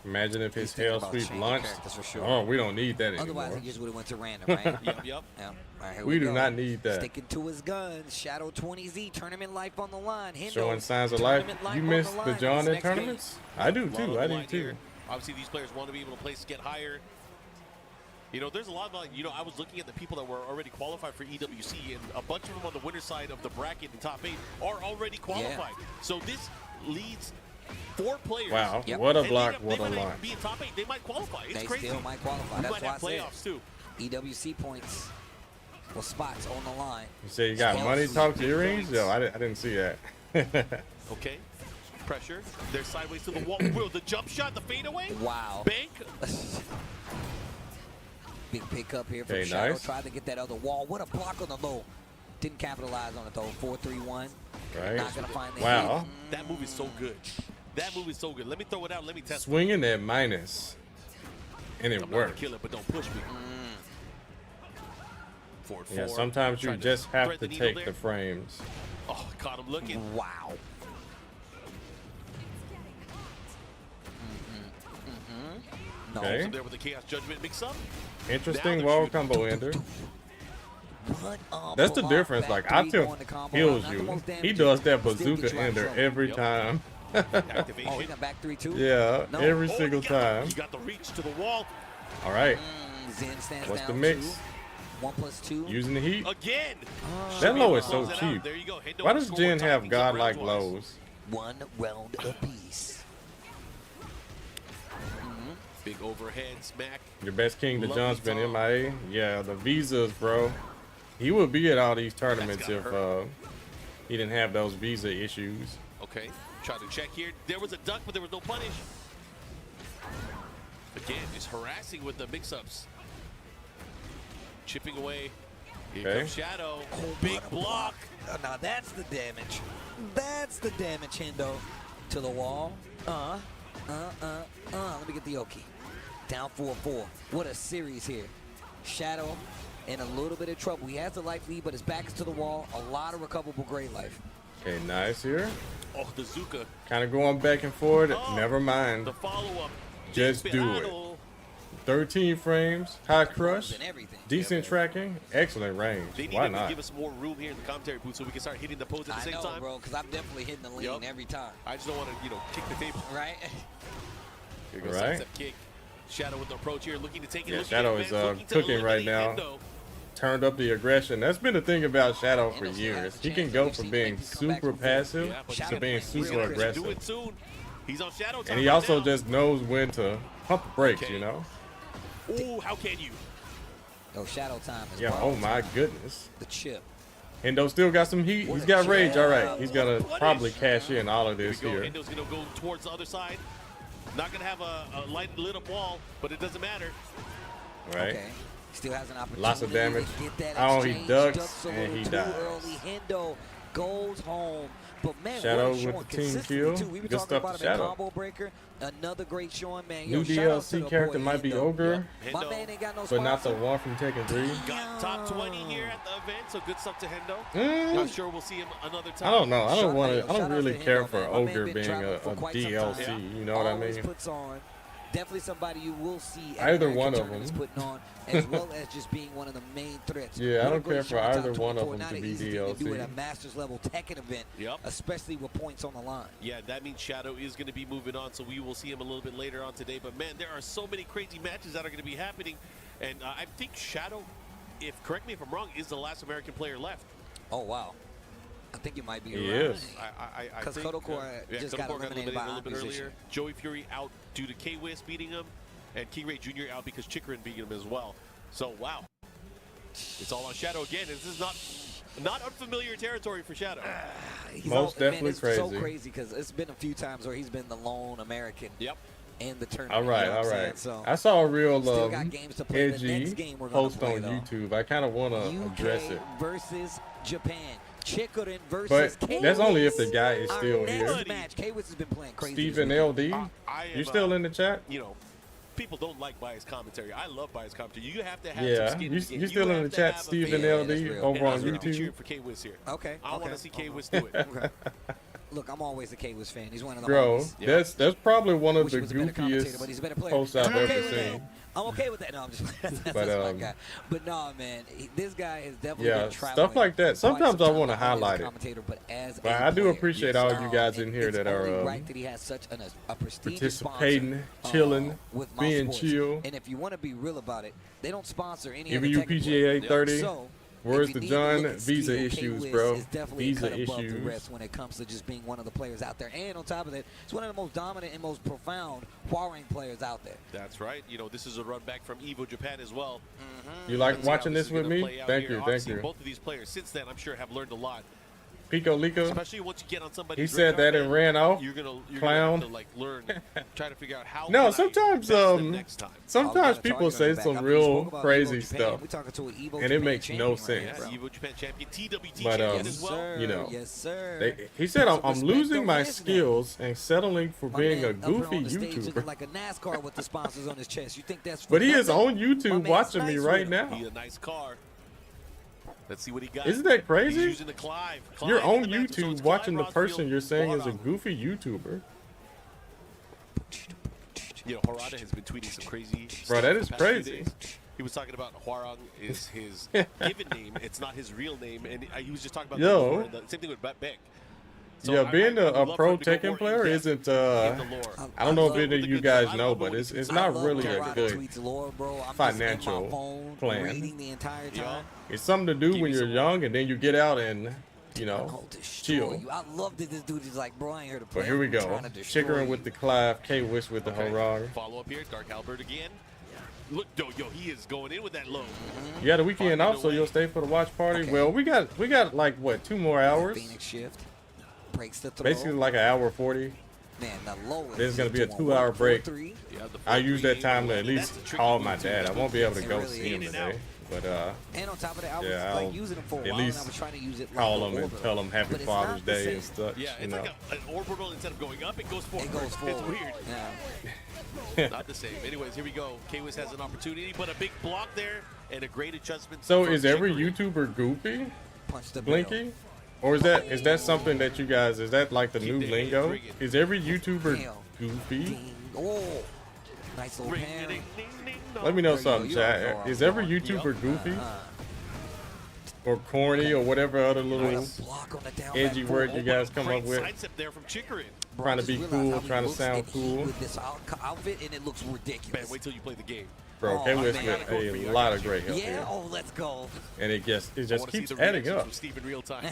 Imagine if his He's thinking tail about sweep changing launched. characters for sure. Oh, we don't need that Otherwise, anymore. he just would have went to random, right? Yup. Yeah. All right, here We do go. not need that. Sticking to his guns. Shadow 20Z, tournament life on the line. Hendo, Showing signs of life. tournament You on missed the the line John in in this next tournaments? I do Lot on too. the I do line too. here. Obviously, these players want to be able to place, get higher. You know, there's a lot of, like, you know, I was looking at the people that were already qualified for EWC, and a bunch of them on the winner side of the bracket in top 8 are already qualified. So this leads 4 players. Wow, Yep. what a And block, they what a might not launch. be in top 8. They might qualify. It's They crazy. still might qualify. We That's might why I have said playoffs too. EWC points or spots on the line. You say you got Tail money sweep. talks earrings? Yo, I didn't see that. Okay. Pressure. They're sideways to the wall. Will the jump shot, the fadeaway? Wow. Bank. Big pickup here from Okay, Shadow. nice. Tried to get that other wall. What a block on the low. Didn't capitalize on it though. 4-3-1. Right. Not gonna find the Wow. hit. That move is so good. That move is so good. Let me throw it out. Let me test it. Swinging that minus, and it I'm not gonna worked. kill it, but don't push me. Forward, Yeah, forward. sometimes you Trying just have thread to the needle take there. the frames. Oh, caught him looking. Wow. No. Okay. So there with the Chaos Judgment mix up. Interesting Now wall they're combo ender. What a That's the block. difference. Back Like, three Atif going to combo. heals Not the you. most He damaging, does that still gets bazooka you out of ender trouble. every Yep. time. Activation. Oh, he got back 3-2? Yeah, No. every Oh, single you got the- time. You got the reach to the wall. All right, Zen stands what's down the mix? 2. 1+2. Using the heat. Again. That Should low be is so able to close it out. cheap. There you go. Hendo Why with does score Jen tie have things up godlike rounds-wise. lows? 1 round apiece. Big overhead smack. Your best king, the Lovely John's been Tom. MIA. Yeah, the visas, bro. He would be at all these tournaments gotta if hurt. he didn't have those visa issues. Okay, try to check here. There was a duck, but there was no punish. Again, just harassing with the mix-ups. Chipping away. Here Okay. comes Shadow. Big block. Now that's the damage. That's the damage, Hendo. To the wall. Let me get the Oki. Down 4-4. What a series here. Shadow in a little bit of trouble. He has the life lead, but his back is to the wall. A lot of recoverable gray life. Okay, nice here. Oh, the Zuka. Kind of going back and forth. Oh, Never mind. The follow-up. Just do it. 13 frames, high crush, And everything. decent tracking, excellent range. They need Why to not? give us more room here in the commentary booth so we can start hitting the post at the I same know, time. bro, because I'm definitely hitting the lean Yup. every time. I just don't want to, kick the table. Right? Here goes Right. sidestep kick. Shadow with the approach here, looking to take it. Yeah, looking Shadow to is, advance, looking to cooking right eliminate now. Hendo. Turned up the aggression. That's been the thing about Shadow for Hendo still years. has a He can chance. go We've from seen being Hendo come back super from full. passive Yeah, but to Shadow being playing He's super real gonna aggressive. do it soon. He's on Shadow time And he right also now. just knows when to pump the brakes, Okay. you know? Ooh, how can you? Yo, Shadow time is Yeah, borrowed oh my time. goodness. The chip. Hendo still got some heat. He's got rage. All right, he's going to probably cash in all of Here we this go. here. Hendo's going to go towards the other side. Not going to have a light lit up wall, but it doesn't matter. Right? Okay. Still has an opportunity Lots of damage. to get that Oh, he exchange. ducks a and little he too dies. early. Hendo goes home. But man, Shadow what a with showing the team consistently, kill. too. We were Good talking stuff about to him in Shadow. Combo Breaker. Another great showing, man. New Yo, shout out to DLC the character boy might be Hendo. Ogre, My Hendo man ain't got no but not the sponsor. one from Tekken 3. Got top 20 here at the event, so good stuff to Hendo. Mm. Not sure we'll see him another time. I don't know. I Shout don't out- want yo, to. I shout don't out to really Hendo, care man. for My man Ogre been being traveling a for quite some DLC. time. You know what I Always mean? puts on. Definitely somebody you will see at Either American one of tournaments them. putting on, as well as just being one of the main threats. Yeah, I What a don't great care for show on top either one of 24. them Not to an be easy thing to do DLC. at a Masters level Tekken event, Yep. especially with points on the line. Yeah, that means Shadow is going to be moving on, so we will see him a little bit later on today. But man, there are so many crazy matches that are going to be happening, and I think Shadow, correct me if I'm wrong, is the last American player left. Oh wow, I think you might be He right. is. I 'Cause think, Cotto just Cotto got got eliminated by a little bit opposition. earlier. Joey Fury out due to Kwiz beating him, and King Ray Jr. out because Chikrin beating him as well. So wow, it's all on Shadow again. This is not unfamiliar territory for Shadow. He's Most man, definitely it's crazy. so crazy because it's been a few times where he's been the lone American Yep. in the tournament. All right, you know all what I'm right. saying? So I saw a real Still got games to play. The next edgy game we're gonna post play, on though. YouTube. I kind of want to address UK it, versus Japan. Chikrin versus but Kwiz. that's only if the guy is Our still next here. match. Kwiz has been playing crazy. Stephen this weekend. LD, I am, you still in the chat? People don't like biased commentary. I love biased commentary. You have to have Yeah, some skin you in the game. you still in have the to chat, have a Stephen fan. that's LD real. over And on I'm gonna be YouTube. cheering for Kwiz here. Okay. I want okay. to see Kwiz do it. Okay. Look, I'm always a Kwiz fan. He's one of the Bro, homies. Yeah. that's probably one of Wish the he was a better commentator, but he's a better player. posts I've I'm okay ever with that. seen. I'm okay with that. No, I'm just that's But, my guy. But no, man, this guy has definitely Yeah, been traveling. stuff like that. quite Sometimes some I time, wanna not only as a highlight it. commentator, but as But a I do player. appreciate all you guys in here It's that only are right that he has such a prestigious participating, sponsor, chilling, with Mouse being Sports. chill. And if you want to be real about it, they don't sponsor any Giving other you Tekken PGA player. 830. So, Where's if the you need to look John? at Visa skill, issues, Kwiz bro. is definitely Visa a cut above the issues. rest when it comes to just being one of the players out there. And on top of that, it's one of the most dominant and most profound Hwarang players out there. That's right. This is a run back from Evo Japan as well. You like Let's see how watching this is with gonna me? play out Thank here. you, thank Obviously, you. Both of these players since then, I'm sure, have learned a lot. Pico Lico, Especially once you get on somebody. he said that and ran off. You're gonna Clown. have to learn, try to figure out how. No, can I sometimes, best them next time. Sometimes Oh, people say some real crazy stuff, We're talking to an Evo and it Japan makes no champion right sense. now, Yeah, bro. Evo Japan champion, TWT But, champion Yes, as well. sir. you know, Yes, sir. He said, Some I'm respect losing on my his name. skills and settling for My being man a up here goofy on the stage looking YouTuber. like a NASCAR with the sponsors on his chest. You think that's? But he is nothing? on My YouTube man's watching me nice right with him. now. He a nice car. Let's see what he got. Isn't that He's crazy? using the Clive. You're Clive in on the matchup, so YouTube it's watching the Clive, person Rosfield, you're saying is a Hwarang. goofy YouTuber. Harada has been tweeting some crazy Bro, stuff that the is past few crazy. days. He was talking about Hwarang is his given name. It's not his real name. And he was just talking about Yo. the same thing with Beck. Yeah, being would a love pro for him to go Tekken more player in-depth isn't, in the lore. I don't know if love any of the you good guys stuff. I know, love but when it's he- I not love really when a Harada good tweets lore, bro. I'm financial just in my phone plan. reading the entire Yeah. time. It's something to do Give when me you're some- young and then you get out and, I'll destroy chill. you. I love that this dude is like, bro, I ain't here to play. But here we I'm go. trying to destroy Chikrin you. with the Clive, Kwiz with the Okay. Hwarang. Follow up here. Dark Halberd again. Look, yo, he is going in with that low. You got a weekend Finding off, a so way. you'll stay for the watch party. Okay. Well, we got like what, 2 more hours? Phoenix shift. Breaks the throw. Basically like an hour 40. Man, the lowest. There's gonna be a doing 2-hour what, break. 4-3? Yeah, the I use that 4-3 time to at and least that's the tricky call move, my too. dad. I won't be able to It go really see him is. In and today, but And on top of that, I was Yeah, like I'll using it for a at while, and I least was trying to use it like call the him and orbital. tell him Happy But it's Father's not the Day same. and stuff. Yeah, you it's know. like an orbital. Instead of going up, it goes forward. It goes forward. It's weird. Yeah. Not the same. Anyways, here we go. Kwiz has an opportunity, but a big block there and a great adjustment. So from is every Chicory. YouTuber goofy, Punch the Blinky? bell. Or is that something that you guys, is that like the Keep new the lingo? ringing. Is every YouTuber Damn. goofy? Ding. Oh, nice little Ring, parry. ding, ding, ding, dong. Let me know There you something, go. You already chat. know Is I'm every going. YouTuber goofy Uh-huh. or corny or whatever other little Nice block on the down edgy back word four. you guys come Great up with? sidestep there from Chicory. Bro, trying I to just be realized cool, how he trying to looks sound in heat cool? with this outfit, and it looks ridiculous. Man, wait till you play the game. Bro, Oh, K-Wiz man. with a lot of great help Yeah. here. Oh, let's go. And it I just wanna see keeps the adding reactions up. from Steve in real time.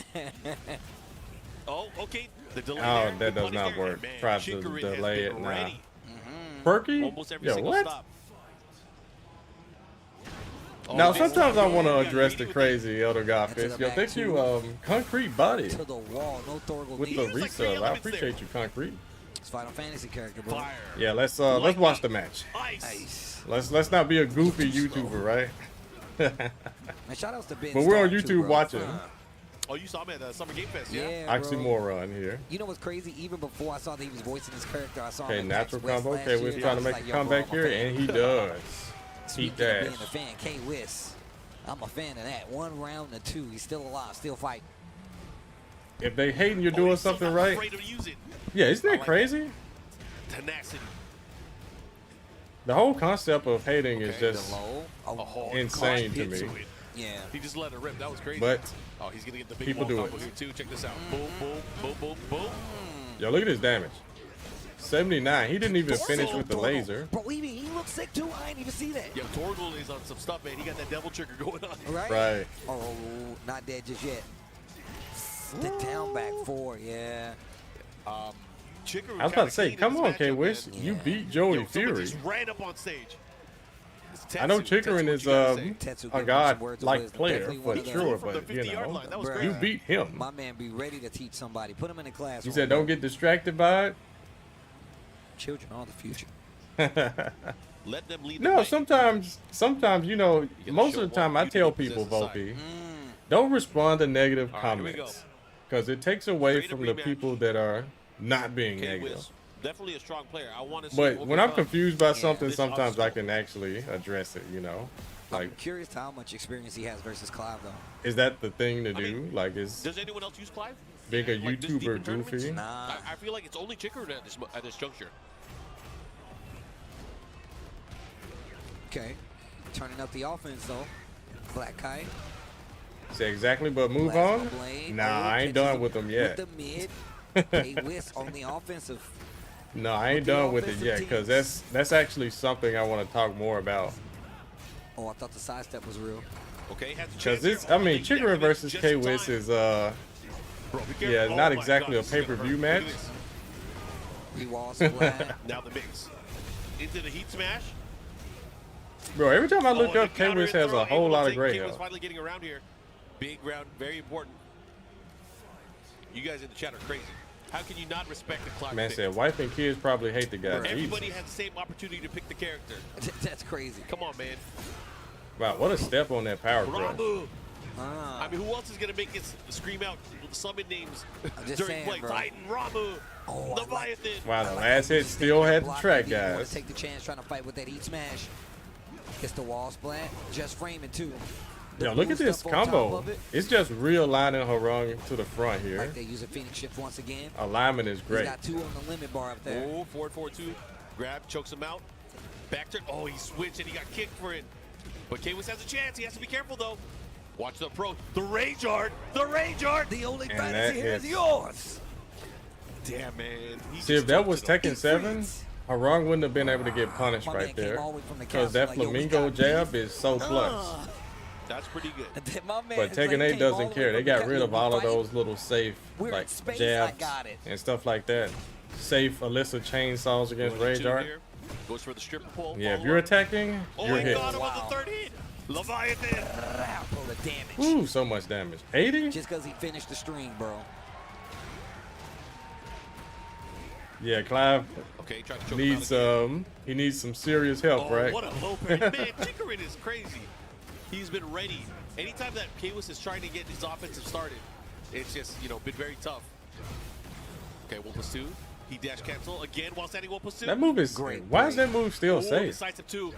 Oh, okay. The delay Oh, there. that Good does punish not there. work. Man, Try to Chicory has delay been it now. ready. Perky? Almost every Yo, single what? stop. Oh, Now, big sometimes I stop. want to Yeah, address you the with crazy Elder to Godfish. the Yo, back thank you, two. Concrete Body, To the wall. No Thorgal with D. the He was like three resub. I elements appreciate you, Concrete. It's Final Fantasy character, bro. Fire. Yeah, let's Light watch up. the match. Ice. Nice. Let's not be a goofy YouTuber, right? Man, shout outs to Ben But we're on Starr, too, YouTube bro. watching. Oh, you saw him at the Summer Game Fest, yeah? Yeah, Oxy bro. Moron here. You know what's crazy? Even before I saw that he was voicing his character, I saw Okay, him at natural PAX West combo. last Okay, we're year, trying to and I was make like, a yo, bro, comeback I'm a here, fan. and he does. Heat Speaking of dash. being a fan, Kwiz. I'm a fan of that. 1 round to 2. He's still alive, still fighting. If they hating you're Oh, doing he's still something not right, afraid to use it. yeah, isn't I that like crazy? Tenacity. The whole concept of hating is Okay, just The low. Oh, insane to Hit me. to it. yeah. He just let it rip. That was crazy. But oh, he's gonna get the big people wall do combo it. here too. Check this out. Boom, boom, boom, boom, boom. yo, look at his damage. 79. He didn't even finish with the laser. Bro, he looks sick too. I didn't even see that. Yo, Torgal is on some stuff, man. He got that devil trigger going on. Right? Right. Oh, not dead just yet. The down back 4, yeah. Chicory I was about to say, kinda come keen in on, this K matchup, Wish. man. You Yeah. beat Joey Yo, somebody Fury. just ran up on stage. It's I know Tetsu. Chicorin Tetsu, is what you gotta say? Tetsu a gave him some words of god-like wisdom. player Definitely for one of the- sure, From the but you 50-yard line, that was Bruh. crazy. you beat him. My man be ready to teach somebody. Put him in the class. You said don't get distracted by it. Children are the future. Let them lead the No, way. sometimes you know, gotta most show of the time what I you tell possess people, inside. Volpe, don't respond to negative All right, here we comments because it takes away Straight up from the rematch. people that are not being Kwiz, negative. definitely a strong player. I want to see. But when I'm overcome confused by something, this sometimes I obstacle. can actually address it. You know, I'm like curious to how much experience he has versus Clive, though. is that the thing to I do? mean, Like, is Does anyone else use Clive? being a Like this deep in YouTuber tournaments? goofy? Nah. I feel like it's only Chicorin at this juncture. Okay. Turning up the offense, though. Black Kite. Say exactly, but move Plasma on. Blade. Nah, Oh, I ain't catches done him with them yet. With the mid. Kwiz on the offensive. No, I ain't With the done with it offensive yet because teams. that's actually something I want to talk more about. Oh, I thought the sidestep was real. Okay, has a Because chance this, here. I mean, He Chicorin definitely versus just in K-Wiz time. is Bro, be careful. yeah, Oh not my exactly God, a this is gonna pay-per-view hurt. match. Look at this. Rewall splat. Now the mix. Into the heat smash. Bro, every time I look Oh, up, the counter K-Wiz and has throw, a whole able to lot of take- gray Kwiz hair. finally getting around here. Big round, very important. You guys in the chat are crazy. How can you not respect the clock? Man pick? said, wife and kids probably hate the guy. Everybody Jesus. has the same opportunity to pick the character. That's crazy. Come on, man. Wow, what a step on that power brush. Ramu. Ah. I mean, who else is gonna make us scream out summon names just during saying, play? bro. Titan, Ramu, Oh, I like- Leviathan. Wow, the last hit still had the Block track, it. You wanna guys. take the chance trying to fight with that heat smash. Gets the wall splat. Just framing too. The Yo, look blue at this stuff on top combo. of it. It's just realigning Harung to the front here. Like they use a Phoenix shift once again. Alignment is He's great. got 2 on the limit bar up there. Oh, forward, forward, 2. Grab, chokes him out. Back turn. Oh, he switched and he got kicked for it. But Kwiz has a chance. He has to be careful, though. Watch the approach. The rage art. The rage art. The only And fantasy that here is hits. yours. Damn, man. He See, if just that choked was it up. Tekken 7, Harung wouldn't have been able to get punished My man right came there. all the way from the Because that castle, like, yo, we flamingo got jab beef. is so clutch. That's pretty good. My man But is Tekken like, 8 came all doesn't the care. way They from got the rid castle. of all of We fight. those little safe We're in like space, I jabs got it. and stuff like that. Safe Alyssa chainsaws against Going Rage two Art. here. Goes for the stripper pole. Yeah, if you're attacking, Oh, you're he hit. got him on the third hit. Leviathan. Full of damage. Ooh, so much damage. 80? Just because he finished the string, bro. Yeah, Clive Okay, try to choke needs him out again. he needs some serious help, Oh, right? what a low parry. Man, Chikarin is crazy. He's been ready. Anytime that Kwiz is trying to get his offensive started, it's just, you know, been very tough. Okay, 1+2. He dash cancel again while standing 1+2. That move is Great Why is play. that move still safe? Decisive 2.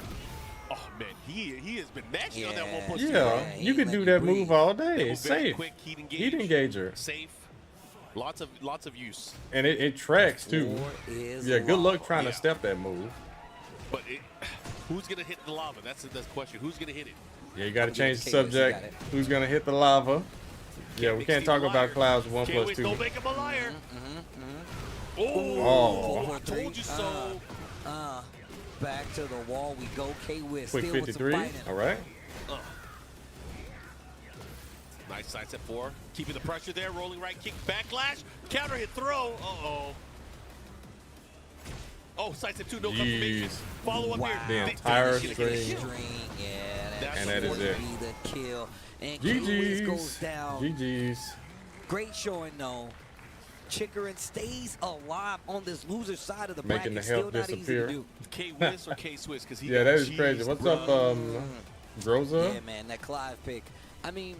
Oh, man, he has been mashing on that Yeah. 1+2. Yeah, he you ain't can let do you that breathe. move all They day. move It's very safe. quick, heat engage. Heat engager. Safe. Lots of use. And it tracks too. War is Yeah, good luck love. trying Yeah. to step that move. But who's going to hit the lava? That's the question. Who's going to hit it? Yeah, you got to Give change it the to Kwiz, he subject. got it. Who's gonna hit the lava? Yeah, we Make can't Steve talk a about liar. Cloud's Kwiz, 1+2. don't make him a liar. Oh. I told you so. Back to the wall we go. Kwiz Quick still with some 53. fighting. All right. Nice side step 4. Keeping the pressure there. Rolling right kick. Backlash. Counter hit throw. Uh-oh. Oh, side step 2. No confirmation. Jeez. Follow up Wow. here. The Big entire finish. string. Yeah, And that is it. Be the kill. And Kwiz goes GG's. down. GG's. Great showing, though. Chikarin stays alive on this loser side of the Making bracket. the help Still not easy disappear. to do. K-Wiz or K-Swiss? Because he Yeah, got that is cheese, crazy. What's bro. up, Groza? Yeah, man, that Clive pick. I mean,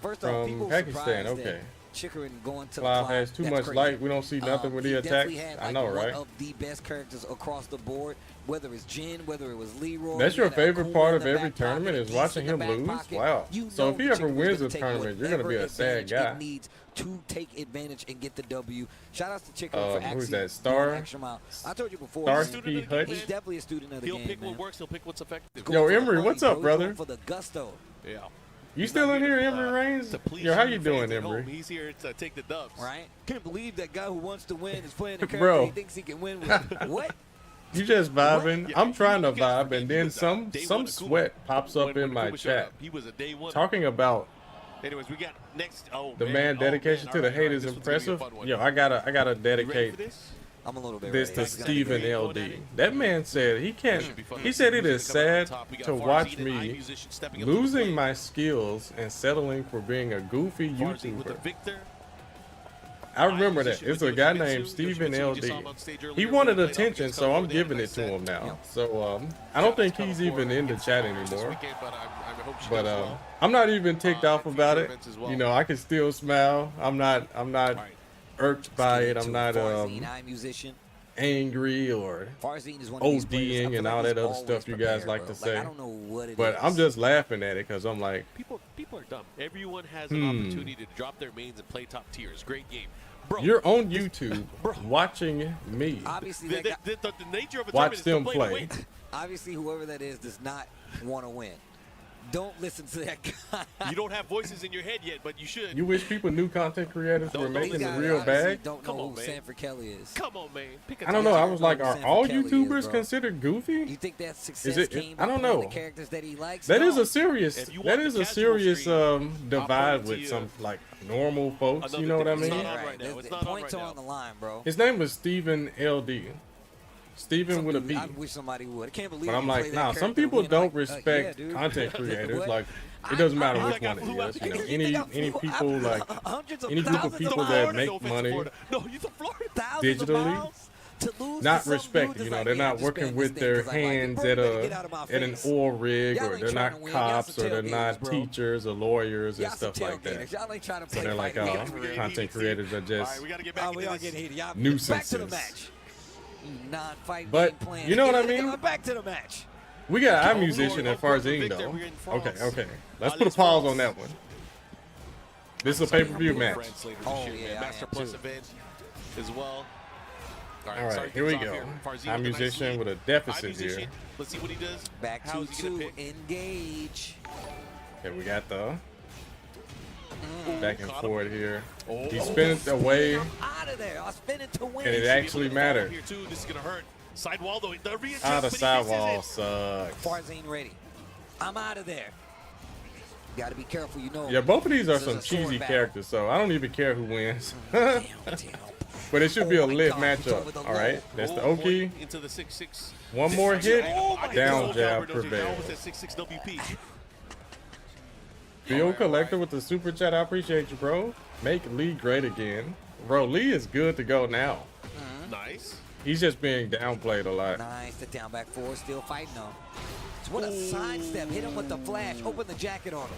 first off, From people Pakistan, surprised okay. that Chikarin going to Clive Clive has too that's much crazy. light. We don't see nothing when he attacks. definitely had, I like, know, one right? of the best characters across the board, whether it's Jin, whether it was Leroy. That's he your had a favorite Akuma part in of the every back pocket, tournament a is Geese watching in the him back lose? pocket. Wow. You So know if he ever Chikarin's wins gonna this take tournament, you're gonna be a whatever sad advantage guy. it needs to take advantage and get the W. Shout out to Chikarin for actually who's that, going Star? the extra mile. I told you before, Star man, Ski Hutch? he's definitely a student of the He'll game, pick man. what works. He'll pick what's effective. Going Yo, for the Emery, money, what's up, bro. He's brother? going for the gusto. Yeah. You He's still not in here, to, Emery Reigns? to please Yo, how you fans doing, at home. Emery? He's here to take the dubs. Right? Can't believe that guy who wants to win is playing the character Bro. he thinks he can win with. What? You just vibing. Yeah, I'm trying to you guys vibe, forget and he then was, some day one some Akuma. sweat pops up When in my Akuma showed chat up, he was a day one. talking about Anyways, we got next. Oh, the man Oh, dedication man. to All the right, all right, hate is this one's gonna be a impressive. fun one. Yo, I gotta You ready dedicate for this? I'm a little bit this ready. to It's gonna be Stephen great. LD. That man said he can't. Should be fun. He said it Who's is gonna come out on sad top? We got to Fozzy watch and I me Musician stepping up to the losing plate. my skills and settling for being a goofy Fozzy with the YouTuber. Victor. I remember that. Musician It's with a guy Yoshi named Mitsu. Stephen Yoshi Mitsu, you just LD. saw him on stage He earlier. wanted Played off attention, against so Cotto. I'm They had a giving it nice to him set. now. So I don't think he's even in the chat This anymore. weekend, but I hope she But does well. I'm not even ticked off and about future it. events as well. You know, I can still smile. I'm not Right. irked by it. I'm not Farzine, I musician. angry or Farzine is one of these players, I ODing feel and like all he's that other always stuff you guys prepared, like bro. to say. I don't know what it is. But I'm just laughing at it because I'm like, People are dumb. Everyone has an opportunity to drop their mains and play top tiers. Great game. Bro, you're on YouTube Bro. watching me. Obviously, the, that guy, the nature of a Watch tournament them is to play. play. To win. obviously, whoever that is does not want to win. Don't listen to that guy. You don't have voices in your head yet, but you should. You wish people knew content creators were Don't making listen the to real obviously bag. don't Come know on, who man. Sanford Kelly is. Come on, man. Pick a I don't know. I topic. was like, are Sanford all Kelly is, YouTubers bro. considered You goofy? think that success it- came I by don't playing know. the characters that he likes? That is No. a serious. If you That want is the a casual serious stream, divide I'll with put some like normal folks. Another You know what I thing. It's mean? not on right now. There's- It's not on points right are now. on the line, bro. His name was Stephen LD. Stephen with a Dude, B. I wish somebody would. I can't believe. But I'm you play like, that nah, some character people win, don't like, respect yeah, dude. content creators. What? Like, it doesn't matter I- which I one flew out it is. You know, You think I any flew people out like hundreds of any group of thousands people of that miles, make No offense to money, Florida. No, you're from Florida. thousands of digitally, miles to lose not to some respect. dude You that's know, like, they're man, not just working spam with this thing their 'cause I like it. hands Bro, you at better get out of my an face. oil rig, Y'all or ain't they're trying not to win. Y'all cops, some or they're not tailgaters, bro. teachers or lawyers and Y'all some stuff like that. tailgaters. Y'all ain't trying to So play they're like, fight oh, games for real. content creators are All just. right, we got to get back Oh, we into all this. getting heated. Y'all back to Nuisances. the match. You non-fight But, game plan. you know what I Get it, mean? Back to the match. We got our Oh, musician Lord, at Farzine Victor, though. we're in Okay, France. okay. Let's put a Alice pause France. on that one. This is a pay-per-view match. France later this Oh, year, yeah, man. I Master am Plus too. event as well. All sorry right, to here we kick us go. off here. Farzine Our with a nice musician lead. with a Our deficit musician, here. Let's see what he does. Back How is he gonna 2-2. pick? Engage. Okay, we got the back and Cotto. forth here. Oh. He spins it away, I'm out of there. I spin it to win. and it actually mattered. Here too. This is gonna hurt. Sidewall though. The readjustment. Ah, the he fixes sidewall it. sucks. Farzine ready. I'm out of there. Got to be careful, you know. Yeah, both of these are This is some a sword cheesy battle. characters, so I don't even care who wins. Damn. But it should be a Oh my lit God, he's matchup. over the All right, low. that's the Oh, Oki. point into the 6-6. One more hit, I down think jab Soul Calibur knows it. Now prevails. with that 6-6 WP. Theo Collector with the super chat. I appreciate you, bro. Make Lee great again. Bro, Lee is good to go now. Nice. He's just being downplayed a lot. Nice. The down back four, still fighting though. What a sidestep. Hit him with the flash. Open the jacket on him.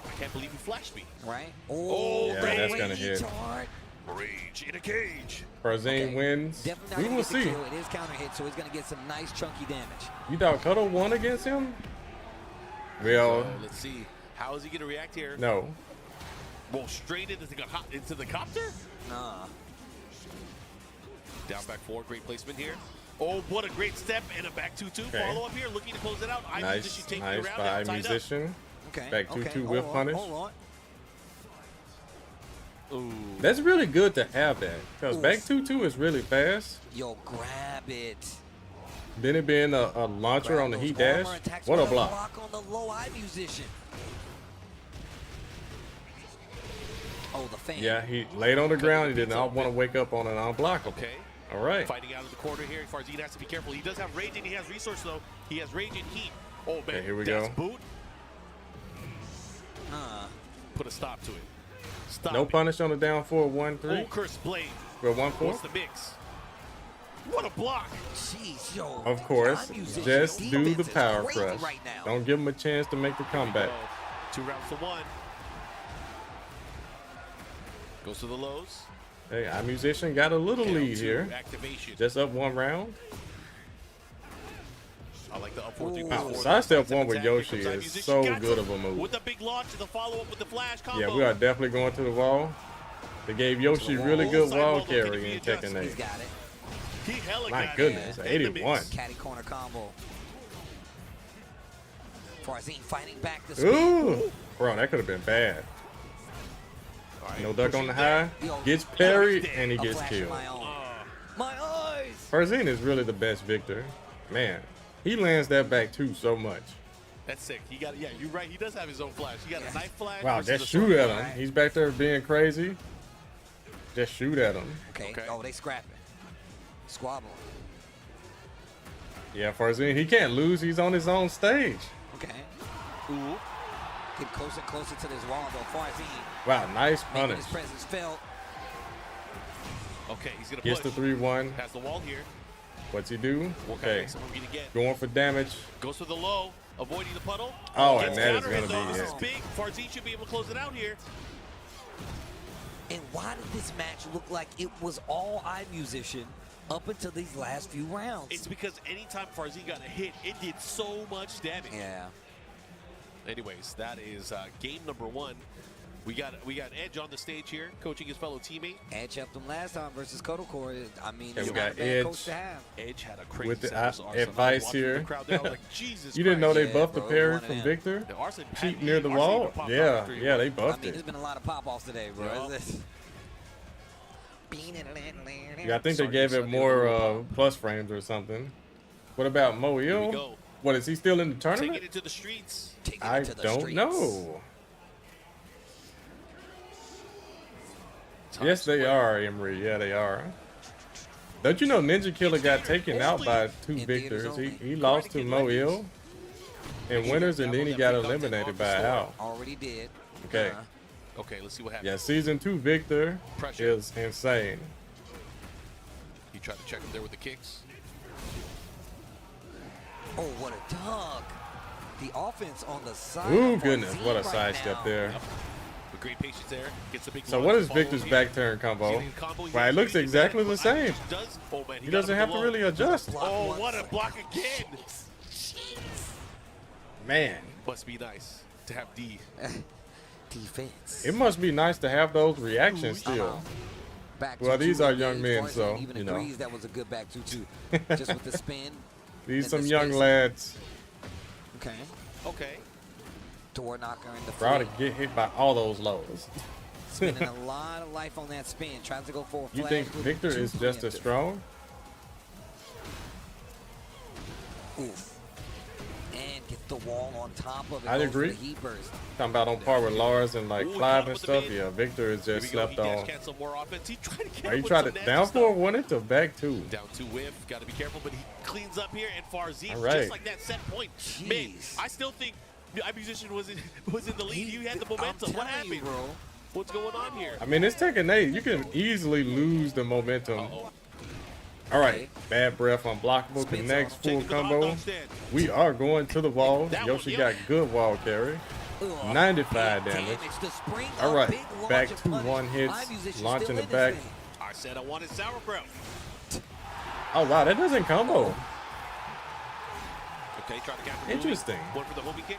I can't believe you flashed me. Right? Oh, Yeah, that's gonna hit. Hard. Rage in a cage. Farzine wins. Definitely not We gonna will get the see. kill. It is counter hit, so he's gonna get some nice chunky damage. You thought Cotto won against him? Well, Let's see. How is he going to react here? no. Well, straight into the copter? Nah. Down back four. Great placement here. Oh, what a great step and a back 2-2. Okay. Follow up here. Looking to close it out. I Nice, just take nice you around by and tied up. Musician. Okay. Back 2-2 with hold on, punish. Hold on. Ooh. That's really good to have that. Because Oof. back 2-2 is really fast. Yo, grab it. Then it being a launcher Grab on the those heat armor dash. attacks What a with block. on the Lowhai musician. Oh, the fan. Yeah, he laid on the ground. He did not want to wake up on an unblockable. Okay. All right. Fighting out of the corner here. Farzine has to be careful. He does have rage and he has resource though. He has rage and heat. Oh man, Okay, here we that's go. boot. Put a stop to it. Stop. No it. punish on the down 4-1-3. Oh, curse blade. For 1-4. What's the mix? What a block. Jeez, yo. Of course. I'm using Just defense do the is power crazy crush. right now. Don't give him a chance to make the comeback. 2 rounds to 1. Goes to the lows. Hey, our musician got a little lead L2 here. Activation. Just up 1 round. I like the up 4 3 Wow, sidestep 1 with Yoshi is so good of a move. With the big launch and the follow up with the flash combo. Yeah, we are definitely going to the wall. They gave Yoshi really good Side wall wall, can carry he in adjust? Tekken He's 8. got it. He hella My got goodness, it. In the 81. mix. Caddy corner combo. Farzine fighting back the speed. Ooh, bro, that could have been bad. All right, No duck on the pushing high. Yo, Gets parried dead. and he A gets flash of killed. my own. My eyes. Farzine is really the best victor. Man, he lands that back too so much. That's sick. He got, yeah, you're right. He does have his own flash. He got a knife flash. Wow, versus just a shoot sword at flash. him. He's back there being crazy. Just shoot at him. Okay. Okay. Oh, they scrapping. Squabbling. Yeah, Farzine, he can't lose. He's on his own stage. Okay. Ooh. Get closer and closer to this wall, though. Farzine Wow, nice making punish. his presence felt. Okay, he's going to Gets push. the 3-1. Has the wall here. What's he do? What kind of Okay, mix are we going to get? going for damage. Goes for the low, avoiding the puddle. Oh, Gets and that is counter gonna hit, be though. This it. is big. Farzine should be able to close it out here. And why did this match look like it was all eye musician up until these last few rounds? It's because anytime Farzine got a hit, it did so much damage. Yeah. Anyways, that is game number 1. We got Edge on the stage here, coaching his fellow teammate. Edge helped him last time versus Cotto Core. I mean, Yeah, it's we not got a bad Edge. coach to have. Edge had a crazy With the set of arsenal. advice Watching here. The crowd there, I was like, Jesus You didn't know Christ. they buffed the bro, parry one of from them. Victor? The Arson Cheap had- near the Arson wall? even popped off Yeah, the 3-1. yeah, they I buffed mean, there's it. been a lot of pop-offs today, bro. Yeah. Yeah, I think they Sorry, gave it Sunday, more little plus frames or something. What about Here we Moil? go. What, is he still in the Take tournament? it into the streets. Taking I it to the don't streets. know. Time Yes, they split. are, Emery. Yeah, they are. Don't you know Ninja Killer got taken out by 2 In victors? theaters He, only. he lost to Moil in winners, and then he got eliminated by Al. Already did. Okay. Okay, let's see what happens. Yeah, season 2 Victor Pressure. is insane. He tried to check him there with the kicks. Oh, what a dunk. The offense on the side. Ooh, of goodness, Farzine what a right sidestep now. there. With great patience there. Gets the big So launch, what is follows Victor's here. back turn combo? Getting the combo here. Well, it looks He's exactly using the that, but same. does, oh man, He got doesn't him have to below. really adjust. Oh, what a block again. Man, Must be nice to have D. Defense. it must be nice to have those reactions still. Back Well, 2-2 these are again. young men, Farzine so, even you know. agrees that was a good back 2-2. Just with the spin. These And some the young spacing. lads. Okay. Okay. Door knocker in the Proud to flick. get hit by all those lows. Spending a lot of life on that spin. Tries to go for a You flash think with Victor two is just as preemptive. strong? Oof. And gets the wall on top of it. I'd goes for agree. the heat burst. Talking about on par with Lars and like Ooh, Clive caught him and with the stuff. bait. Yeah, Victor is Here just we go. slept He dash on. cancel more offense. He tried to get Oh, him he with tried some to nasty down stuff. for one into back two. Down 2 whiff. Got to be careful, but he cleans up here. And Fozzy, All right. just like that set point. Man, Jeez. I still think the musician was in the lead. You had the momentum. I'm What telling you, happened? bro. What's going on here? I mean, it's Tekken 8. You can easily lose the momentum. Uh-oh. All right, bad breath, unblockable, Spins connects, off. full Taking to the hot combo. dog stand. We are going to the wall. That Yoshi one, yeah. got good wall carry. Ugh, 95 big damage. The spring All up, right, big launch back and to punish. one hits, My musician's launch still in the this back. thing. I said I wanted sauerkraut. Oh wow, that doesn't combo. Okay, trying to capture. Interesting. One for the homie kick.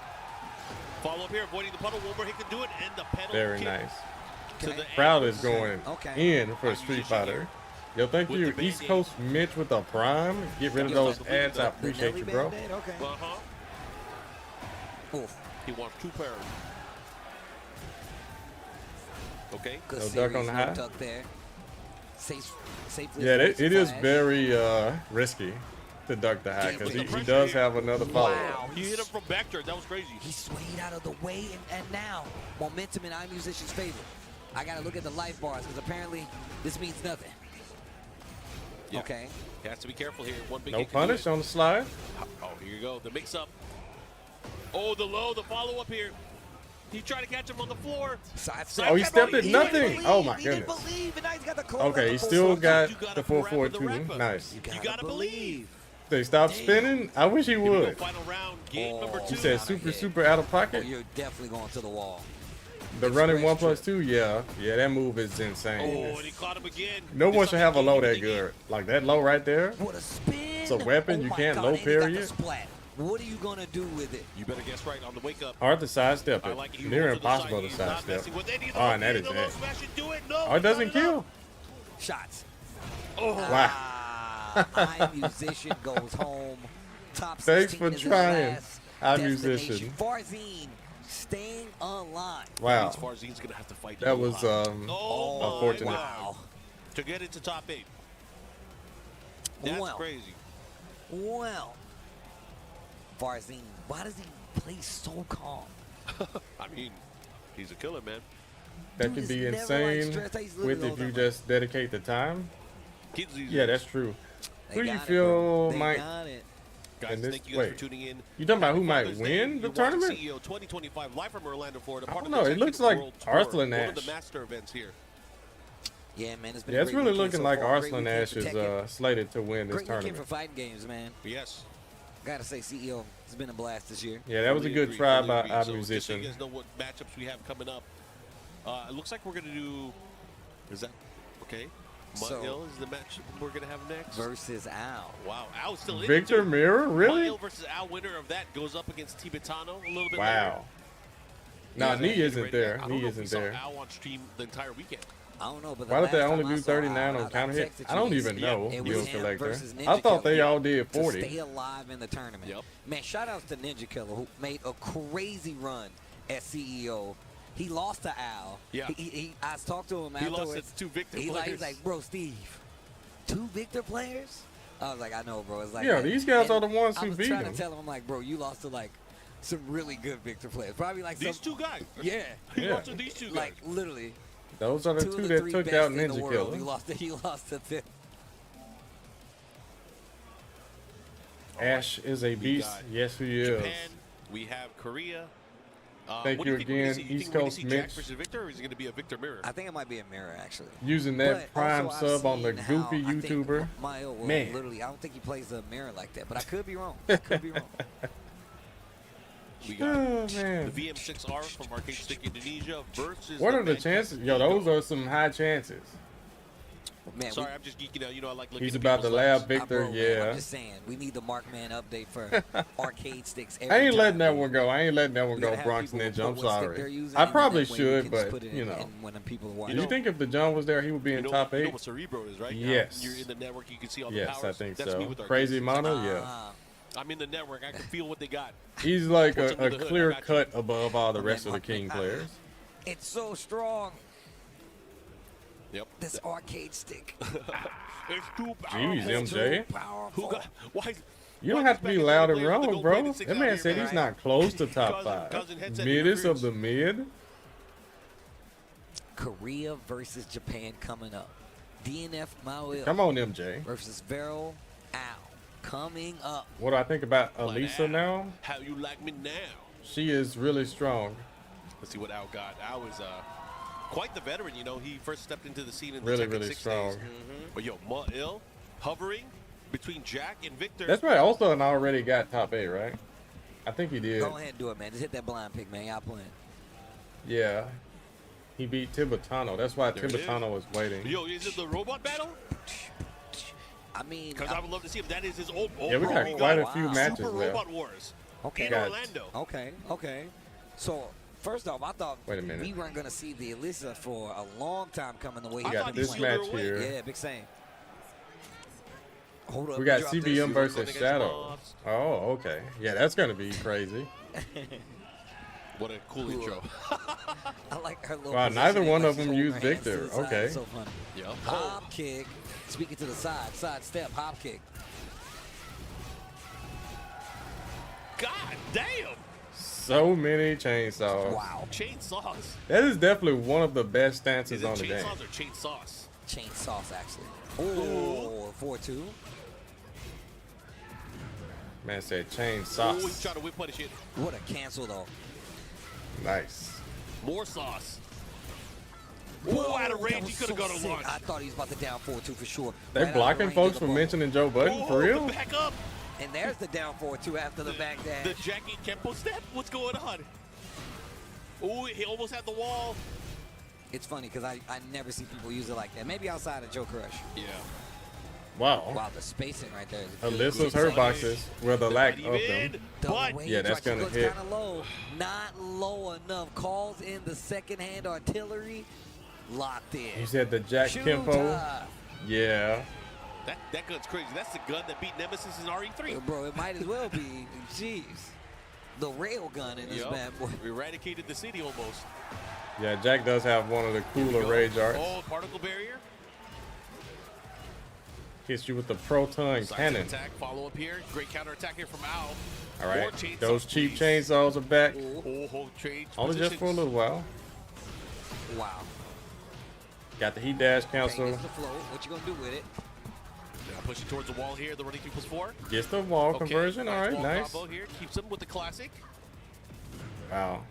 Follow up here, avoiding the puddle. One more hit can do it, and the pedal Very kick nice. to Okay. the Crowd ankles. is going Okay. in for I'm Street musician Fighter. here. Yo, thank With you, the East Band-Aid. Coast Mitch with the Prime. Get rid of Yes, those I believe ads. I that. appreciate Nelly you, bro. Band-Aid? Okay. Oof. He wants 2 pairs. Okay. Good No duck series, on the no high. duck there. Safely Yeah, avoids it the is flash. very risky to duck the high because he does have another follow. Wow. He hit him from back turn. That was crazy. He swayed out of the way, and now momentum in iMusician's favor. I gotta look at the life bars because apparently this means nothing. Yeah. Okay. He has to be careful here. One big No hit can do punish it. on the slide. Oh, here you go. The mix up. Oh, the low, the follow up here. He tried to catch him on the floor. Side Oh, he stepped it, He nothing. didn't believe, Oh my he didn't goodness. believe, and now he's got the call Okay, at he the still 4-4-2. got You gotta the wrap with the 4-4-2. wrap-up. Nice. You gotta believe. They stop Damn. spinning. I wish he Here we go, would. final round, game number Oh. 2. You said Down super, ahead. super out of Oh, pocket. you're definitely going to the wall. The running Express 1+2, yeah, that move is Oh, insane. and he caught him again. No one This should time have a he low gave that him the good. Like that low right there. What a spin! It's a weapon, Oh you my can't God, low and he got the parry it. splat. What are you gonna do with it? You better guess right on the wake up. Hard to sidestep I it. like it. He Near rolls to the impossible side. to He's not sidestep. messing with any of Oh, the and that is low it. smash and do it. No, Oh, it doesn't kill. Shots. Oh, Wow. iMusician goes home. Top 16 Thanks for is his trying, last iMusician. destination. Farzine staying alive. Wow. Farzine's gonna have to fight. That was Oh, my unfortunate. Wow. To get into top 8. That's Well. crazy. Well, Farzine, why does he play so calm? I mean, he's a killer, man. That Dude could is be never, like, insane stressed. He's with literally if you all that just dedicate the time. Kids these Yeah, days. that's true. They Who do you got it, feel bro. They might? got it. Guys, in this- thank you guys wait. for tuning in. You talking about who might Father's Day, win the you're watching tournament? CEO 2025 live from Orlando, Florida. I part don't of the know, it Tekken looks like World Tour, Arslan one of Ash. the master events here. Yeah, man, it's been Yeah, a it's great really weekend looking so like far. Great Arslan weekend Ash for is Tekken. slated to win this Great weekend for tournament. fighting games, man. Yes. Gotta say, CEO, it's been a blast this year. Yeah, that was a Fully good agree, try fully by agree. our So just so musician. you guys know what matchups we have coming up. It looks like we're gonna do. Is that okay? Mud So- Hill is the match we're gonna have next. Versus Al. Wow, Al's still in it, Victor too. Mirror, Mud really? Hill versus Al, winner of that goes up against Tibetano a little bit later. Wow. Nah, Yeah, knee get isn't ready. there. I don't Knee know if we isn't saw there. Al on stream the entire weekend. I don't know, but Why did they only I do saw 39 Al, on counter hit? texted I don't you, even Yeah, know, it Bill was him Collector. versus Ninja I thought they Killer all did to 40. stay alive in the tournament. Yep. Man, shout outs to Ninja Killer who made a crazy run at CEO. He lost to Al. Yeah. I talked to him He afterwards. lost to 2 Victor He's players. like, bro, Steve, 2 Victor players? I was like, I know, bro. It's like, Yeah, that. these guys And are the ones I who was beat trying him. to tell him, I'm like, bro, you lost to like some really good Victor players. Probably like These some, 2 guys. yeah, He Yeah. lost to these 2 guys. like literally Those are the 2 two of the that 3 took best out in the Ninja world. Killer. He lost to them. Ash is a beast. got Yes, he is. Japan, we have Korea. Thank what do you think we're gonna again, see? You East think we're gonna Coast see Jack Mitch. versus Victor, or is it going to be a Victor mirror? I think it might be a mirror actually. Using that But prime also I've sub on the seen how goofy I think YouTuber. Mayo will Man. literally, I don't think he plays a mirror like that, but I could be wrong. I could be wrong. We got Oh, the man. VM6R from Arcade Stick Indonesia versus. What are the Mad chances? Cat Yo, Ego. those are some high chances. Man, Sorry, I'm just geeking out. You know, I like looking He's at about to people's lab lives. Victor, bro, man, yeah. I'm just saying, we need the Markman update for arcade sticks. I Every ain't letting time, that man. one go. I ain't letting that one You go, gotta have Bronx people Ninja. I'm put what stick they're sorry. using, I and probably that way you should, can just but put it you in- know. and when the people watch. Do you think if the John was there, he would be in top You know 8? what Cerebro is, right? Yes. You're in the network. You can see all the Yes, I powers. think That's so. Me with Crazy Arcade Stick. Mono, yeah. Ah, I'm in the network. I can feel what they got. He's like What's a under the hood? I clear got you. cut above all the Man, rest of the Markman, King players. it's so strong. Yep. This arcade stick. It's too powerful. Jeez, MJ. Too powerful. Who got? Why? You don't have to be loud and wrong, bro. That man said he's not close to top 5. Middest of the mid. Korea versus Japan coming up. DNF Maoil Come on, MJ. versus Vero Al coming up. What do I think about Elisa now? How you like me now? She is really strong. Let's see what Al got. Al was quite the veteran, you know. He first stepped into the scene in the Really, Tekken really 6 strong. days. But yo, Mail hovering between Jack and Victor. That's right. Also, and already got top 8, right? I think he did. Go ahead and do it, man. Just hit that blind pick, man. Y'all playing. Yeah. He beat Tibetano. That's why There it Tibetano was waiting. Yo, is it the robot battle? I mean, Because I would love to see if that is his old. Yeah, we got bro, quite a wow. few matches Super left. Robot Wars okay. in Got- Orlando. Okay. So, first off, I thought Wait a minute. we weren't going to see the Alyssa for a long time coming the way I We he got thought he this sealed her match away. here. Yeah, big same. Hold up. We got drop this. CBM versus Going against Shadow. Moss. Oh, okay. Yeah, that's going to be crazy. What a cool intro. I like her little Wow, neither positioning, one like of them she's holding used her hands to Victor. the side. Okay. It's so funny. Yeah. Hop kick. Speaking to the side step, hop kick. God damn. So many chainsaws. Wow. Chainsaws. That is definitely one of the best Is stances it on the game. chainsaws or chain sauce? Chain sauce, actually. Oh, 4-2. Man said chain Oh, he's sauce. trying to whip punish it. What a cancel, though. Nice. More sauce. Oh, out of that range, was he could have so gone to sick. launch. I thought he was about to down 4-2 for sure. They Right out of blocking range folks of the for ball. mentioning Joe Budden? Oh, For real? the back up. And there's the down 4-2 after the back dash. The Jackie Kempo step. What's going on? Oh, he almost had the wall. It's funny because I never see people use it like that. Maybe outside of Joe Crush. Yeah. Wow. Wow, the spacing right there is good. Alyssa's Good her spacing. boxes were the lack Not of even. them. The But way Yeah, he that's drops, gonna she hit. goes kinda low. Not low enough. Calls in the second hand artillery. Locked in. You said the Jack Shoot Kempo. time. Yeah. that gun's crazy. That's the gun that beat Nemesis in RE3. Bro, it might as well be. Jeez. The rail gun in this Yup. bad boy. Eradicated the city almost. Yeah, Jack does have one of the cooler Go. rage arts. Oh, particle barrier. Hits you with the proton Side cannon. attack. Follow up here. Great counter attack here from Al. All More right. chainsaws, Those cheap please. chainsaws are back. Oh, change. Only just for a little while. Wow. Got the heat dash Okay, cancel. gets the flow. What you gonna do with it? Now pushing towards the wall here. The running 2+4. Gets the wall Okay, conversion. All right, wall nice. combo here. Keeps him with the classic. Wow.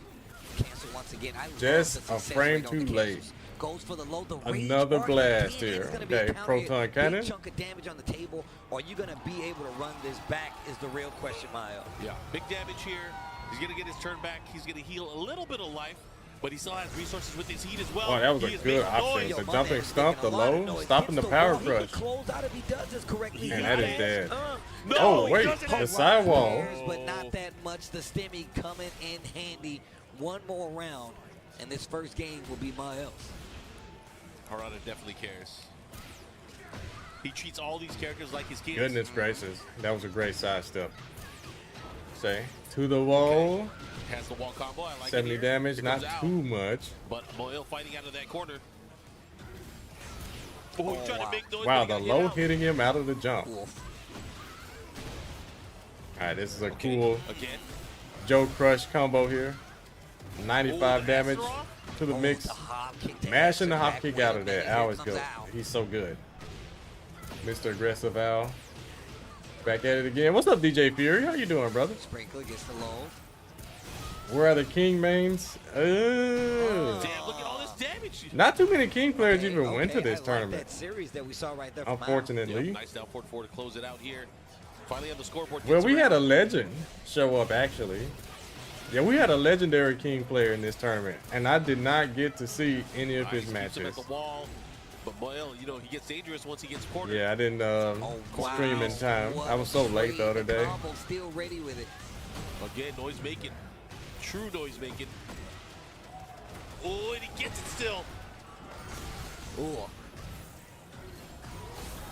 Cancel once again. I love Just the a success frame rate on too the late. cancels. Goes for the low, the rage Another arc blast again. here. It's gonna be a Okay, counter proton hit. cannon. Big chunk of damage on the table. Are you gonna be able to run this back? Is the real question, Maya. Yeah. Big damage here. He's going to get his turn back. He's going to heal a little bit of life, but he still has resources with his heat as well. Oh, that was He a is good making option. noise. The my jumping man is stump, making the a lot of low, noise. stopping Hits the power wall. He could crush. close out if he does this correctly. And He that is has, dead. No, Oh, he wait. doesn't The have- sidewall. Cares, but not that much. The stimmy coming in handy. One more round, and this first game will be my else. Harada definitely cares. He treats all these characters like his kids. Goodness gracious. That was a great sidestep. Say, to the wall. Has the wall combo. I like 70 it here. damage, Here not comes Al. too much. But Moyle fighting out of that corner. Oh, he's trying wow. to make noise. Wow, but the he got low out. hitting him out of the jump. Wolf. All right, this is a Okay, cool again. Joe Crush combo here. 95 Oh, the damage master off? to the Oh, mix. the hop kick to Mashing the answer hop back. kick Wait out a of there. minute, Al here is comes good. Al. He's so good. Mr. Aggressive Al. Back at it again. What's up, DJ Fury? How you doing, brother? Sprinkler gets the low. Where are the King mains? Damn, look at all this damage. Not too many King players Okay, even went to okay, this I tournament. Like that series that we saw right there from Al. Unfortunately. Yeah, nice down 4-4 to close it out here. Finally on the scoreboard. Well, gets we had a around. legend show up, actually. Yeah, we had a legendary King player in this tournament, and I did not get to see any of his Nice, keeps him matches. at the wall. But Moyle, you know, he gets dangerous once he gets cornered. Yeah, I didn't Oh, stream in time. What I was so a late the other trade. day. Combo still ready with it. Again, noise making. True noise making. Oh, and he gets it still. Ooh.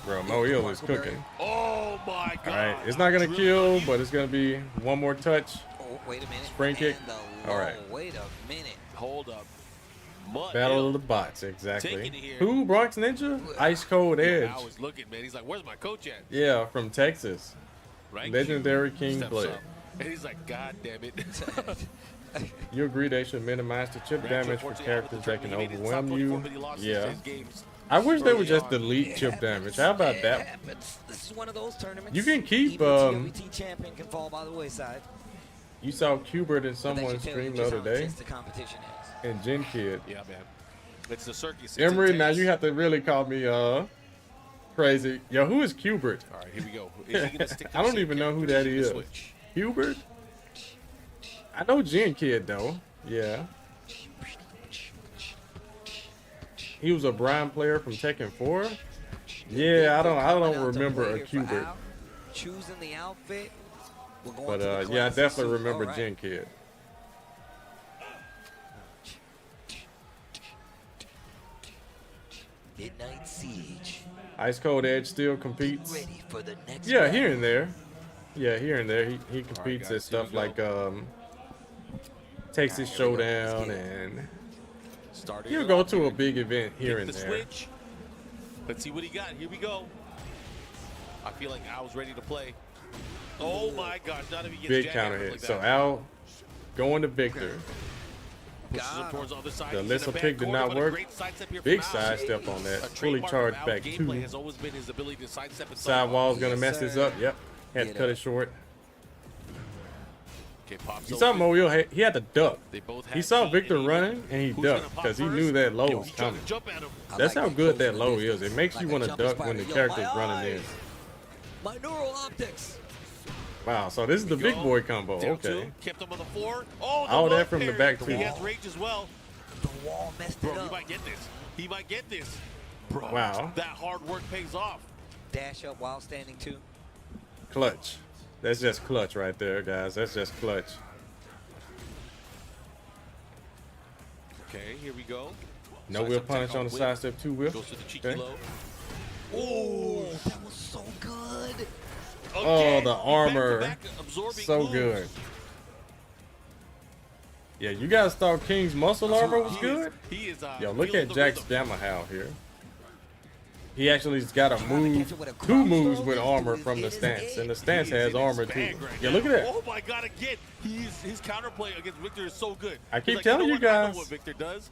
Bro, Moil is cooking. Oh my God. All right, it's not gonna Drew kill, Moyle. but it's gonna be one more touch. Oh, wait a minute. Spring kick. And the All low. right. Wait a minute. Hold up. Mud Battle Hill. of the bots, Taking exactly. it here. Who? Bronx Ninja? Ice Cold Edge. I was looking, man. He's like, where's my coach at? Yeah, from Texas. Right? Legendary King Steps play. up. And he's like, God damn it. You agree they should minimize the chip damage for characters that can overwhelm you? Yeah. I wish they would just delete chip damage. How about that? This is one of those tournaments. You can keep, even the TWT champion can fall by the wayside. You saw Qbert in someone's That should tell you stream the just other how day, intense the competition is. and Gen Kid. Yeah, man. It's the circus. It's Emery, now intense. you have to really call me crazy. Yo, who is Qbert? All right, here we go. Is he gonna stick to I the don't same even know who character? that Is he is. gonna switch? Qbert? I know Gen Kid though. Yeah. He was a Brian player from Tekken 4. Yeah, I don't remember a Qbert. Choosing the outfit. We're going But to the yeah, I classic definitely suit. remember All right. Gen Kid. Midnight Siege. Ice Cold Edge still competes. Ready for the next Yeah, battle. here and there. Yeah, here and there. He competes guys, at stuff here we like Texas Here we go. Let's Showdown, get it. and Starting he'll it go off to here. a big event here Hit and the there. switch. Let's see what he got. Here we go. I feel like I was ready to play. Oh my gosh! Not if he gets Big jackhammered counter hit. like So that. Al going to Victor. Pushes him towards the other side. The He's in Alyssa a bad pick did corner, not but a work. great sidestep here Big from Al. sidestep on that. A Fully trademark charged of Al's back gameplay two. has always been his ability to sidestep and Sidewall's gonna Yes, mess this sir. up. Yep. Had to Get cut up. it short. Okay, pops You saw open. Moyo, he had to duck. They both He had saw heat, Victor and running and he who's ducked gonna pop because he first? knew that low Yo, was he's trying coming. to jump at him. I That's like how that good close that in the low is. distance. It makes Like you a want to jumping duck when the spider. Yo, character's my running in. eyes. My neural optics. Wow, so this is the big boy combo. Down Okay. two, kept him on the floor. Oh, the All that love from the parry. back He two. has rage as well. The wall messed Bro, it he up. might get this. He might get this. Bro, Wow. that hard work pays off. Dash up while standing too. Clutch. That's just clutch right there, guys. That's just clutch. Okay, here we go. No Sides wheel up, tech punish on the whip. side step, two whip. Goes to the cheeky Okay. low. Oh, that was so good. Oh, the armor. Back-to-back absorbing So moves. good. Yeah, you guys thought King's muscle armor was good? He is, Yo, look feeling at the Jack's rhythm. Gamma How here. He actually's got a Trying to move, catch it with a two crouch moves throw. with He's armor doing from the his stance, game. and the stance He is has in his armor too. bag right Yeah, now. look at that. Oh my God! Again, his counterplay against Victor is so good. I He's keep like, telling you, you know what? I know guys. what Victor does,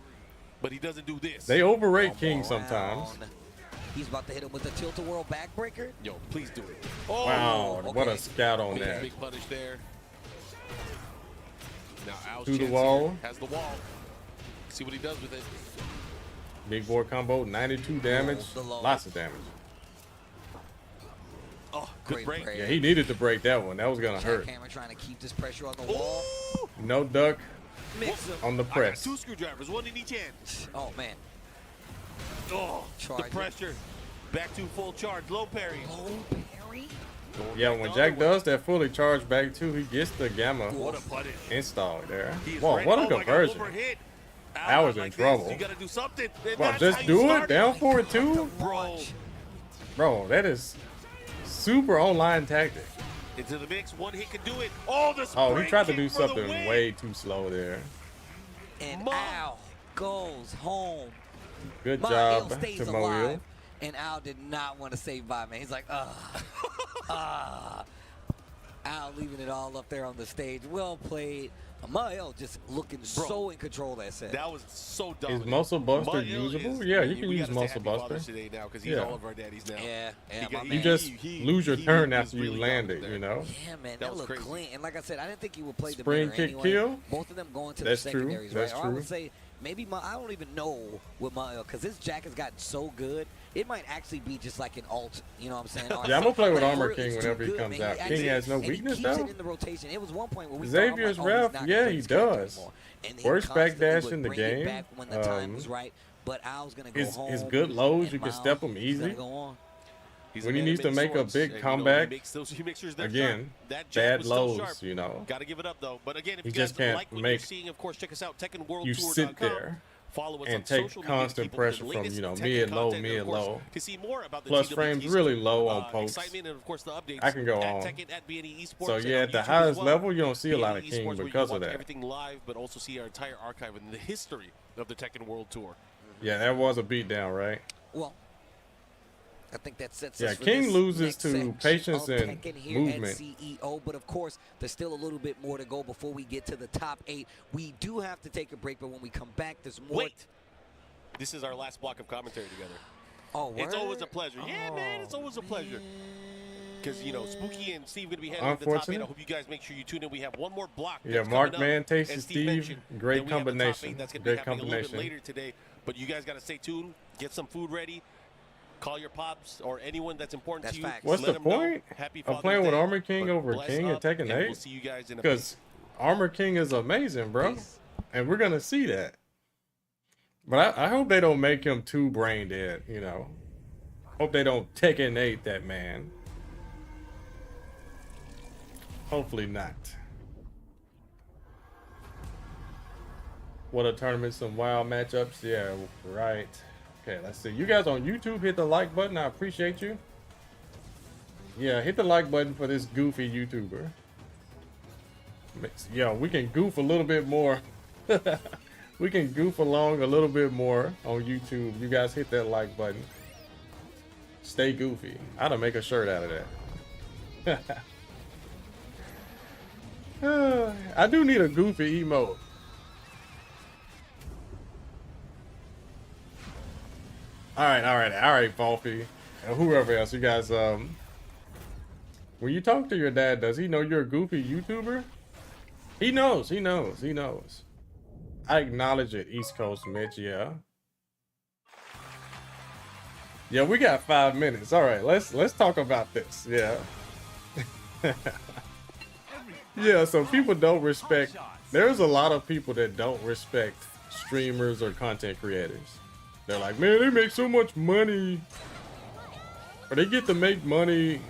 but he doesn't do this. They overrate Come King on. sometimes. He's about to hit him with the tilt-a-whirl backbreaker. Yo, please do it. Oh, Wow, what a okay. scout on big, that. big punish there. Now Al's Through the chance wall. here. Has the wall. See what he does with it. Big boy combo, 92 damage, The low. lots of damage. Oh, good Great break. break. Yeah, he needed to break that one. That was gonna hurt. Jackhammer trying to keep this pressure on the wall. Ooh, No duck Mix him. on the I got press. 2 screwdrivers, one in each hand. Oh man. Oh, Charge the it. pressure. Back to full charge. Low parry. Low parry. Going Yeah, back when the Jack other way. does that fully charged back too, he gets the Gamma What a punish. installed there. He is Whoa, ready. what a Oh my God, conversion. overhit. I was in like trouble. This. You gotta do something. And Wow, that's just how you do it, start down for it too? Bro, Bro, that is super online tactic. into the mix. One hit can do it. Oh, the Oh, he spring tried to kick do for the something win. way too slow there. And Ma. Al goes home. Good My job Al stays to alive. Moil. And Al did not want to say bye, man. He's like, Al leaving it all up there on the stage. Well played. Mael just looking so in control that set. That was so dumb. Is Muscle Buster Mael usable? is- Yeah, you can we use gotta say Muscle Happy Father's Buster. today now because he's Yeah. all of our daddies now. Yeah, He got- my he- You man. just he- lose your he turn was after you really land young it, there. you know? Yeah, man, That that was looked crazy. clean. And like I said, I didn't think he would play the Spring mirror kick anyway. kill? Both of them going to That's the true. secondaries, That's right? Or I true. would say maybe I don't even know with Mael because this Jack has gotten so good. It might actually be just like an alt. You know what I'm saying? Or Yeah, I'm gonna play with like, Armor it's King too whenever he good, comes man. out. Actually- King has no and weakness, he keeps though? it in the rotation. It was one point where we Xavier's thought, I'm like, oh, rough. he's not Yeah, gonna he his character does. anymore. And he Worst constantly backdash would in the bring it game. back when the time was right. But Al's gonna go His home. good lows, and you can Miles step him is gonna easy. go on. He's When a he man needs that to makes make a swords, big and, comeback, he makes sure they're again, sharp. That Jack bad was still lows, sharp. you know. Gotta give it up though. But again, if He you just guys can't like what make- you're seeing, of course, check us out TekkenWorldTour.com. You sit there Follow us and on take social media to constant keep up with pressure the from, latest you know, Tekken mid-low, content, and of course, mid-low. to see more about the Plus TWT frames really low on pokes. excitement and of course the updates. I can go at on. Tekken, at BNE Esports, So and yeah, on at the YouTube as highest well. level, you don't see a lot of BNE King Esports, where you because can of watch that. everything live, but also see our entire archive and the history of the Tekken World Tour. Yeah, that was a beatdown, right? Well, I think that sets Yeah, us for King this loses next to section patience of and Tekken here movement. at CEO, but of course, there's still a little bit more to go before we get to the top 8. We do have to take a break, but when we come back, there's more. Wait. This is our last block of commentary together. Oh, word? It's always a pleasure. Yeah, man, it's always a pleasure. Because, you know, Spooky and Steve are going to be heading to the top 8. I hope you guys make sure you tune in. We have one more block. Yeah, Mark Man, Tasty Steve, great combination. That's going to be Great happening a little bit combination. later today. But you guys got to stay tuned. Get some food ready. Call your pops or anyone that's important That's to you. facts. What's Let the them know. point Happy of Father's playing with Day, Armor King but over bless King at up, Tekken and 8? We'll see you guys in a Because Armor King is amazing, bro. And we're going to see that. But I hope they don't make him too brain dead, you know. Hope they don't Tekken 8 that man. Hopefully not. What a tournament, some wild matchups. Yeah, right. Okay, let's see. You guys on YouTube, hit the like button. I appreciate you. Yeah, hit the like button for this goofy YouTuber. Yo, we can goof a little bit more. We can goof along a little bit more on YouTube. You guys hit that like button. Stay goofy. I'd make a shirt out of that. I do need a goofy emote. All right, Volpy, and whoever else, you guys. When you talk to your dad, does he know you're a goofy YouTuber? He knows. He knows. I acknowledge it, East Coast Mitch. Yeah. Yeah, we got 5 minutes. All right, let's talk about this. Yeah. Yeah, so people don't respect. There's a lot of people that don't respect streamers or content creators. They're like, man, they make so much money. Or they get to make money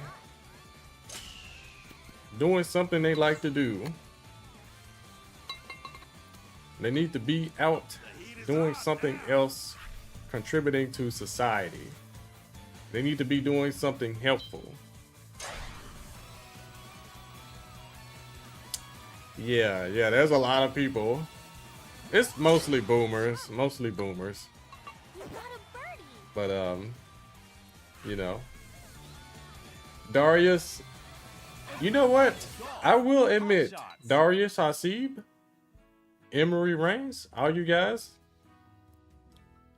doing something they like to do. They need to be out doing something else, contributing to society. They need to be doing something helpful. Yeah, there's a lot of people. It's mostly boomers, But, you know. Darius, you know what? I will admit, Darius Hasib, Emery Reigns, all you guys,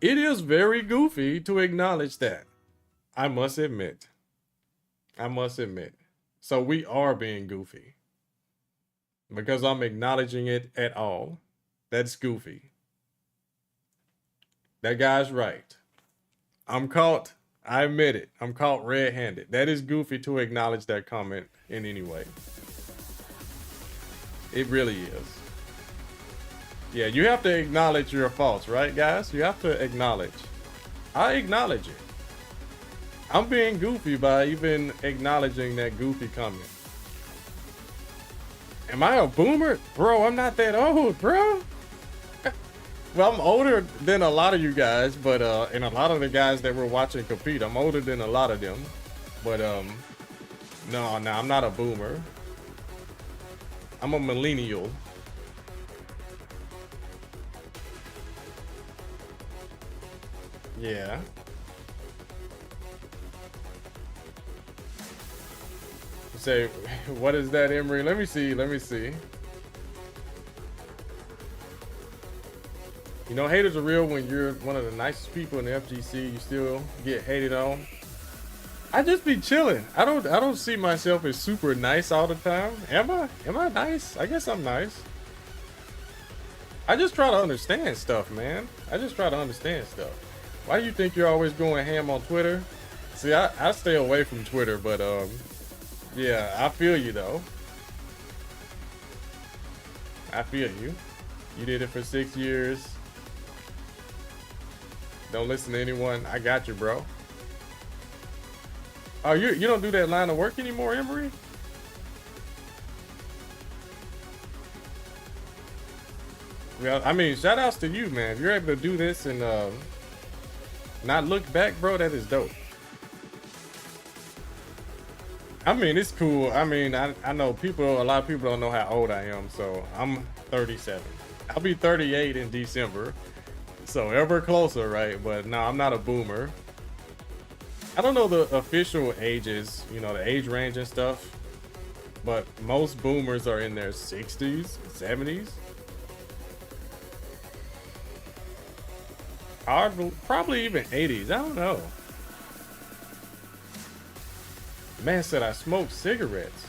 it is very goofy to acknowledge that. I must admit. So we are being goofy. Because I'm acknowledging it at all. That's goofy. That guy's right. I'm caught. I admit it. I'm caught red-handed. That is goofy to acknowledge that comment in any way. It really is. Yeah, you have to acknowledge your faults, right, guys? You have to acknowledge. I acknowledge it. I'm being goofy by even acknowledging that goofy comment. Am I a boomer? Bro, I'm not that old, bro. Well, I'm older than a lot of you guys, but and a lot of the guys that were watching compete, I'm older than a lot of them. But no, I'm not a boomer. I'm a millennial. Yeah. Say, what is that, Emery? Let me see. You know, haters are real when you're one of the nicest people in the FGC. You still get hated on. I just be chilling. I don't see myself as super nice all the time. Am I nice? I guess I'm nice. I just try to understand stuff, man. Why do you think you're always going ham on Twitter? See, I stay away from Twitter, but yeah, I feel you though. I feel you. You did it for 6 years. Don't listen to anyone. I got you, bro. Oh, you don't do that line of work anymore, Emery? Well, I mean, shout outs to you, man. If you're able to do this and not look back, bro, that is dope. I mean, it's cool. I mean, I know a lot of people don't know how old I am, so I'm 37. I'll be 38 in December. So ever closer, right? But no, I'm not a boomer. I don't know the official ages, you know, the age range and stuff, but most boomers are in their 60s, 70s. Probably even 80s. I don't know. Man said I smoke cigarettes.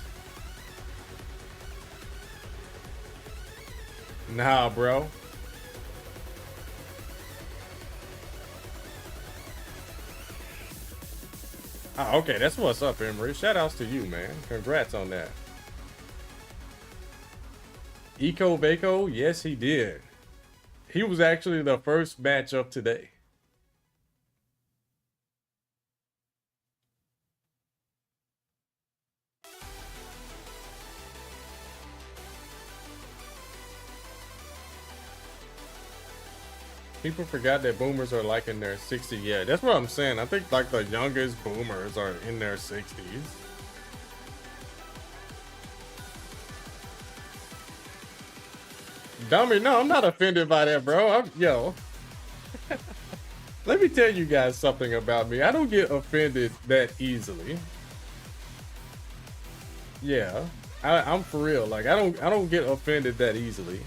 Nah, bro. Oh, okay, that's what's up, Emery. Shout outs to you, man. Congrats on that. Eco Baco, yes, he did. He was actually the first matchup today. People forgot that boomers are like in their 60s. Yeah, that's what I'm saying. I think like the youngest boomers are in their 60s. Dummy, no, I'm not offended by that, bro. Yo. Let me tell you guys something about me. I don't get offended that easily. Yeah, I'm for real. Like I don't get offended that easily.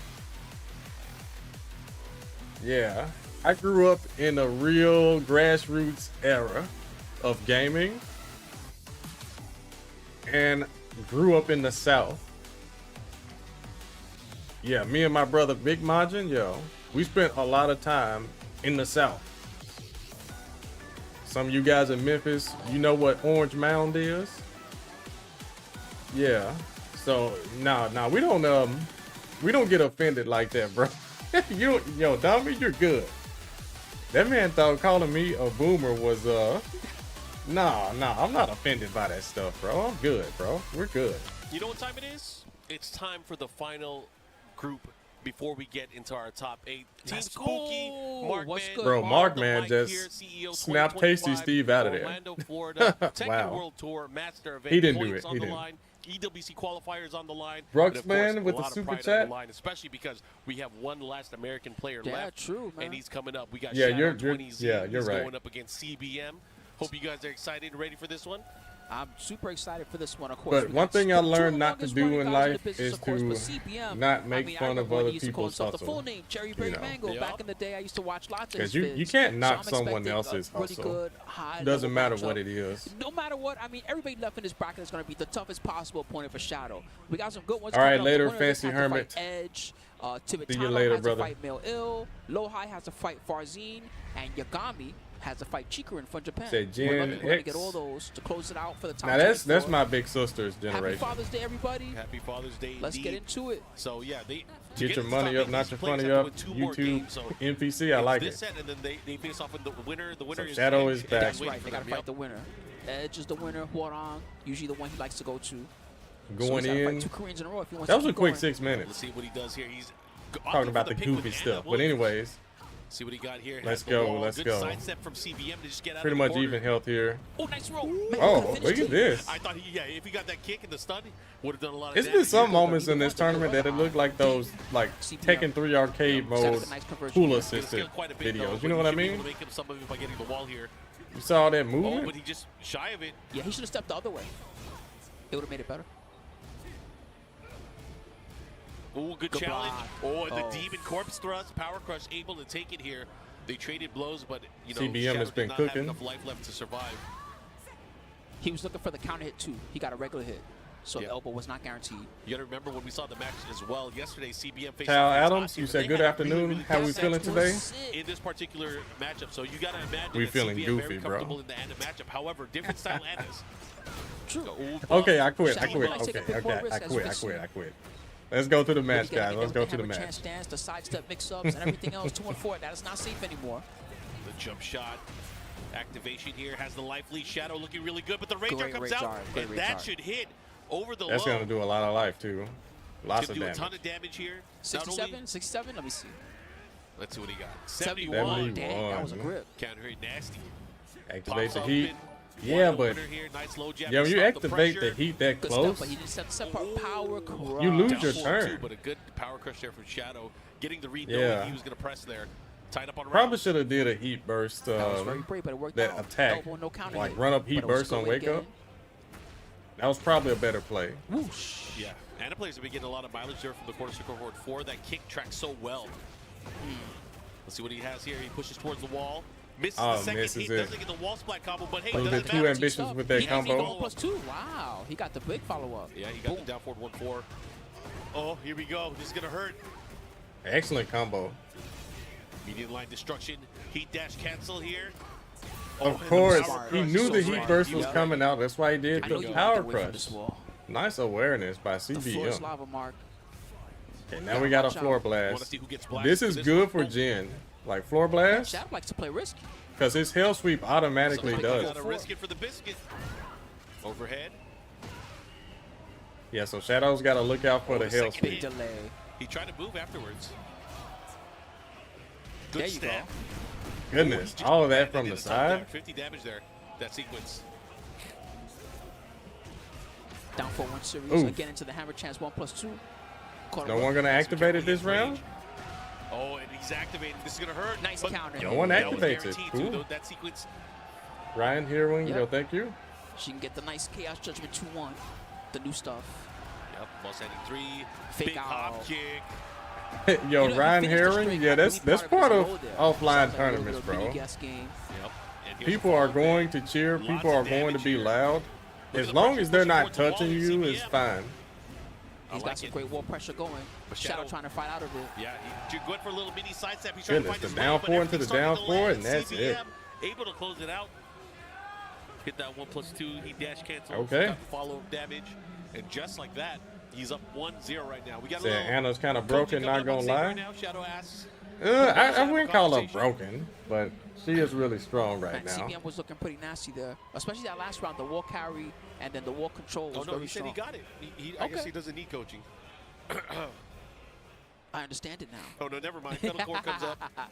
Yeah, I grew up in a real grassroots era of gaming and grew up in the South. Yeah, me and my brother Big Majin, yo, we spent a lot of time in the South. Some of you guys in Memphis, you know what Orange Mound is? Yeah. So, nah, we don't get offended like that, bro. Yo, dummy, you're good. That man thought calling me a boomer was nah, I'm not offended by that stuff, bro. I'm good, bro. We're good. You know what time it is? It's time for the final group before we get into our top 8. Team Spooky, Markman, bro, Markman just snapped Tasty Steve out of there. Orlando, Florida, Tekken Wow. World Tour, Master Event. He didn't do points it. on He the didn't. line. EWC qualifiers on the line. Brooks, and of course, man, with a the lot of super pride on chat. the line, especially because we have one last American player Yeah, left. true, man. And he's coming up. We got Yeah, Shadow you're 20Z. yeah, you're he's right. going up against CBM. Hope you guys are excited and ready for this one. I'm super excited for this one, of course. But We one got thing I two of the learned not to longest do running in guys the life business, is of course, to but CBM, not make I fun of remember when other he used to call people's himself the hustle. full name, Cherry Berry You know. Mango. Yeah. Back in the day, I used to watch lots of his Because you vids. can't So knock I'm someone expecting else's a really hustle. good, high Doesn't matter level what matchup. it is. No matter what, I mean, everybody left in this bracket is going to be the toughest possible opponent for Shadow. We got some good ones. All right, coming up. later, The winner of this Fancy has to fight Hermit. Edge. See you Tibetano later, has brother. to fight Mel Ill. Lowhai has to fight Farzine. And Yagami has to fight Chikurin from Japan. Say Gen We're going to X. get all those to close it out for the top Now that's 24. my big sister's Happy generation. Father's Day, everybody. Happy Father's Day. Let's get indeed. into it. So yeah, they Get your into money top up, eight, not these your players funny have to up. win 2 more YouTube, games, so NPC, I it's like this it. set, and then they face off in the winner. The winner is Shadow Edge, is and back. That's waiting right. for They got to them, fight yep. the winner. Edge is the winner. Huarong, usually the one he likes to go to. So Going he's gotta fight in. 2 Koreans in a row if he wants That to was a keep quick going. 6 Let's minutes. see what he does here. He's Talking about the goofy stuff. But anyways, see what he got here. Let's Has the go, wall. let's Good go. sidestep from CBM to just get out pretty of the much corner. even health here. Oh, nice roll. Man, he Oh, could've look finished at it. this. I thought if he got that kick in the stun, would have done a lot of It's damage. been some here. moments in this tournament that it looked like those like Tekken 3 arcade mode That's a nice conversion. pool He's gonna assisted scale quite a bit, though, videos. but You know he what I should be able mean? to make him some of it by getting the wall here. You saw that Oh, movement? but he just shy of it. Yeah, he should have stepped the other way. It would have made it better. Oh, good Good challenge. block. Oh, and the Oh. Demon Corpse thrust. Power Crush able to take it here. They traded blows, but you know, CBM Shadow has been did not have cooking. enough life left to survive. He was looking for the counter hit too. He got a regular hit. So Yeah. the elbow was not guaranteed. You got to remember when we saw the match as well yesterday. CBM faced Cal off against Adams, Octave, you and said they good had afternoon. really How we good feeling sets today? in this particular matchup? So you got to imagine We that feeling CBM goofy, very bro. comfortable in the end of matchup. However, different style Annas. True. Okay, I quit. Shadow might take a bit more risk as Vixen. I quit. Let's go to the match, You gotta guys. get Let's them go with to the hammer match. chance stance, the sidestep mix-ups, and everything else. 2 and 4. That is not safe anymore. The jump shot. Activation here has the life lead. Shadow looking really good, but the Rage Art Great comes Rage out, Art, great and Rage that Art. should hit over the That's low. gonna do a lot of life too. Lots Could of do a damage. ton of damage here. Not 67? only, 67? Let me see. let's see what he got. 71. 71. Dang, that was a 71. grip. Counter hit nasty. Activate Pops the up heat. and Yeah, one but opener here. Nice low jab yeah, to when you stop activate the pressure. heat that Good close, stuff, but he didn't set part power crush. You lose Down your 4-2, turn. But a good power crush there from Shadow. Getting the read, Yeah. knowing he was going to press there. Tied up on Probably rounds. should have did a heat burst. That was very brave, but it worked That out. attack, Elbow, no counter like hit, run up but heat it was burst on going wake again. up. That was probably a better play. Whoosh. Yeah, and the players have been getting a lot of mileage there from the quarter circle forward 4. That kick tracks so well. Let's see what he has here. He pushes towards the wall. Misses the second misses hit. it. Doesn't get the wall splat combo, but hey, A little doesn't bit too matter. ambitious with that He has combo. the +2. Wow, he got the big follow-up. Yeah, he got the down forward 1-4. Oh, here we go. This is going to hurt. Excellent combo. Median line destruction. Heat dash cancel here. Of and course, the power he crush. knew So the heat smart. burst He was was coming out. That's why he did I know the you power walked away from crush. this wall. Nice awareness by The floor is CBM. lava, Mark. Okay, now we got a Watch out. floor Wanna blast. see who gets blasted This for is this good one? for Jin. Like floor blast, Shadow likes to play risky. because his hell sweep automatically Somebody does. gotta risk it for the biscuit. Overhead. Yeah, so Shadow's got to look out for the hell second sweep. Big delay. He tried to move afterwards. There Good you go. stab. Goodness, Just all of that landed from in the top side. there. 50 damage there. That sequence. Down for 1 series. Oof. Again into the hammer chance 1+2. Caught No him one up. gonna activate it this He has round. range. Oh, and he's activating. This is gonna hurt. Nice but counter. No one that was activates it. guaranteed, too, Cool. though. That sequence. Ryan Hearing, Yep. yo, thank you. She can get the nice Chaos Judgment 2-1. The new stuff. Yep, ball standing 3. Fake Big out. hop kick. Yo, You know, he Ryan finished the Herring, straight yeah, back, that's really part proud of his role there. offline Sounds like a little tournaments, bit of mini bro. guess game. Yep. And here's People the are follow-up going there. to cheer. Lots People of are going to damage be here. loud. Look at As the long pressure as they're pushing not towards the wall touching in you, it's CBM. fine. He's got some great wall pressure going. But Shadow Shadow- trying to fight out of it. Yeah, you're going for a little mini sidestep. He's trying to Goodness, find the his down way, but four into the everything's starting down to four, land. and that's it. CBM able to close it out. Hit that 1+2. He dash cancel. Okay. Got follow-up damage. And just like that, he's up 1-0 right now. We got a Saying little Anna's kind of coaching broken, not coming up gonna on stage lie. right now. Shadow asks. I wouldn't call her broken, but she is really strong right And now. CBM was looking pretty nasty there. Especially that last round, the wall carry and then the wall control was Oh, no, very he said strong. he got it. I guess Okay. he doesn't need coaching. I understand it now. Oh, no, never mind. Metal core comes up. What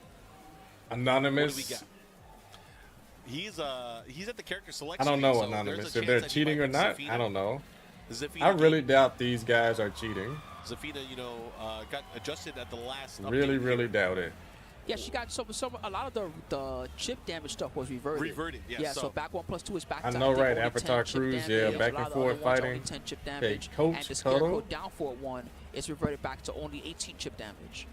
Anonymous. do we got? He's at the character I selection. don't know screen, so Anonymous. there's a If they're chance that he cheating might or pick not, Zafina. I don't know. Zafina I really came- doubt these guys are cheating. Zafina, got adjusted at the last. Really, update. really doubt it. Yeah, she got a lot of the chip damage stuff was reverted. Reverted, yeah, Yeah, so so- back 1+2 is back I to know, think, right, only Avatar 10 chip Cruise, damage. yeah, There's a back lot and of forth other ones fighting. only 10 chip damage. Coach and the Scarecrow Cotto. down for 1 is reverted back to only 18 chip damage.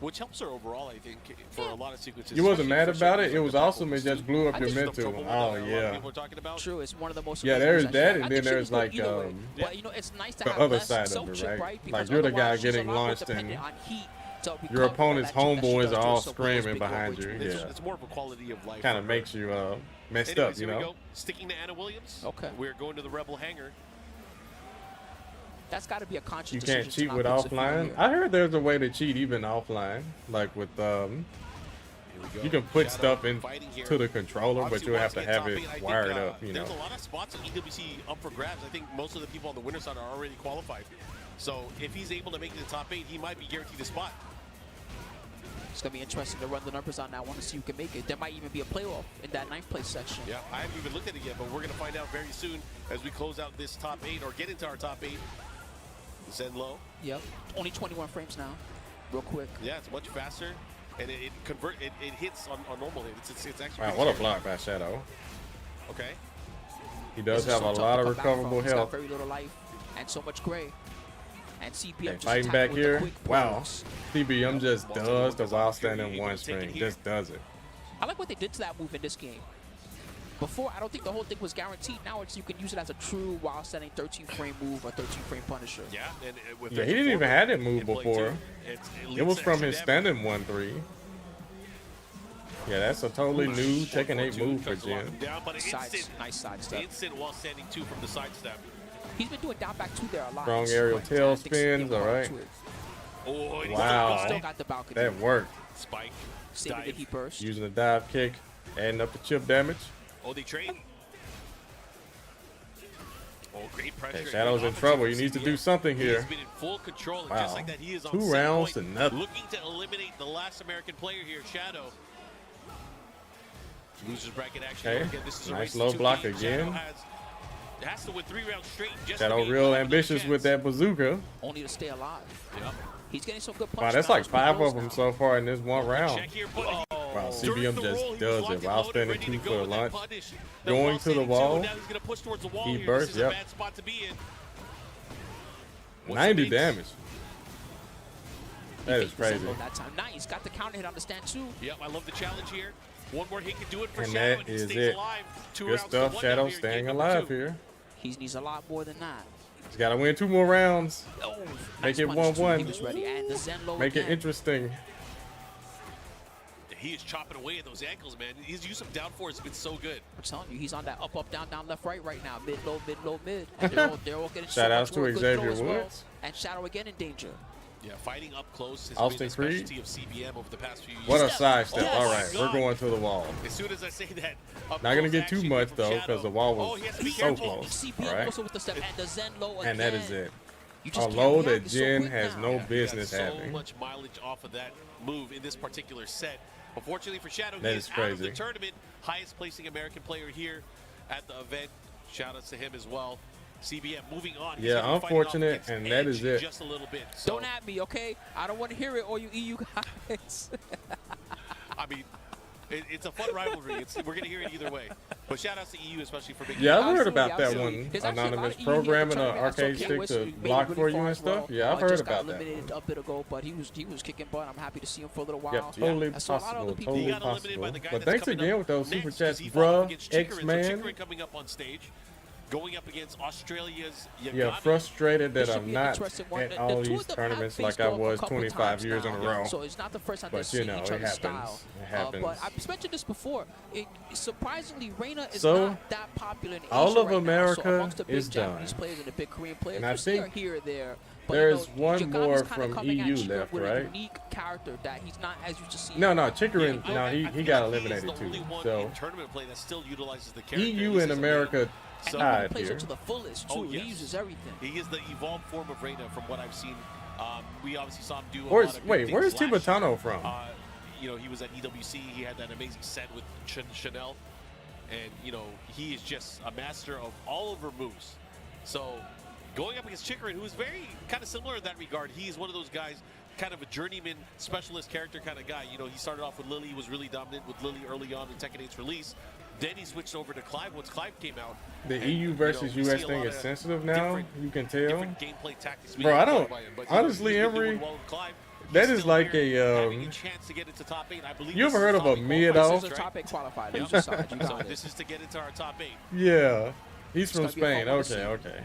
Which helps her overall, I think, for a lot of sequences. You wasn't especially mad for about certain it? It like was the awesome. It backwards just too. blew up I your think The mental. trouble one that Oh, a lot of yeah. people are talking about. True, it's one of the most. Yeah, amazing there's moves that, actually. and I then think she there's was good like, either way. Yeah. But you know, it's nice to the have other less side of self it, chip, right? right? Like, Because you're the guy otherwise she's a getting lot more launched and dependent on heat to recover your all opponent's that chip that she homeboys does are to all her, so those screaming big behind overage you. moves. Yeah. It's more of a quality of life. Kind of for her. makes you messed Anyways, up, you here we know? go. Sticking to Anna Williams. Okay. We're going to the Rebel Hangar. That's got to be a conscious You decision can't to cheat not with pick Zafina offline. here. I heard there's a way to cheat even offline, like with Here we go. you can put Shadow stuff fighting here. into the controller, but Obviously, you'll have wants to have get it top eight. I think, wired up, you know. There's a lot of spots in EWC up for grabs. I think most of the people on the winner side are already qualified. So if he's able to make it to the top 8, he might be guaranteed a spot. It's going to be interesting to run the numbers on that one to see who can make it. There might even be a playoff in that 9th place section. Yeah, I haven't even looked at it yet, but we're going to find out very soon as we close out this top 8 or get into our top 8. Send low. Yep. Only 21 frames now. Real quick. Yeah, it's much faster, and it hits on normal hit. It's actually Wow, pretty what a scary. block by Shadow. Okay. He does This is have so a tough lot to of come back from. recoverable He's got health. very little life and so much gray. And CPM Okay, just fighting attacking back with the here. quick Wow. pokes. CBM just Ball does the goes while off. standing Able one to take it string. here. Just does it. I like what they did to that move in this game. Before, I don't think the whole thing was guaranteed. Now it's you can use it as a true while standing 13 frame move or 13 frame punisher. Yeah, and with Yeah, he didn't even have that move in play before. too, It was leads from extra his damage. standing 1-3. Yeah, that's a totally new Tekken 8 move for Jin. Down, but an instant, Nice side step. instant while standing 2 from the side step. He's been doing down back 2 there a lot. Strong aerial But tail I think CPM spins, will all hold right. to it. Oh, and Wow. Still got the balcony. That worked. Spike. Saving the Dive. heat burst. Using the dive kick, adding up the chip damage. Oh, they trade. Oh, great pressure. Okay, Shadow's in Great trouble. He offensive needs to CBM. do something here. He's been in full control, and Wow. just like that, he is on 2 set rounds point, to nothing. looking to eliminate the last American player here, Shadow. Losers bracket action. Okay, Again, this is a nice race to low 2 block games. again. Shadow has to win 3 rounds straight. Just to Shadow be real another ambitious chance. with that bazooka. Only to stay alive. Yep. He's getting some good punch. Wow, that's like 5 of them so far in this one round. Check here, but Wow, during CBM the just roll, he does was it locked while and loaded, standing ready to 2 go for with that lunch. punish. Going While to the standing two, wall. now he's gonna push towards the wall He here. burst, This is yep. a bad spot to be in. 90 damage. That is He faked the crazy. Zen low that time. Nice. Got the counter hit on the stand too. Yep, I love the challenge here. One more hit can do it for And Shadow, that and he is stays it. alive. 2 Good rounds to stuff. 1 Shadow now here, staying game number alive 2. here. He needs a lot more than that. He's got to win 2 more rounds. Oh, Make it punish too. 1-1. He was ready. And the Zen low Make it again. interesting. He is chopping away at those ankles, man. His use of down four has been so good. I'm telling you, he's on that up, up, down, down, left, right now. Mid, low, mid, low, mid. And they're all getting so Shout much outs to more. Good Xavier throw as well. Woods. And Shadow again in danger. Yeah, fighting up close has Austin been a Creed. specialty of CBM over the past few years. What a sidestep. Oh All my right, God. we're going to the wall. As soon as I say that, up Not going to close get too action much, from though, Shadow. because the wall Oh, was he has to be so careful. close. CBM All right. also with the step and the Zen low again. And that is it. You A just low can't that react. It's so Jin quick has now. no Yeah, he business got so having. much mileage off of that move in this particular set. Unfortunately for Shadow, That he is is out of the crazy. tournament. Highest placing American player here at the event. Shout outs to him as well. CBM moving on. He's Yeah, gonna be fighting off unfortunate, against and that is Edge it. Just a little bit. So, Don't at me, okay? I don't want to hear it, all you EU guys. I mean, it's a fun rivalry. We're going to hear it either way. But shout outs to EU, especially for making Yeah, I've heard Absolutely, about that absolutely. one. There's actually a lot Anonymous of EU here in the programming an tournament. I saw arcade Kwiz stick made to it block really for you far and as well. stuff. Yeah, I've heard Just got about that eliminated one. a bit ago, but he was kicking butt. I'm happy to see him for a little while. Yep, totally I saw a lot of possible. other people. He Totally got eliminated by possible. the guy But that's thanks coming again up with those next, super 'cause chats, he fought up bruh, against Chikrin. So X-Man. Chikrin coming up on stage, going up against Australia's Yeah, Yagami. frustrated that This should I'm be an not interesting one. at The all two of these them tournaments have like faced I off a was couple 25 times years in a now. row. So it's not the first time they've But, you seen know, each it other's happens. style. It happens. But I've mentioned this before. Surprisingly, Reina is So, not that popular in Asia all of right now. America So amongst the big is Japanese done. players and the big Korean players, And I you see think here or there. But, there's you know, one Yagami's more kinda from coming at EU Chikrin left, with right? a unique character that he's not as used to see. No, Yeah, Chikrin, I no, he feel got like he's eliminated the only too. one So in tournament play that still utilizes the character. EU This and is America And he tied plays here. it to the fullest too. Oh, yes. He uses everything. He is the evolved form of Reina from what I've seen. We obviously saw him do a Where's lot of big wait? things Where's last year. Tibatano from? You know, he was at EWC. He had that amazing set with Chanel. And, you know, he is just a master of all of her moves. So going up against Chikrin, who is very kind of similar in that regard, he is one of those guys, kind of a journeyman specialist character kind of guy. You know, he started off with Lily, was really dominant with Lily early on in Tekken 8's release. Then he switched over to Clive once Clive came out. The And, EU you versus know, we US see a thing lot is of sensitive now. different- You can tell. different gameplay tactics being Bro, I employed don't- by him, but, honestly, you know, he's been Emery, doing well with Clive. that He's is still like here, a, having a chance to get into top 8. I believe You this ever is heard of top a 8 mid qualifiers, off? This is a right? top 8 qualifier. Yeah. You decide. You So got it. this is to get into our top 8. Yeah, he's from gonna be a fun Spain. one to Okay, see. okay.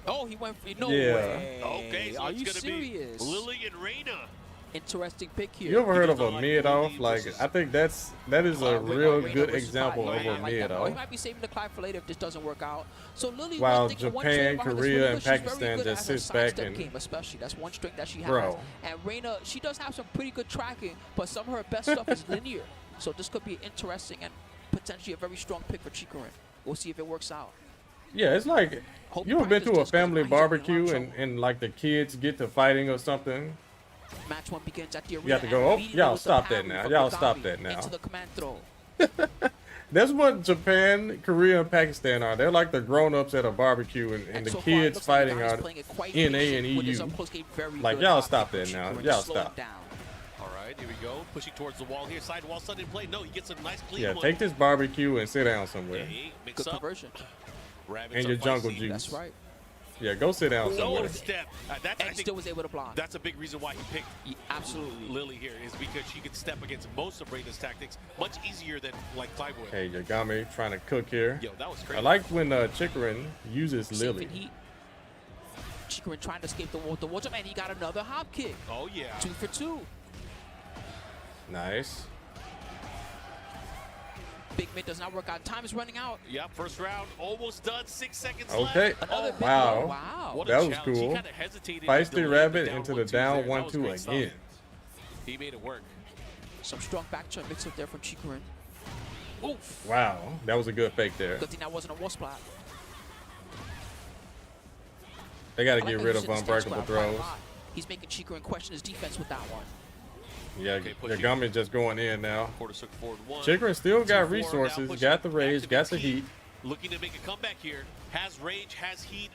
Oh, he went for no Yeah. way. Okay, so Are it's you going to be serious? Lily and Reina. Interesting pick here. You ever heard of does a not like mid off? Lily Like, versus I think that is a Reina real versus good Clive. example Yeah, of I a like mid that. Oh, he off. might be saving the Clive for later if this doesn't work out. So Lily, While one thing, one Japan, trait about her that's Korea, really and good, she's very Pakistan good just at her sits back sidestep and- game, especially. That's one strength that she has. Bro. And Reina, she does have some pretty good tracking, but some of her best stuff is linear. So this could be interesting and potentially a very strong pick for Chikrin. We'll see if it works out. Yeah, it's like Hope you ever been practice to a just 'cause family now he's in a lot of barbecue trouble. and like the kids get to fighting or something? Match one begins at the arena. You have to and go, oh, immediately y'all with the stop that parry now. from Y'all Yagami stop that now. Into the command throw. That's what Japan, Korea, and Pakistan are. They're like the grown-ups at a barbecue, and the so far, it kids looks like fighting Yagami's are playing it quite NA and patient with his EU. up-close game very Like, good. y'all Opting stop for that now. Chikrin, Y'all slow him stop. down. All right, here we go. Pushing towards the wall here. Sidewall sun in play. No, he gets a nice clean Yeah, one. take this barbecue and sit down somewhere. Hey, mix Good up. conversion. Rabbits And are your jungle feisty. juice. That's right. Yeah, go sit down No somewhere. step. That's, I And think still was able to block. that's a big reason why he picked Absolutely. Lily here, is because she could step against most of Reina's tactics much easier than like Clive would. Hey, Yagami trying to cook here. Yo, that was crazy. I like when Chikrin uses Safe Lily. in heat. Chikrin trying to escape the wall jump, and he got another hop kick. Oh yeah. 2 for 2. Nice. Big mid does not work out. Time is running out. Yep, first round almost done. 6 seconds Okay. left. Another big wow. blow. Wow. What a That was challenge. He cool. kinda hesitated and Feisty delayed Rabbit down into the 1-2 down there. That was 1-2 great stuff. again. He made it work. Some strong back jump mix up there from Chikrin. Oof. Wow, that was a good fake there. Good thing that wasn't a wall splat. They got to I like get how rid he's of in the stance unbreakable grab quite a throws. lot. He's making Chikrin question his defense with that one. Yeah, Okay, pushing. Yagami just going in now. Quarter circle forward 1. Chikrin still got 2-4, now resources, pushing got the rage, activates got the heat. Looking to make a comeback here. Has rage, has heat.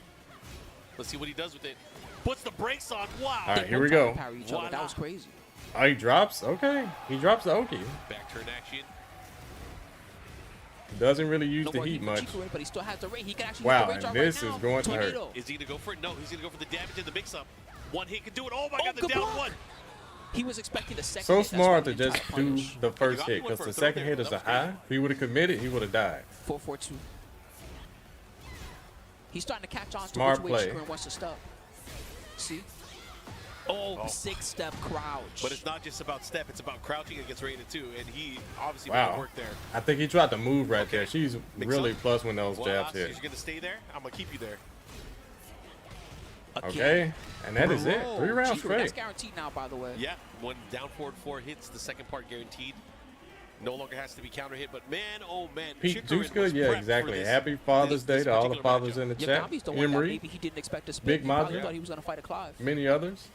Let's see what he does with it. Puts the brakes on. Wow. All right, They here we both tried go. to parry each other. That was crazy. Oh, he drops? Okay. He drops the Oki. Back turn action. Doesn't really use No the more heat much. Chikurin, but he still has the rate. He can actually Wow, use the and rage this right is now. going to hurt. Tornado. Is he going to go for it? No, he's going to go for the damage in the mix-up. One hit can do it. Oh, my Oh, God, the good down block. one. He was expecting the second So hit. That's why smart he to didn't just try to do punish. the first Yagami hit, went because for a the throw second there, hit though. is a That was high. great. If he would have committed, he would have died. 4-4-2. He's starting to catch on Smart to which way play. Chikurin wants to step. See? Oh, 6-step crouch. But it's not just about step. It's about crouching against Raiden, too. And he obviously made Wow. it work there. I think he tried to move right Okay. there. She's Mix really up. plus when those Well, jabs You're hit. going to stay there? I'm going to keep you there. Again. Okay, and that is it. Bro, 3 rounds Chikurin, straight. That's guaranteed now, by the way. Yeah, when down forward 4 hits, the second part guaranteed. No longer has to be counter hit, but man, oh man. Pete Chikurin Juice was Good, yeah, prepped for exactly. this- Happy Father's this Day to all the particular fathers matchup. in the chat. Yagami's the one that Emery, maybe he didn't expect to spin. Big He probably Madra. thought he was going to fight a Clive. many others.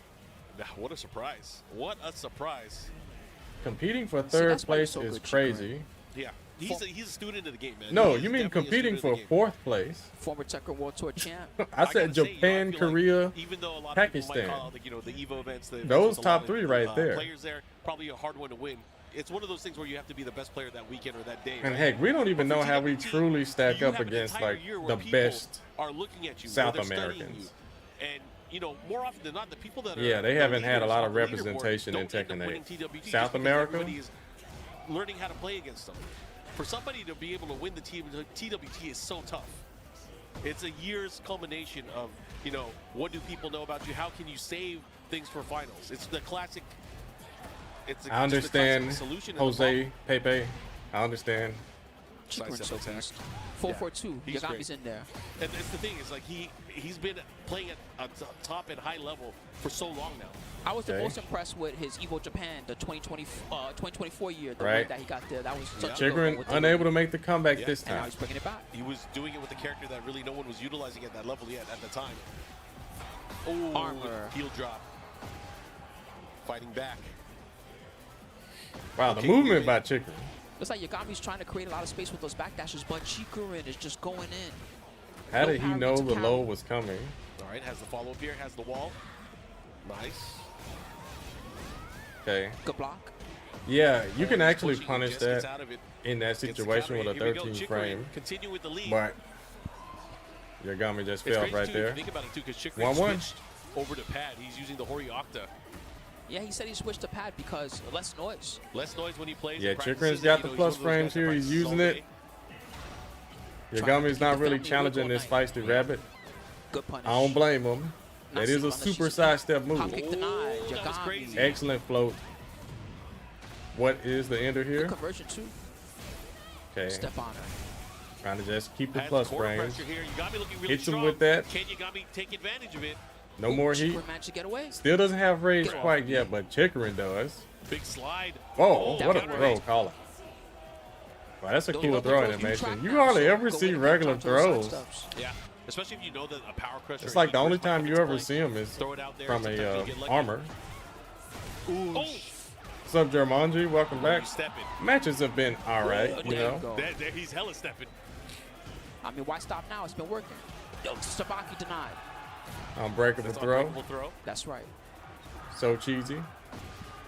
Nah, what a surprise. What a surprise. Competing for See, third that's why he's place so is good, Chikurin. crazy. Yeah, he's a student of the game, man. No, He's you mean definitely a competing student for of the game. 4th place? Former Tekken World Tour champ. I gotta said say, Japan, I feel like Korea, even though a lot of people might Pakistan. call out, like, the Evo events, the Those events with a top lot of, 3 right there. Players there, probably a hard one to win. It's one of those things where you have to be the best player that weekend or that day. And right? heck, we don't even But know for how we TWT, truly stack you up have an against entire like year the where people best. are looking at you, South where they're studying Americans. you. And more often than not, the people that are Yeah, they the haven't had a leaders lot on of the leaderboard representation in don't end up Tekken winning 8. TWT just South because America? everybody is learning how to play against them. For somebody to be able to win the TWT is so tough. It's a year's culmination of, what do people know about you? How can you save things for finals? It's the classic. It's I understand solution in the Jose, Pepe. I understand. Chikurin's so attack. beast. 4-4-2. He's Yagami's great. in there. And it's the thing is, like, he's been playing at a top and high level for so long now. I was the Okay. most impressed with his Evo Japan, the 2024 year, the Right. way that he got there. That was such a good one Chikurin with the unable lead. to make the comeback Yeah, this And now time. he's bringing it back. He was doing it with a character that really no one was utilizing at that level yet at the time. Oh, Armor. heel drop. Fighting back. Wow, the Okay, movement moving. by Chikurin. Looks like Yagami's trying to create a lot of space with those backdashes, but Chikurin is just going in. How No did he power know to the carry. low was coming? All right, has the follow-up here, has the wall. Nice. Okay. Good block. Yeah, you Oh, can he's actually pushing, punish just gets that out of it. in that Gets the situation with counter a hit. Here we go, 13 Chikurin frame. Continue with the lead. But Yagami just It's failed crazy right too, there. If you think about it too, because Chikurin 1-1. switched over to pad. He's using the Hori Octa. Yeah, he said he switched to pad because less noise. Less noise when he plays. Yeah, and practices Chikurin's it. got You the know, he's plus one of those frames guys that here. He's practices all using day. Trying to Yagami's keep not the really family challenging awake this all feisty rabbit. Good punish. I don't blame him. Not That is a unless she's super a- sidestep Hop move. kick denied. Oh, that was Yagami. crazy. Excellent float. What is the ender Good here? conversion too. Okay, Step on her. trying to just keep the Has plus corner frames. pressure here. Yagami looking really Hits him strong. with that. Can Yagami take advantage of it? No more heat. Chikurin managed to get away. Still doesn't have rage Get off quite me. yet, but Chikurin does. Big slide. Whoa, that what a was throw, great. call it. Wow, that's a Those cool are the throw throws animation. track You now, hardly so ever go see in and regular catch on those throws. side steps. Yeah. Especially if you know that a power crusher. It's or like the heat only crush might time come you into ever play. see him is Throw it out there. from Sometimes you a get lucky. armor. Oh, What's up, Jermanji? Welcome you back. stepping. Matches have been all right, There you you know. go. There, he's hella stepping. I mean, why stop now? It's been working. Yo, Sabaki denied. Unbreakable That's throw. unbreakable throw. That's right. So cheesy.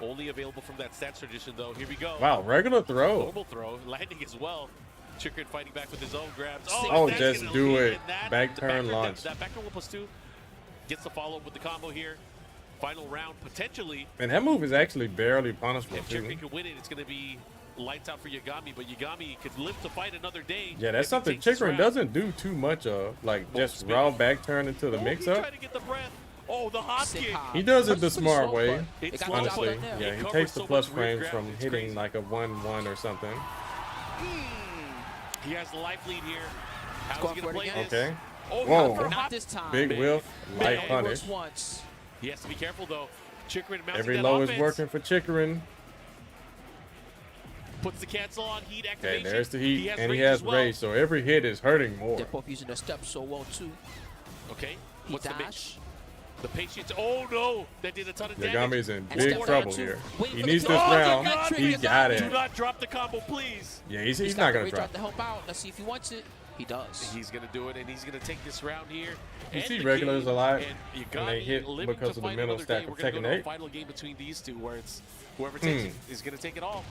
Only available from that stats tradition, though. Here we go. Wow, regular throw. Normal throw. Landing as well. Chikurin fighting back with his own grabs. Oh, that's just gonna do lead it. in that. Back The turn back launch. That back turn 1+2 gets the follow-up with the combo here. Final round, potentially. And that move is actually barely punishable, If too. Chikurin can win it, it's going to be lights out for Yagami. But Yagami could live to fight another day. Yeah, if that's he something takes this Chikurin round. doesn't do too much of. Like, just spin. raw back turn into the Oh, mix-up. He tried to get the breath. Oh, the hop Sick kick. hop. He does it But the it's pretty smart slow, way. but It's it got the slow, job Honestly, done there. yeah, It he covers takes the so plus much rear frames from gravity, it's hitting crazy. like a 1-1 or something. He has the life lead here. How's going he for going it to play again. this? Okay. Oh, Whoa. not for a Not hop. this time. Big Big. whiff, Big. light It punish. works once. He has to be careful, though. Chikurin mounting Every that low offense. is working for Chikurin. Puts the cancel on, heat Okay, activation. there's the heat, and he range has as well. rage, so every hit is hurting more. They're both using their steps so well too. Okay, He what's the mix? dash. The patience. Oh no, that did a ton of damage. Yagami's in And big step trouble down two. here. Waiting He for the needs kill. this Oh, round. good He trick, got Yagami. Do it. not drop the combo, please. Yeah, he's He's not got going the to rage drop out to help out. Let's see if he wants it. He does. He's going to do it, and he's going to take this round here. You and see the regulars game, a lot, and you and got they me hit living because to of the fight mental another stack day. of We're gonna Tekken go to a 8. final game between these two, where it's whoever takes it is going to take it all.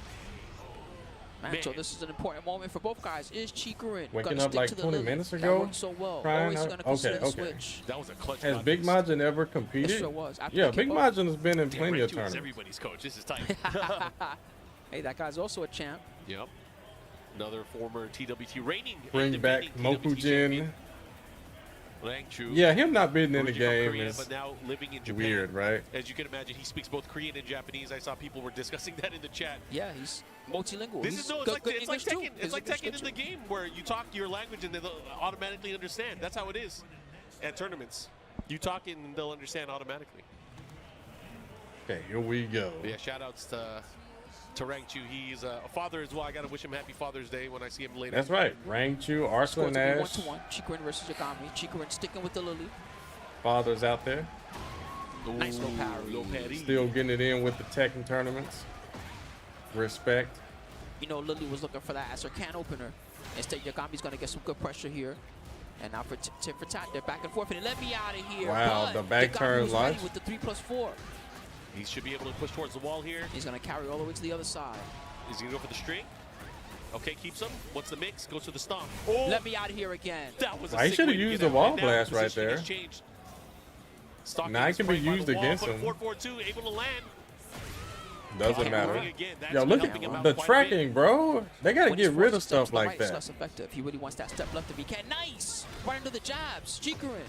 Man, so this is an important moment for both guys. Is Chikurin Waking gonna up stick like to the 20 Lily? minutes That ago, worked so well. crying Or is he out- gonna consider the okay. switch? That was a clutch. Has block. Big Majin ever It competed? sure was. After Yeah, the Big kick Majin has been in Damn, plenty Red of 2 is tournaments. everybody's coach. This is tight. Hey, that guy's also a champ. Yep. Another former TWT reigning. Bring and back defending TWT Mokujin. champion, Lang Chu. Yeah, him not being in the Originally from game Korea, is but now living in Japan. weird, right? As you can imagine, he speaks both Korean and Japanese. I saw people were discussing that in the chat. Yeah, he's multilingual. This He's is no, it's good, like good it's like English, Tekken. too. It's like His Tekken in English the good, too. game where you talk your language and they'll automatically understand. That's how it is at tournaments. You talk it and they'll understand automatically. Okay, here we go. But yeah, shout outs to Rang Chu. He's a father as well. I gotta wish him happy Father's Day when I see him later. That's right. Rang Chu, Scored Arslan to be Ash, 1-1. Chikurin versus Yagami. Chikurin sticking with the Lily. fathers out there, Nice low parry. Low parry. still getting it in with the Tekken tournaments. Respect. You know, Lily was looking for that as her can opener. Instead, Yagami's going to get some good pressure here. And now for tit for tat, they're back and forth. And let me out of here. Wow, But the back Yagami turn was ready launch. with the 3+4. He should be able to push towards the wall here. He's going to carry all the way to the other side. Is he gonna go for the string? Okay, keeps him. What's the mix? Goes to the stomp. Oh, Let me out of here again. that was a Why, he sick should've way to used get the out. wall And now blast right position has there. changed. Stalking Now it is can be right by the used wall, against but him. 4-4-2, able to land. Doesn't Okay, matter. moving again. That's Yo, been look helping at him out the quite a bit. tracking, bro. They got to When he's get rid of forcing steps stuff to the like right, it's that. less effective. He really wants that step left if he can. Nice! Right into the jabs. Chikurin.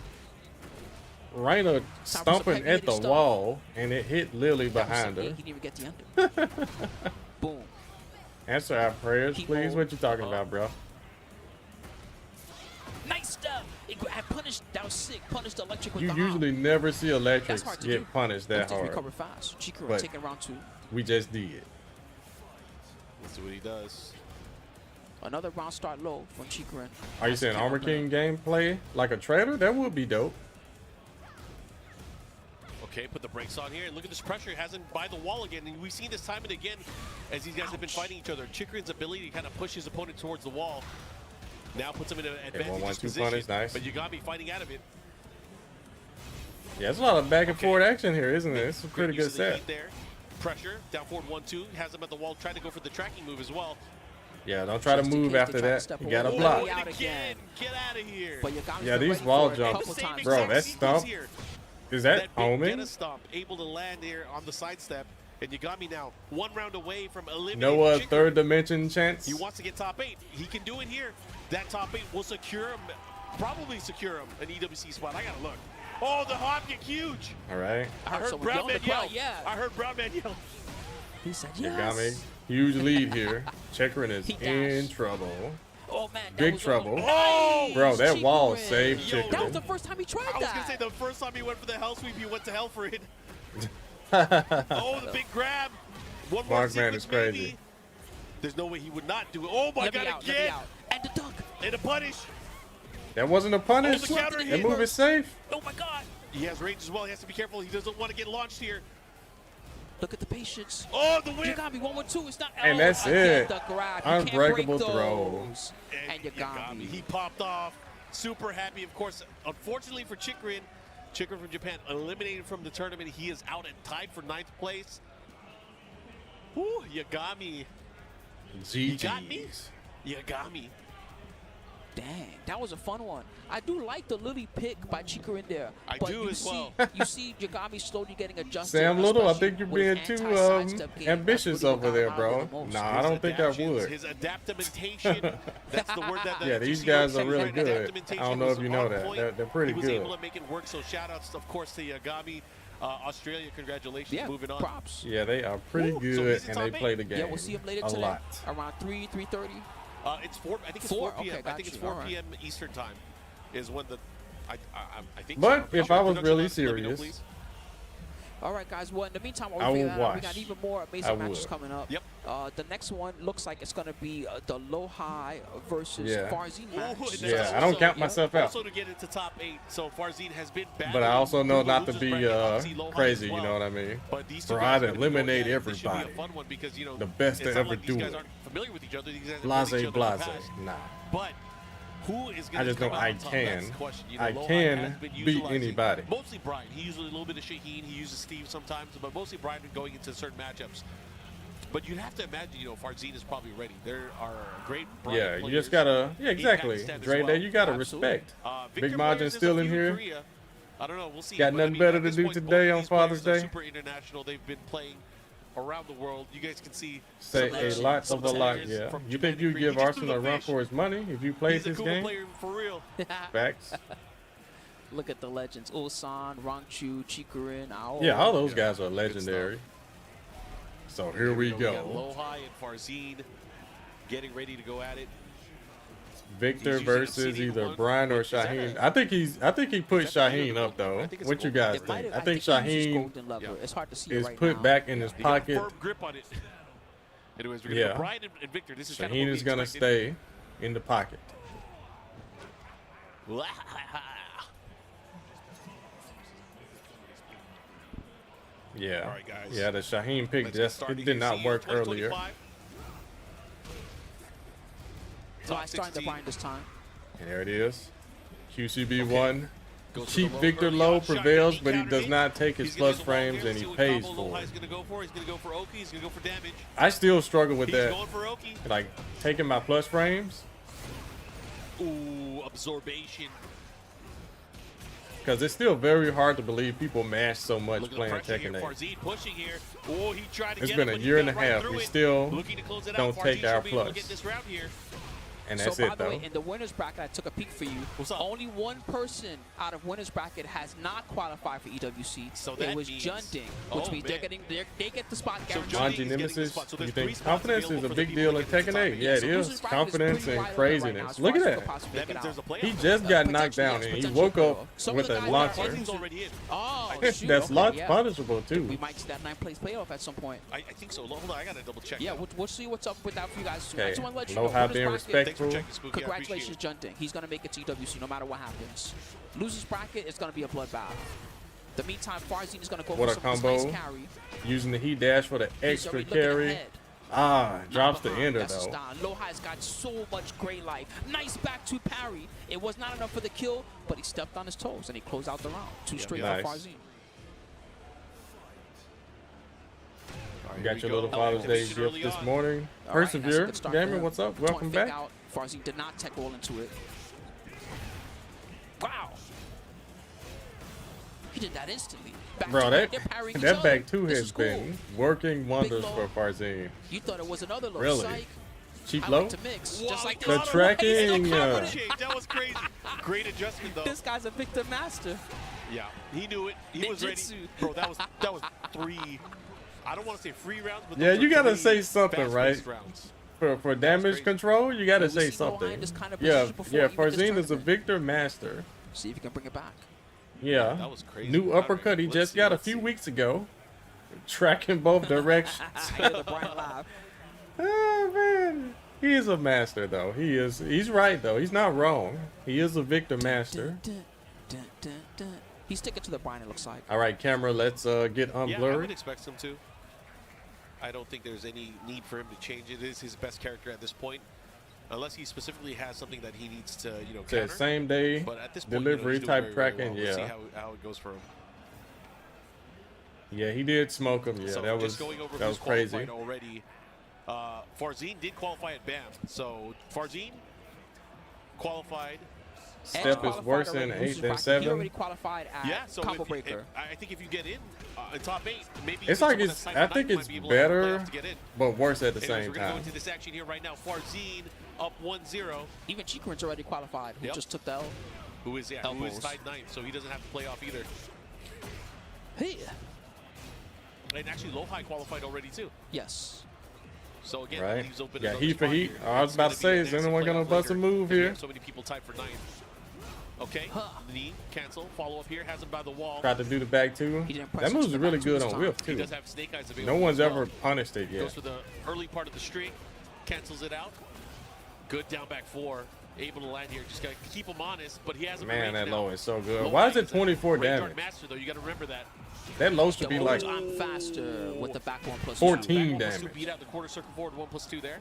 Raina some stomping heavy at hitting the stuff. wall, and it hit Lily That was behind sick. her. He didn't even get the under. Boom. Answer our prayers, Keep please. on. What you talking about, bro? Nice step. I punished. That was sick. Punished the electric with You the usually arm. never see electrics That's hard to get do. punished that Just hard. recover fast. Chikurin But- taking round 2. We just did. Let's see what he does. Another round start low from Chikurin. Are you saying Armor King gameplay like a trailer? That would be dope. Okay, put the brakes on here. And look at this pressure. Hasn't by the wall again. And we've seen this time and again as these guys have been fighting each other. Chikurin's ability to kind of push his opponent towards the wall now puts him in an advantageous 1-1-2 position. punish, nice. But Yagami fighting out of it. Yeah, there's a lot of back and Okay. forth action here, isn't it? It's a pretty Use good of the set. heat there. Pressure, down forward 1-2. Has him at the wall, trying to go for the tracking move as well. Yeah, don't try to Just in move case after they try to that. step You away. gotta Oh, block. yeah. And out again, again. get out of here. But Yagami's Yeah, been these ready wall for it a jumps. couple Same times. Bro, exact that's sequence stomp. here. Is that Big homing? Getter stomp, able to land here on the sidestep. And Yagami now 1 round away from eliminating No Chikurin. third dimension chance? He wants to get top 8. He can do it here. That top 8 will secure him, probably secure him an EWC spot. I gotta look. Oh, the hop get huge. All right. I I heard heard someone Brown yell in Man the crowd. yell. Yeah. I heard Brown Man yell. He said You yes. got me. Huge lead here. Chikurin is He dashed. in trouble. Oh, man. that Big was trouble. Oh, Bro, that wall Chikurin. saved Yo, That was Chikurin. the first time he tried I was that. gonna say the first time he went for the hell sweep, he went to hell for it. Oh, the big grab. One more Markman is sequence, crazy. maybe. There's no way he would not do it. Oh my Let me god, out, let me again. out. And the dunk. And a punish. That wasn't a punish. Oh, the counter That hit. move is safe. Oh, my God. He has range as well. He has to be careful. He doesn't want to get launched here. Look at the patience. Oh, the whip. Yagami 1-1-2. It's not. And oh, that's again, it. The grab. You can't Unbreakable break throw. those. And Yagami. He popped off. Super happy, of course. Unfortunately for Chikurin, Chikurin from Japan eliminated from the tournament. He is out and tied for 9th place. Whew, Yagami. You got me? GG's. Yagami. Dang, that was a fun one. I do like the Lily pick by Chikurin there. I but do you as see, well. You see Yagami slowly getting adjusted. Sam Little, I especially think you're with being his too anti-sidestep game. ambitious That's what over he there, got bro. out of the most. Nah, I don't think I Adaptions, would. His adaptamentation. That's the word that the Yeah, these GC guys said, are really right? good. Adaptamentation I don't know was if you know on that. point. They're pretty He was good. able to make it work. So shout outs, of course, to Yagami. Australia, congratulations. Yeah, Moving on. props. Yeah, they are pretty Ooh, so good, he's in and top they eight. play the game Yeah, we'll see him later a today. lot. Around 3:30. It's 4. I think it's 4? 4 p.m. Okay, I think it's got you. 4 All right. p.m. Eastern time is when the. I think. But so. if I was Production really house, let me know, serious, please. All right, guys. Well, in the meantime, while I we figure would that out, we watch. got even more I amazing matches would. coming up. Yep. The next one looks like it's going to be the Lowhai versus Yeah. Fozzy match. Ooh, and Yeah, that's I don't also- count myself out. Also to get into top 8. So Farzine has been bad. But I also know not to be crazy, you know what I mean? But these two Bro, guys I'd are gonna go eliminate at it. This should be a everybody. fun one because, you know, The best it's to not ever like these do guys it. aren't familiar with each other. These guys have Blase, met each other in the blase. past. Nah. But Who is I going to just know come out I on top? can. That's the question. You know, I Lowhai can has been beat utilizing anybody. Mostly Brian. He uses a little bit of Shaheen. He uses Steve sometimes, but mostly Brian going into certain matchups. But you'd have to imagine, you know, Farzine is probably ready. There are great Brian Yeah, you players just gotta. Yeah, in exactly. Pakistan as Dre, well. there you gotta Absolutely. respect. Victor Big Margin players, still there's in a few here. Korea. I don't know. We'll see. Got But, nothing better at to this do point, today both of on these players Father's are Day. Super international. They've been playing around the world. You guys can see Say some a legends, lot some of a lot. players Yeah. from You Japan think you and Korea. give He just threw Arsenal a the run fish. for his money if you played He's a this cool game? player for real. Facts. Look at the legends. Ulsan, Rangchu, Chikurin, Ao. Yeah, all those guys are legendary. So here we got go. Lowhai and Farzine getting ready to go at it. Victor He's using versus CD either one. Brian or Is that Shaheen. a- I think he put is that a Shaheen gold? up though. I think it's What you gold. guys It might think? have- I think he uses Shaheen golden lever. Yeah. It's hard to see it is right put now. back in his He got a pocket. firm grip on it. Anyways, we're gonna Yeah. go Brian and Victor. This is kind of Shaheen what we is gonna expected. stay in the pocket. Yeah. All right, guys. Yeah, the Shaheen pick Let's get just started it here. did not See you work in earlier. 2025. So I Top started the 16. Brian this time. And there it is. QCB one. Goes to Cheap the low Victor early low on shot. prevails, He but he countered does it. not take his He's gonna plus use the ball frames here. and See he what pays combo for Lowhai's it. gonna go for. He's gonna go for Oki. He's gonna go for damage. I still struggle with He's that. going for Oki. Like taking my plus frames Ooh, absorption. because it's still very hard to believe people mash so much Look at the playing pressure here. Tekken 8. Farzine pushing here. Oh, he tried to It's get been it, a but he year and got a right half. through We it. still Looking to close it don't out. take Farzine our should be able to plus. get this round here. And So that's by it the though. way, in the winners bracket, I took a peek for you. What's up? Only one person out of winners bracket has not qualified for EWC. So it that was means- Junting, Oh, which means man. they get the spot So guaranteed. Junting Manji is getting the Nemesis, spot. So you there's think 3 spots confidence is available a for the big people deal to in get to the Tekken top 8? eight. Yeah, it So is. losers bracket is Confidence pretty and wide open right now, craziness. as Look far at as who could that. possibly That make it means there's a out. playoff. He just got knocked Potentially, down yes, and he potentially woke up playoff. Some with of the a guys are launcher. Farzine already in. Oh, shoot. That's okay, launch yeah. punishable too. We might see that 9th place playoff at some point. I think so. Hold on, I gotta double check. Yeah, we'll see what's up with that for you guys. Okay. I just want to let you Lowhai know. winners being bracket, Thanks for respectful. checking, Spooky. Congratulations, Junting. He's going to make it to EWC no matter what happens. Losers bracket is going to be a bloodbath. The meantime, Farzine is going to go What for a some of this nice combo. carry. Using the heat dash for the He's extra already looking carry. ahead. Ah, drops the Behind, ender that's a though. style. Lowhai's got so much great life. Nice back to parry. It was not enough for the kill, but he stepped on his toes and he closed out the round. Two straight Nice. for Farzine. You got Here your we little go. Father's Day Activation gift early this on. morning. All right, that's a Persevere. good start Gamer, there. what's up? Taunt Welcome fake back. Out. Farzine did not tech roll into it. Wow. He did that instantly. Back Bro, to that they're parrying each that other. back two This has is cool. been working wonders low. for Farzine. You thought it was another low. Really? Psych. Cheap I low? like to mix, just like The this. tracking, That was crazy. Great adjustment though. This guy's a victim master. Yeah, he knew it. He was ready. Ninjutsu. Bro, that was 3. I don't want to say free rounds, but Yeah, those you are gotta 3 say something, fast-paced right? rounds. For damage crazy. control, you gotta We've say seen Lowhai something. in this kind of Yeah, position before, yeah. even this Farzine is a tournament. victor master. See if you can bring it back. Yeah. That was crazy. New All right, uppercut he let's just see, got a let's few see. weeks ago. Tracking both directions. Hear the Brian live. Oh man. He is a master though. He's right though. He's not wrong. He is a victor master. Dun, dun, dun, dun. He's sticking to the Brian, it looks like. All right, camera, let's get Yeah, I unblurred. would expect him to. I don't think there's any need for him to change. It is his best character at this point, unless he specifically has something that he needs to, Said counter. same day But at this point, delivery he's doing type very, very tracking. well. We'll see Yeah. how it goes for him. Yeah, he did smoke him. Yeah, So that was just going over that was who's crazy. qualified already. Farzine did qualify at BAM. So Farzine qualified. Step is qualified worse already. than Losers 8 than bracket. He 7. already qualified at Yeah, so Combo if, Breaker. I think if you get in top 8, maybe It's even like someone it's. that's signed I for think ninth it's might be able to have a better, playoff to get in. but worse at the Anyways, same we're going to go time. into this action here right now. Farzine up 1-0. Even Chikurin's already qualified. Who Yep. just took the L. Who is Elbows. tied 9th, so he doesn't have to play off either. Hey. And actually, Lowhai qualified already too. Yes. So again, Right. leaves open Yeah, another heat for spot heat. here. I was It's about gonna to be say, a is nasty anyone gonna playoff bust a later, move because we here? have so many people tied for 9th. Okay, Huh. knee, cancel, follow up here, has him by the wall. Tried to do the back two. He didn't press That it to move's the really back two good this on time. whiff He too. does have snake eyes available. No one's as well. ever punished it Goes yet. for the early part of the streak, cancels it out. Good down back 4, able to land here. Just gotta keep him honest, but he has him in Man, range that now. low is so good. Lowhai Why is it a 24 great damage? guard master though. You got to remember that. That low should be The like I'm faster with the back 1+2. 14 Back 1+2 damage. beat out the quarter circle forward 1+2 there.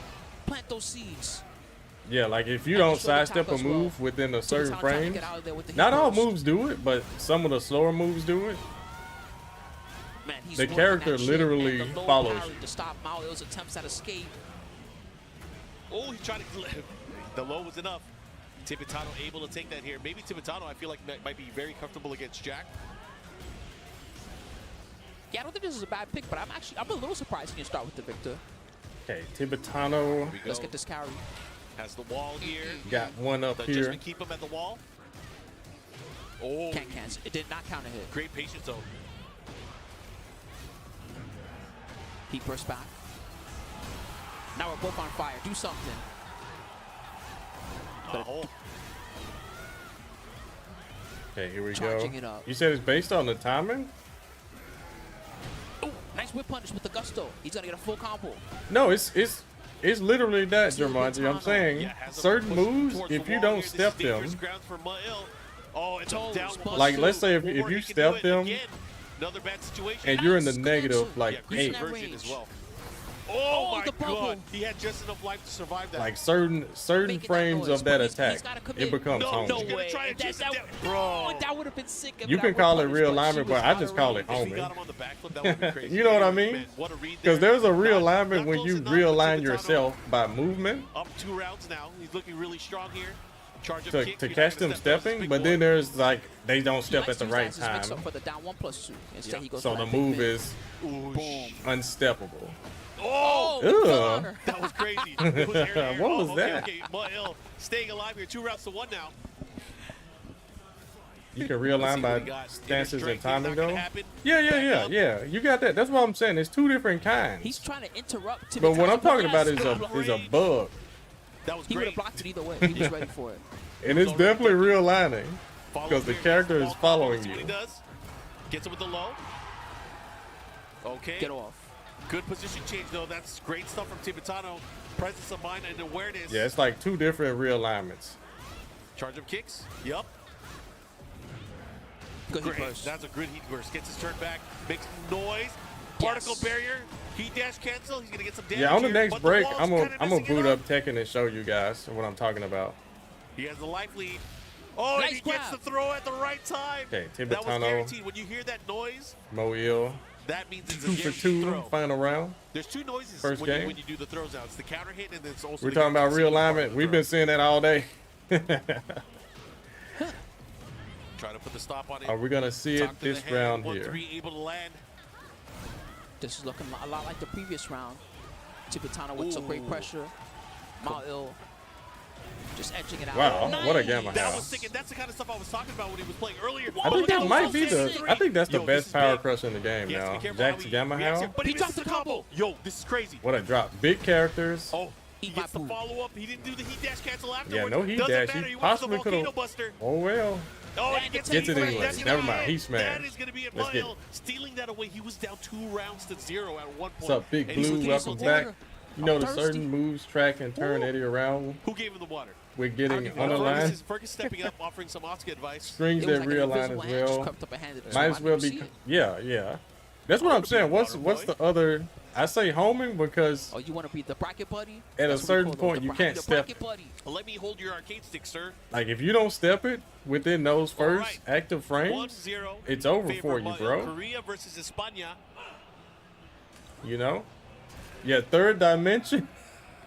Plant those seeds. Yeah, like if you And don't show the sidestep tackle a as well. move within a So he's certain not trying to frame, get out of there with the not hit all burst. moves do it, but some of the slower moves do it. Man, he's The working character that shit, literally and the low follows parry you. to stop Mao's attempts at escape. Oh, he tried to. The low was enough. Tibetano able to take that here. Maybe Tibetano, I feel like, might be very comfortable against Jack. Yeah, I don't think this is a bad pick, but I'm a little surprised he can start with the Victor. Okay, Tibetano Let's get this carry. Has the wall here. got one up Does here. Justin keep him at the wall? Oh, Can't cancel. It did not count a hit. great patience though. He burst back. Now we're both on fire. Do something. Oh, Okay, here we go. Charging it up. You said it's based on the timing? Oh, nice whip punish with the gusto. He's gonna get a full combo. No, it's literally that, Jumanji. I'm saying yeah, has a certain push moves, towards if the you wall don't here. This step is dangerous them, ground for Ma'il. Oh, it's Toes, a down plus like two. let's say if One you more, he can step do it. them Again, another bad situation. and you're in the Nice negative, connection. like yeah, great 8, conversion range. as well. Oh, Oh, my the bubble. God. He had just enough life to survive that. like certain Making that frames noise, of that but he's attack, gotta it commit. becomes No, homing. No He's gonna way. try and chase it down. No, that would have been sick. If You that can were call it punished, but realignment, she but was I out just of call range. it if he homing. got him on the backflip, that would be crazy. You know what I mean? Man, what a read Because there. there's a Not realignment when close you enough, realign but yourself by movement Up 2 rounds now. He's looking really strong here. Charge up to kick. to You're catch not them gonna step. That was a stepping, big but boy. then there's like they don't He step likes at the to use that right as his mix-up time. for the down 1+2. Instead, Yeah. he goes So for the that big move mid. is Ooh, Boom. unsteppable. Oh! Oh, Ugh. honor. That was crazy. It was air. What was okay, that? Okay, Ma'il staying alive here. 2 rounds to 1 now. You can Let's realign see what by he got. stances and Strength is timing not gonna though. happen. Yeah. You got that. That's what I'm saying. There's 2 different kinds. He's trying to interrupt. But what I'm Tibetano's talking about progress. is a bug, That was He would have great. blocked it either way. He was ready for it. and it's definitely realigning Follow because the here. character Ball is combo. following Let's see what you. he does. Gets him with the low. Okay. Get off. Good position change though. That's great stuff from Tibetano. Presence of mind and awareness. Yeah, it's like 2 different realignments. Charge up kicks. Yup. Good hit Great. burst. That's a good heat burst. Gets his turn back. Makes noise. Particle Yes. barrier. Heat dash cancel. He's gonna get some damage. Yeah, on the here, next but break, wall's I'm kinda gonna messing it boot up Tekken and show you guys what I'm talking about. He has the life lead. Oh, Nice and he gets the grab. throw at the right time. Okay, That was Tibetano, guaranteed. When you hear that noise, Moil, that means it's 2 a for guaranteed 2, throw. final round. There's 2 noises First game. when you do the throws out. It's the counter hit and then it's also We're the talking about guaranteed part of realignment. the We've throw. been seeing that all day. Try to put the stop on it. Are we gonna see it Talk to the this hand. round 1-3 here? able to land. This is looking a lot like the previous round. Tibetano with some great Ooh. pressure. Ma'il just edging it out. Wow, what a Nice. gamma That house. was sick, and that's the kind of stuff I was talking about when he was playing earlier. I think that might be the. I think that's the Yo, this best is power big. crush in the game He has to now. be careful how Jack's he Gamma reacts here, House. but he He dropped misses the combo. Yo, this is crazy. What a drop! Big characters. Oh, he Eat my gets the food. follow-up. He didn't do the heat dash cancel afterwards. no heat Doesn't dash. matter. He He wants the possibly volcano could've- buster. Oh well. Oh, and he And gets, gets it the anyway. That's Never gonna mind. be He it. smashed. That is going to be it. Let's get Ma'il stealing that away. He was down 2 rounds to 0 at one point. What's up, Big And he's Blue? looking Welcome so back. tired. You know I'm the thirsty. certain moves track and turn Ooh. Eddie around Who gave him the water? with getting Fergus unaligned. Fergus stepping up, offering some Oscar advice. Strings It was that like an realign invisible as hand just well. crept up and handed it to Might him. as I well didn't be. see it. Yeah. That's what I'm saying. What's water the boy. other? I say homing because Oh, you want to be the bracket buddy? At a That's what we certain call them, point, the you bra- can't the step. bracket buddy. Let me hold your arcade stick, sir. like if you don't step it within those first right. active frames, 1-0. it's over Favor for you, Ma'il. bro. Korea versus España. you know. Yeah, third dimension.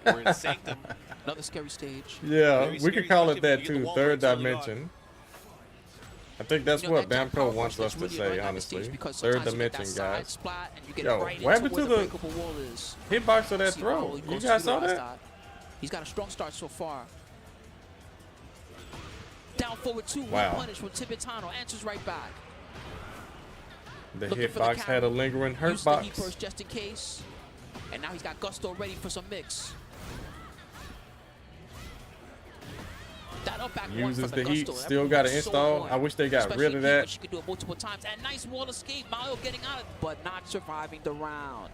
We're in Sanctum. Another scary stage. Yeah, Very we scary, could call it especially when that you get the too. wall Third breaks early on. dimension. I think that's You know, what that Bamco power wants punch us to that's say, really annoying on the honestly. stage because Third sometimes you get dimension, that side guys. splat and you get Yo, right what into happened where to the the breakable wall is. hitbox of that See, throw? Ma'il You goes guys to saw the that? side. He's got a strong start so far. Down forward 2, Wow. one punish from Tibetano. Answers right back. The Looking for the hitbox had a carry. lingering hurt Used the heat box. burst just in case. And now he's got gusto ready for some mix. That up back one Uses from the the heat, gusto. That still move got is to so install. annoying. I wish they got Especially rid of in heat, that. which She could do it multiple times. And nice wall escape. Ma'il getting out of it, but not surviving the round.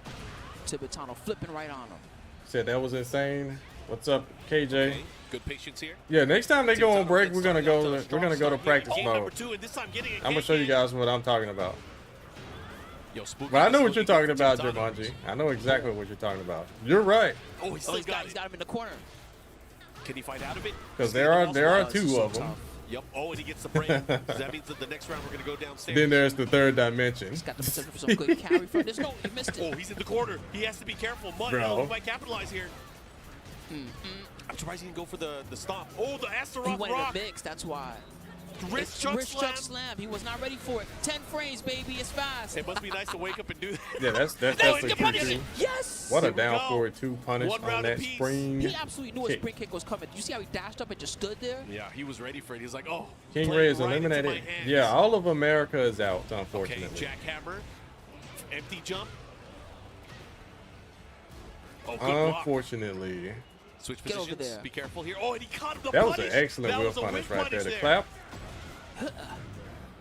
Tibetano flipping right on him. Said that was insane. What's up, KJ? Okay, good patience here. Yeah, next time they go on Tibetano break, gets we're gonna started off go. to a We're strong gonna go to start here. practice Game mode. number 2, and this time getting a I'm gonna show you KK. guys what I'm talking about. Yo, Spooky But I know is what you're looking talking for about, Tibetano. Jumanji. I know exactly what you're talking about. You're right, Oh, he still He's got it. got him in the corner. Can he fight out of it? because Stay there in are the there wall are spot. two so of them. tough. Yep. Oh, and he gets the break. So that means that the next round we're gonna go downstairs. Then there's the third dimension. He's got the potential for some good carry from this. No, he missed Oh, it. he's in the corner. He has to be careful. Bro. Ma'il, he might capitalize here. I'm surprised he didn't go for the stomp. Oh, the He Astaroth wanted rock. a mix, that's why. Wrist Wrist chuck chuck slam. He was not ready for it. 10 frames, baby. It's fast. It must be nice to wake up and do that. Yeah, that's No, definitely he true punished too. it. Yes. What a Here we down go. forward 2 punish One on round that apiece. spring. He absolutely knew his kick. spring kick was coming. Did you see how he dashed up and just stood there? Yeah, he was ready for it. He was like, oh. King playing Ray is right into my eliminated. hands. Yeah, all of America is out, Okay, unfortunately. jackhammer. Empty jump. Oh, good block. Unfortunately. Switch Get over positions. there. Be careful here. Oh, and he caught the That was punish. an excellent That wheel was a punish whip right there. punish The clap.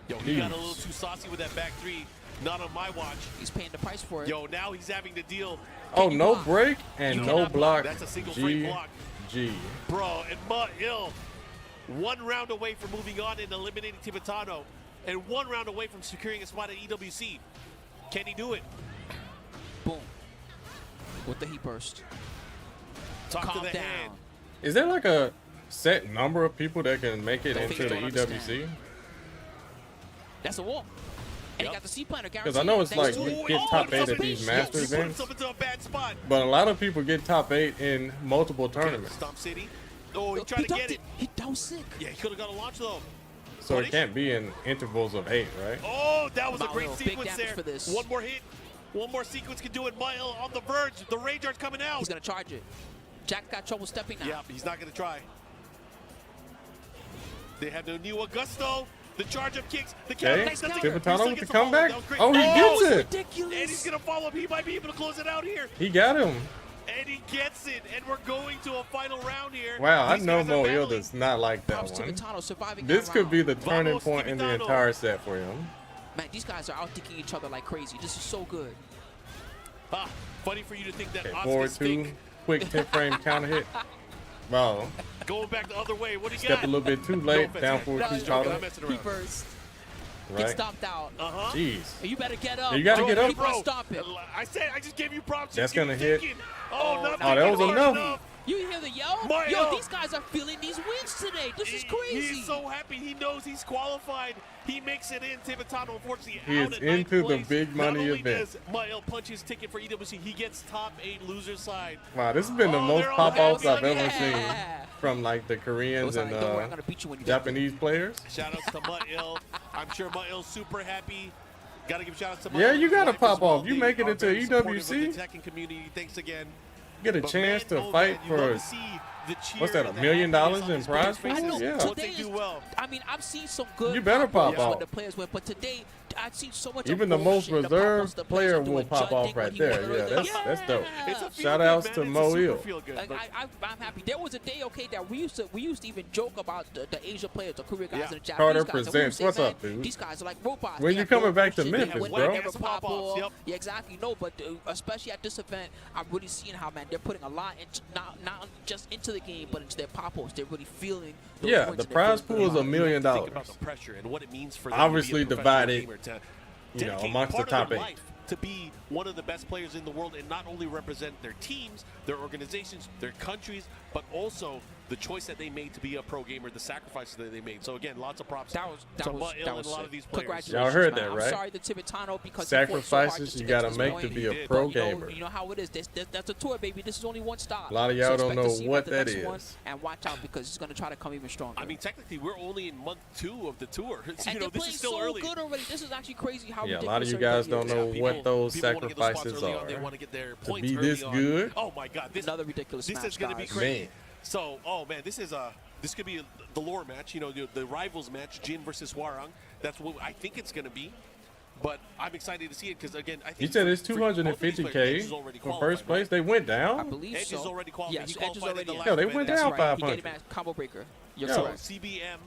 Yo, he got a Jeez. little too saucy with that back three. Not on my watch. He's paying the price for it. Yo, now he's having to deal. Oh, you no block? break and You no cannot block. That's a single free block. G. Bro, and Ill, 1 round away from moving on and eliminating Tibetano, and 1 round away from securing a spot at EWC. Can he do it? Boom. With the heat burst. Talk Calm to the down. hand. Is there like a set number of people that can make it Don't into think the you don't EWC? understand. That's a wall. And Yep. he got the C-planner guaranteed. Because I know it's Thanks like to you it. get top 8 at it's a these beast. master He put events, himself into a bad spot. but a lot of people get top 8 in multiple Okay, tournaments. Stomp City. Oh, he Look, tried to dunked get it. That was sick. Yeah, he could have got a launch though. So it Punish? can't be in intervals of 8, right? Oh, that was a Mount great Hill, big sequence damage there. for this. One more hit. One more sequence can do it. Mile on the verge. The Rage Art's coming out. He's going to charge it. Jack's got trouble stepping now. Yeah, he's not going to try. They have the new Augusto. The charge up kicks. The Okay, counter. That's Tibetano with the follow. comeback. That was great. Oh, he gets it. Ridiculous. And he's going to follow up. He might be able to close it out here. He got him. And he gets it. And we're going to a final round here. Wow, I These know guys are Mo Il battling. does not like that Props to one. Tibetano surviving This that could round. be the turning Vamos, point in the Tibetano. entire set for him. Man, these guys are out-thinking each other like crazy. This is so good. Ah, funny for you to think that Okay, Oscar forward 2, Stink quick 10 frame counter hit. Wow, going back the other way. What do you step got? a little bit too late. offense, Down man. forward No, 2 I'm joking. I'm Cotto. messing He around. burst. Get Right. stomped out. Uh-huh. Jeez. You better get up. You gotta get up. Keep on stomping. I said I just gave you props. That's Just gonna keep hit. thinking. Oh, not Oh, that thinking was hard enough. You hear the yell? My Yo, yo. these guys are feeling these wins today. This is crazy. He's so happy. He knows he's qualified. He makes it in. Tibetano, unfortunately, He out is at ninth into the place. big money Not only event. does Mael punch his ticket for EWC, he gets top 8 loser side. Wow, this has been the Oh, most they're all pop-offs happy. I've ever Yeah. seen from like the Koreans Don't and worry, I'm gonna beat you when you get Japanese players. Shout outs to Mael. I'm sure Mael's super happy. Gotta give shout outs to Mael. Yeah, you gotta Wife as pop well. off. You They make it are into very supportive EWC. of the Tekken community. Thanks again. Get a But chance man, to oh fight man, you love for to see the cheer what's that, and $1 the million happiness on in these prize players' pool? faces Yeah. once Today they do is- well. I mean, I've seen some good. You better pop pop-offs when off. the players win, but today I've seen so much. Even the most emotion, the reserved pop-offs the players player are doing. will pop Judd off did right what he there. wanted Yeah, to do. that's dope. It's a feel Shout good, outs man. to It's a Mo super Il. feel good, but- I'm happy. There was a day, okay, that we used to even joke about the Asia players, the Korean guys Yeah. and the Japanese Carter guys. and we would presents. say, What's man, up, dude? These guys are like robots. When They you have coming no back to emotion. They Memphis, have bro? whatever Yes, pop pop-offs, off. yep. Yeah, exactly. No, but especially at this event, I'm really seeing how, man, they're putting a lot into not just into the game, but into their pop-offs. They're really feeling. Those Yeah, wins the and they're prize feeling pool is good $1 about it. million. Think about the pressure and what it means for them Obviously to be a professional divided, gamer, to you know, dedicate amongst the part of top their 8. life to be one of the best players in the world and not only represent their teams, their organizations, their countries, but also the choice that they made to be a pro gamer, the sacrifices that they made. So again, lots of props That was to Mael that and was a lot sick. of these players. Congratulations, Y'all heard man. that, I'm right? sorry to Tibetano because he fought so hard Sacrifices just you to get gotta this make point. to be a But pro But, you know, gamer. you know how it is. That's a tour, baby. This is only one stop. A lot of y'all don't expect know to see him what at the that next one, is. and watch out because he's going to try to come even stronger. I mean, technically, we're only in month 2 of the tour. and You know, they're this playing is still so early. good already. This is actually crazy how Yeah, a ridiculous lot of you everybody guys don't is. know what those people wanna get the spots sacrifices early on. They are want to get their to points be early this on. good. Oh my God, this Another ridiculous This match, is going to be guys. crazy. Man. So, oh man, this could be the lore match. You know, the rivals match, Jin versus Hwarang. That's what I think it's going to be. But I'm excited to see it because again, I think You said it's for both of these players, Edge 250K is already for qualified, first place. right? They went I down. believe Edge so. is already qualified. Yes, He Edge is qualified in already the in. last Yeah, they event. went That's down right. 500. He gave him a combo breaker. You're Yo. So correct. CBM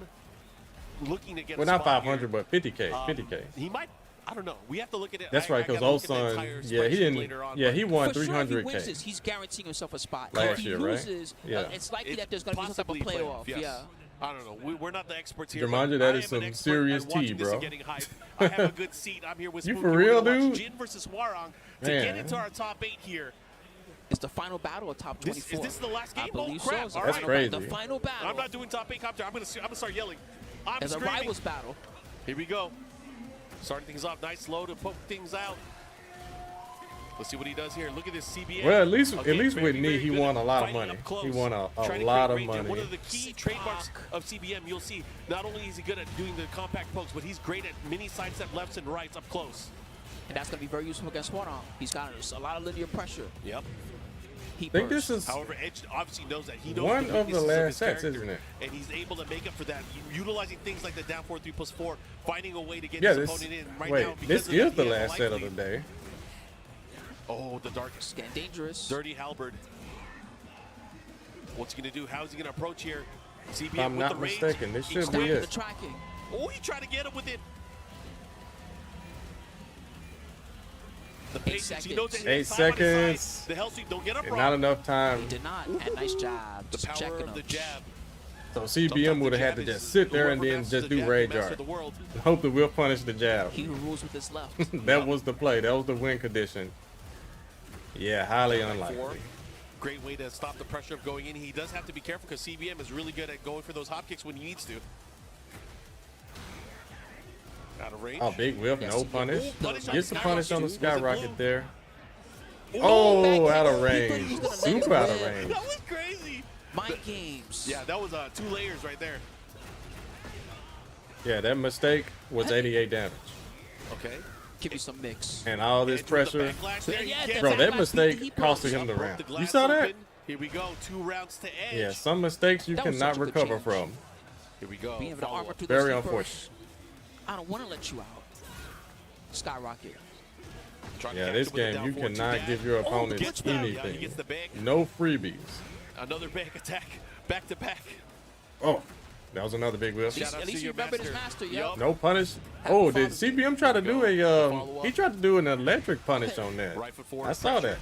looking to get Well, a not spot 500, here. but 50K. 50K. He might. I don't know. We have to look at it. That's I- right, I because gotta look at the Osun, entire yeah, he spreadsheet didn't. later on, Yeah, but he won For sure, if he 300K. wins this, he's guaranteeing himself a spot. Last If he year, right? loses, Yeah. it's likely It's that there's going to be some type of possibly playoff. yes. Yeah. I don't know. We're not the experts here. Jumanji, but that I is am some an expert serious at watching tea, this bro. and getting hype. I have a good seat. I'm here with You Spooky. for We're real, gonna watch dude? Jin versus Hwarang to Man. get into our top 8 here. It's the final battle of top This- 24. is this the last game? I believe Oh, crap. so. It's the All That's final crazy. battle. The final battle. I'm not doing top 8 commentary. I'm gonna start yelling. I'm It's a screaming. rivals battle. Here we go. Starting things off nice, slow to poke things out. Let's see what he does here. Look at this CBM. Well, at least Okay, with very, knee, very he good won at a lot of fighting money. up close, He won a trying to lot create of range. And money. one of the key trademarks of CBM, you'll see, not only is he good at doing the compact pokes, but he's great at mini sidestep lefts and rights up close. And that's going to be very useful against Aang. He's got a lot of linear pressure. Yep. He I think bursts. this is However, Edge obviously knows that. He knows one the of the weaknesses last his sets, character, isn't it? And he's able to make up for that, utilizing things like the down 4-3+4, finding a way to get yeah. his This opponent in. Right wait, now, this because of is that, the he has a last life set of the lead. day. Oh, the dark, It's getting dangerous. dirty halberd. What's he gonna do? How's he gonna approach here? CBM If I'm with not the range. mistaken, this He should stopped be Stop it. the tracking. Oh, he tried to get him with it. The patience. He knows that he 8 has time on his seconds. side. The hell sweep. Don't get up And wrong. not enough time. He did not. And nice job. The Just power checking of him. the jab. So Sometimes CBM would the have had jab to is just sit there and whoever then masters just the do jab rage can master art. the world. Hope that we'll punish the jab. He who rules with his left. That was the play. That was the win condition. Yeah, highly Four. unlikely. Great way to stop the pressure of going in. He does have to be careful because CBM is really good at going for those hop kicks when he needs to. Out of range. Oh, big whip, Yes, no he- punish. Ooh, punish Gets the punish on the Was it skyrocket blue? there. Ooh, Oh, back out of in. He thought he range. was gonna let Super it out of rip. range. That was crazy. Mind games. Yeah, that was 2 layers right there. Yeah, that mistake was 88 damage. Okay. Give you some mix. And all this Edge with the pressure. backlash there. Yeah, He gets Bro, it. that Backlash mistake he costed broke. him the Broke round. the You glass saw that? open. Here we go. 2 rounds to Edge. Yeah, some mistakes you That was cannot such a good recover change. from. Here we go. Being able to Follow armor up. through Very the unfortunate. sleepers. I don't want to let you out. Skyrocket. Trying to Yeah, catch this him with the game, down you 4-2 cannot dash. give your opponent Gets that. Yeah, he anything. gets the bag. No freebies. Another back attack. Back to back. Oh, that was another big whip. Shout out At least to he your remembered his master, yo. Yup. No punish. Oh, did CBM try to do a, Follow up. he tried to do an electric punish on that. Right foot forward. I saw pressure.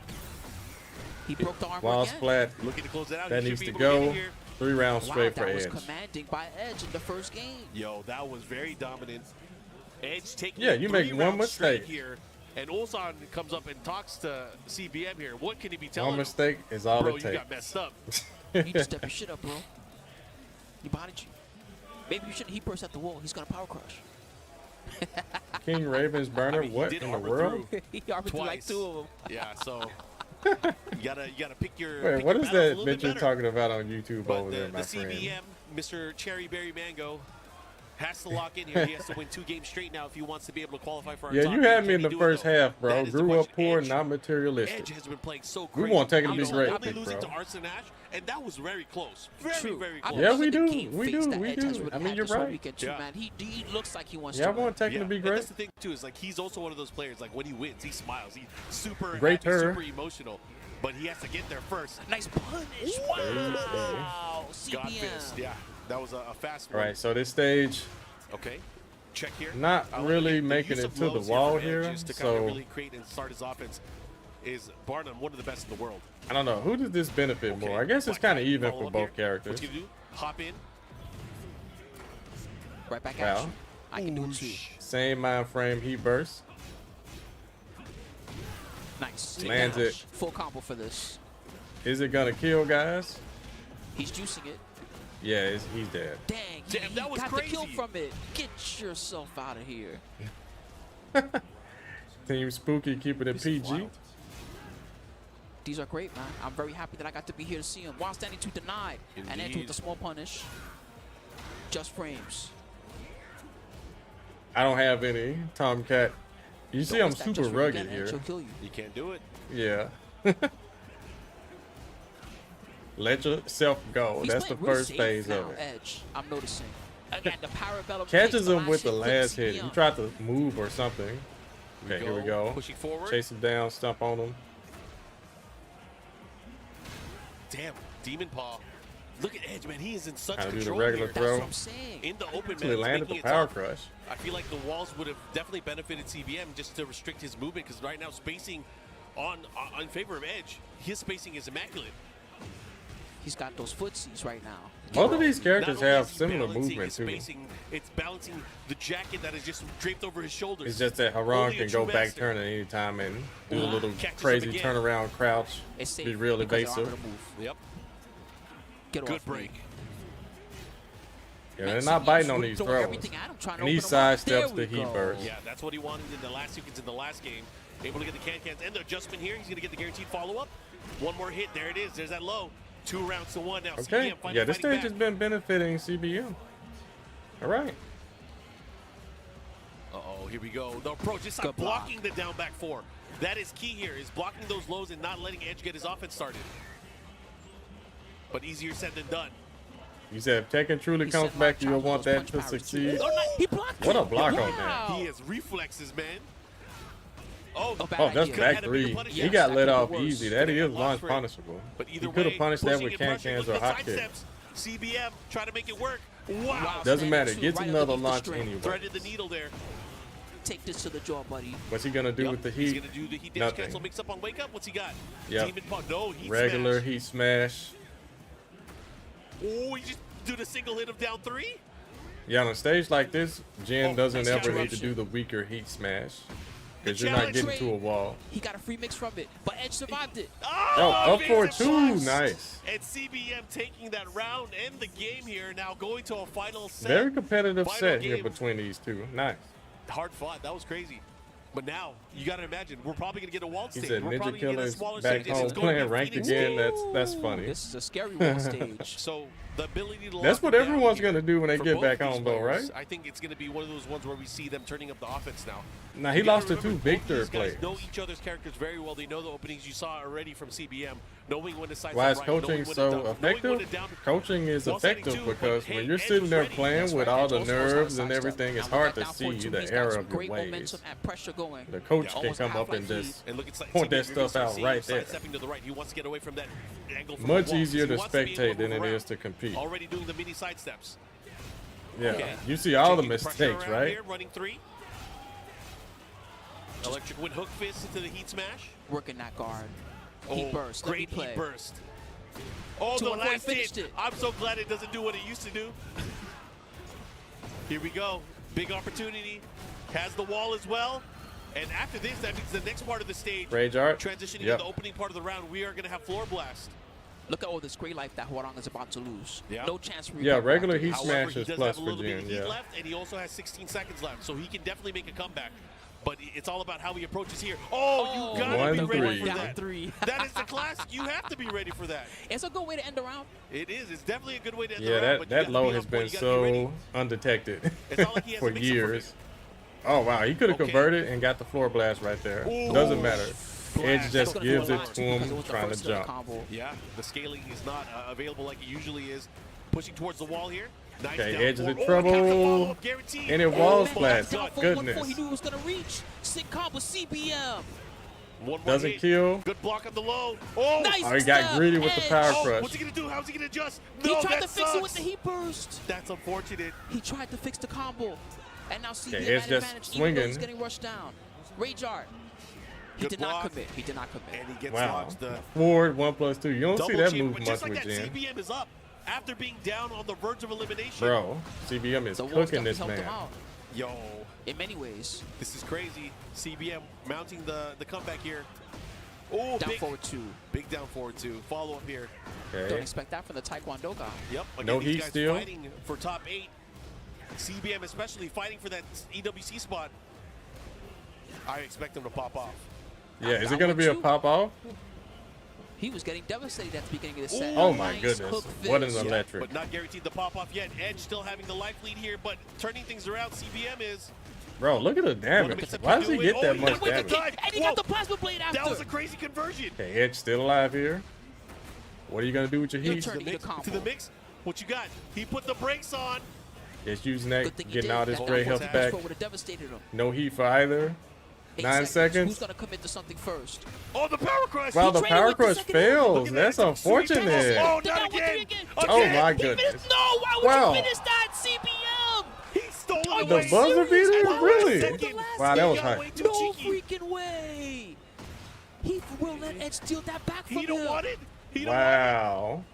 that. He broke the armor Wall again. splat. Looking to close it out. That He needs should to be able get go. it here. 3 rounds Wow, straight for that was Edge. commanding by Edge in the first game. Yo, that was very dominant. Edge taking Yeah, you 3 make one rounds straight mistake. here. And Ulsan comes up and talks to CBM here. What can he be telling One him? mistake is all Bro, it you takes. got messed up. You just step your shit up, bro. He bodied you. Maybe you shouldn't heat burst at the wall. He's gonna power crush. King Raven's burner. I mean, he What did in the armor world? He armored through like Twice. 2 of them. Yeah, so you gotta pick your. Wait, pick what your is battles a that little bit bitch you're better. talking about on YouTube But over there, my the friend? CBM, Mr. Cherry Berry Mango, has to lock in here. He has to win 2 games straight now if he wants to be able to qualify for our Yeah, top you eight. had Can me in he the do it, first though? half, bro. That is the Grew up question. poor, Edge- not materialistic. Edge has been playing so We crazy. want Tekken to You be know, great, only big losing bro. to Arts and Ash, and that was very close. Very, True. very I close. Yeah, love we the do. game We face do. that We Edge has do. really I mean, had you're this whole right. weekend too, Yeah. man. He looks like he wants Yeah, I to win. want Tekken to be And great. that's the thing too, is like he's also one of those players. Like when he wins, he smiles. He's super Great happy, turn. super emotional. But he has to get there first. Nice punish. Wow. God CBM. fist. Yeah, that was a fast All one. right, so this stage, Okay. Check here. Not I like really the making use it of to the lows wall from here, Edge is to kind so- of really create and start his offense. Is Barnum one of the best in the world? I don't know. Who does this benefit Okay. more? I guess it's Black kind of Knight, even follow for up both here. characters. What's he gonna do? Hop in. Right back at Well. you. I can do it too. Same mind frame, he bursts. Nice. Lands Dash. it. Full combo for this. Is it gonna kill, guys? He's juicing it. Yeah, he's dead. Dang. Damn, he that was got the kill crazy. from it. Get yourself out of here. Team Spooky keeping it This is PG. wild. These are great, man. I'm very happy that I got to be here to see him. While standing to deny. And then Indeed. with the small punish. Just frames. I don't have any Tomcat. You see, Don't I'm miss that super just frame rugged again, and here. she'll kill you. You can't do it. Yeah. Let yourself go. He's That's the playing real first safe phase now, of it. Edge, I'm noticing. Again, the parabellum Catches takes the him with the hit, last clicks hit. He beyond. tried to move or something. Okay, here we go. Pushing forward. Chase him down, stomp on him. Damn, Demon Paw. Look at Edge, man. He is in such Kinda do the control regular here. That's throw. what I'm saying. In the open, Actually man. he's landed making the it power tough. crush. I feel like the walls would have definitely benefited CBM just to restrict his movement because right now spacing on favor of Edge, his spacing is immaculate. He's got those footsies right now. Both of these characters Not only have is he similar balancing movement his too. spacing, it's balancing the jacket that is just draped over his shoulders. It's just that Haran Only a can true go back master. turn at any time and do a Ooh, little catches him crazy again. turnaround crouch. It's safe Be real because they're evasive. armor to move. Yep. Get Good off me. break. Yeah, Man, they're not CBM's biting on really these throwing throws. everything at him, trying to And he open him up. There sidesteps we the heat go. burst. Yeah, that's what he wanted in the last sequence in the last game. Able to get the can-cans and the adjustment here. He's going to get the guaranteed follow-up. One more hit. There it is. There's that low. 2 rounds to 1 now. Okay. CBM finally Yeah, this fighting stage back. has been benefiting CBM. All right. Uh-oh, here we go. The approach, just like blocking the down back 4. That is key here, is blocking those lows and not letting Edge get his offense started. But easier said than done. You said if Tekken truly comes back, you'll want that to succeed. Oh, no, he blocked What it. a block on that. Wow. He has reflexes, man. Oh, Oh, bad Oh, that's idea. back Had to be 3. punished. He Yes, got that let could've off been worse. easy. That is Lost launch for it. punishable. But either He could have way, punished that pushing with and pressuring. can-cans Look or at the hot kicks. sidesteps. CBM trying to make it work. Wow. Doesn't Standing matter. two Gets right another underneath the launch string. anyway. Threaded the needle there. Take this to the jaw, buddy. What's he going to do with the He's heat? going to do the heat dash cancel Nothing. mix up on wake up. What's he got? Yep. Demon Paw. No, heat Regular smash. heat smash. Oh, he just do the single hit of down 3. Yeah, on a stage like this, Jin Oh, doesn't nice ever need to interruption. do the weaker heat smash. Because The you're not challenge getting rate. to a wall. He got a free mix from it, but Edge survived it. Oh, up for evasive 2. blocks. Nice. And CBM taking that round and the game here, now going to a final set. Very competitive Final set here game. between these two. Nice. Hard fought. That was crazy. But now, you got to imagine, we're probably going to get a wall He stage. said We're Ninja probably going to get a Killer's smaller back stage. and home it's going to be playing a ranked Phoenix again. stage. That's funny. This is a scary wall stage. So the ability to That's lock what it down everyone's here going to do when they for get both back these home, though, players, right? I think it's going to be one of those ones where we see them turning up the offense now. Now, he You gotta lost to remember, 2 big both these third guys players. know each other's characters very well. They know the openings you saw already from CBM, knowing when to side Why is right, knowing coaching when to so down, knowing when effective? to down. Coaching is While setting effective two, but because hey, when you're Edge sitting was there ready. playing That's with right, all Edge the also knows how to nerves and sidestep. everything, it's Now, hard with to that down see 4-2, the he's got error some of your great ways. momentum and pressure going. The coach can Almost come act up like and he- just And look, it's like point that CBM, you're gonna stuff out start seeing right him there. sidestepping to the right. He wants to get away from that angle from Much the wall. easier He to wants be able spectate than move it around. is to compete. Already doing the mini side steps. Yeah, Okay. you see all the Taking pressure mistakes, around right? Here, running 3. Electric wind hook fist into the heat smash. Working that guard. Heat burst. Let me Great play. heat burst. Oh, Two the and four, he last finished hit. it. I'm so glad it doesn't do what it used to do. Here we go. Big opportunity. Has the wall as well. And after this, that means the next part of the stage, Rage art. transitioning Yep. to the opening part of the round, we are going to have floor blast. Look at all this great life that Huarang is about to lose. Yeah. No chance for Yeah, recovery regular after heat this. However, smash he is does plus have a for little bit of Jin, heat yeah. left, and he also has 16 seconds left, so he can definitely make a comeback. But it's all about how he approaches here. Oh, you gotta be 1-3. ready for Down that. 3. That is the classic. You have to be ready for that. It's a good way to end the round. It is. It's definitely a good way to end the Yeah, round. that, but you that gotta low be has on been point. You gotta be ready. so undetected It's not like he has for a mix-up for years. Oh, wow. He could have Okay. converted and got the floor blast right there. Ooh. Doesn't matter. Edge Blast. just Gonna gives feel it a lot, to too, because it him was the trying to first of the jump. combo. Yeah, the scaling is not available like it usually is. Pushing towards the wall here. Nice Okay, down Edge is forward. in Oh, catch the trouble. follow-up, guaranteed. And it wall Oh, splash. my Down God. 4-1-4, Goodness. he knew he was going to reach. Sick combo, CBM. One more Doesn't hit. kill. Good block on the low. Oh, Nice Oh, he got step, greedy with the Edge. power Oh, crush. what's he gonna do? How's he gonna adjust? He No, tried that to fix sucks. it with the heat burst. That's unfortunate. He tried to fix the combo. And now CBM Edge had just advantage even though swinging. he's getting rushed down. Rage art. He Good did block. not commit. He did not commit. And he gets Wow. launched. The Forward 1+2. You don't see double that chamber, move but much just like with that, Jin. CBM is up after being down on the verge of elimination. Bro, CBM is The walls cooking definitely this helped him man. out Yo, in many ways. this is crazy. CBM mounting the comeback here. Oh, Down big, forward 2. big down forward 2. Follow up here. Don't Okay. expect that from the Taekwondo guy. Yep. Again, No these heat guys steal. fighting for top 8. CBM especially fighting for that EWC spot. I expect them to pop off. Yeah, is I it going to would be a too. pop-off? He was getting devastated at the beginning of the set. Oh, my Nice goodness. hook What an fist. electric. But not guaranteed the pop off yet. Edge still having the life lead here, but turning things around. CBM is. Bro, look at the damage. Why does he get that much With the damage? kick, and he got the plasma blade after. That was a crazy conversion. Okay, Edge still alive here. What are you going to do with your He'll heat? turn To the Eat a mix. combo. To the mix. What you got? He put the brakes on. Just using that, Good thing he getting did. all this That great down health forward back. would have devastated him. No heat for either. 8 9 seconds. Who's gonna commit to something first? Oh, the power crush. Wow, He the traded power with the crush second hit. fails. Look at That's that. unfortunate. Oh, Then not now with again. three again. Oh Again. my He goodness. finished. No, why would Wow. you finish that, CBM? He stole it Are away. you The buzzer serious? beater? Wow, Really? second last Wow, that game. was He got high. way too No cheeky. freaking way. He will let Edge steal that back from He don't him. want it. He don't want Wow. it.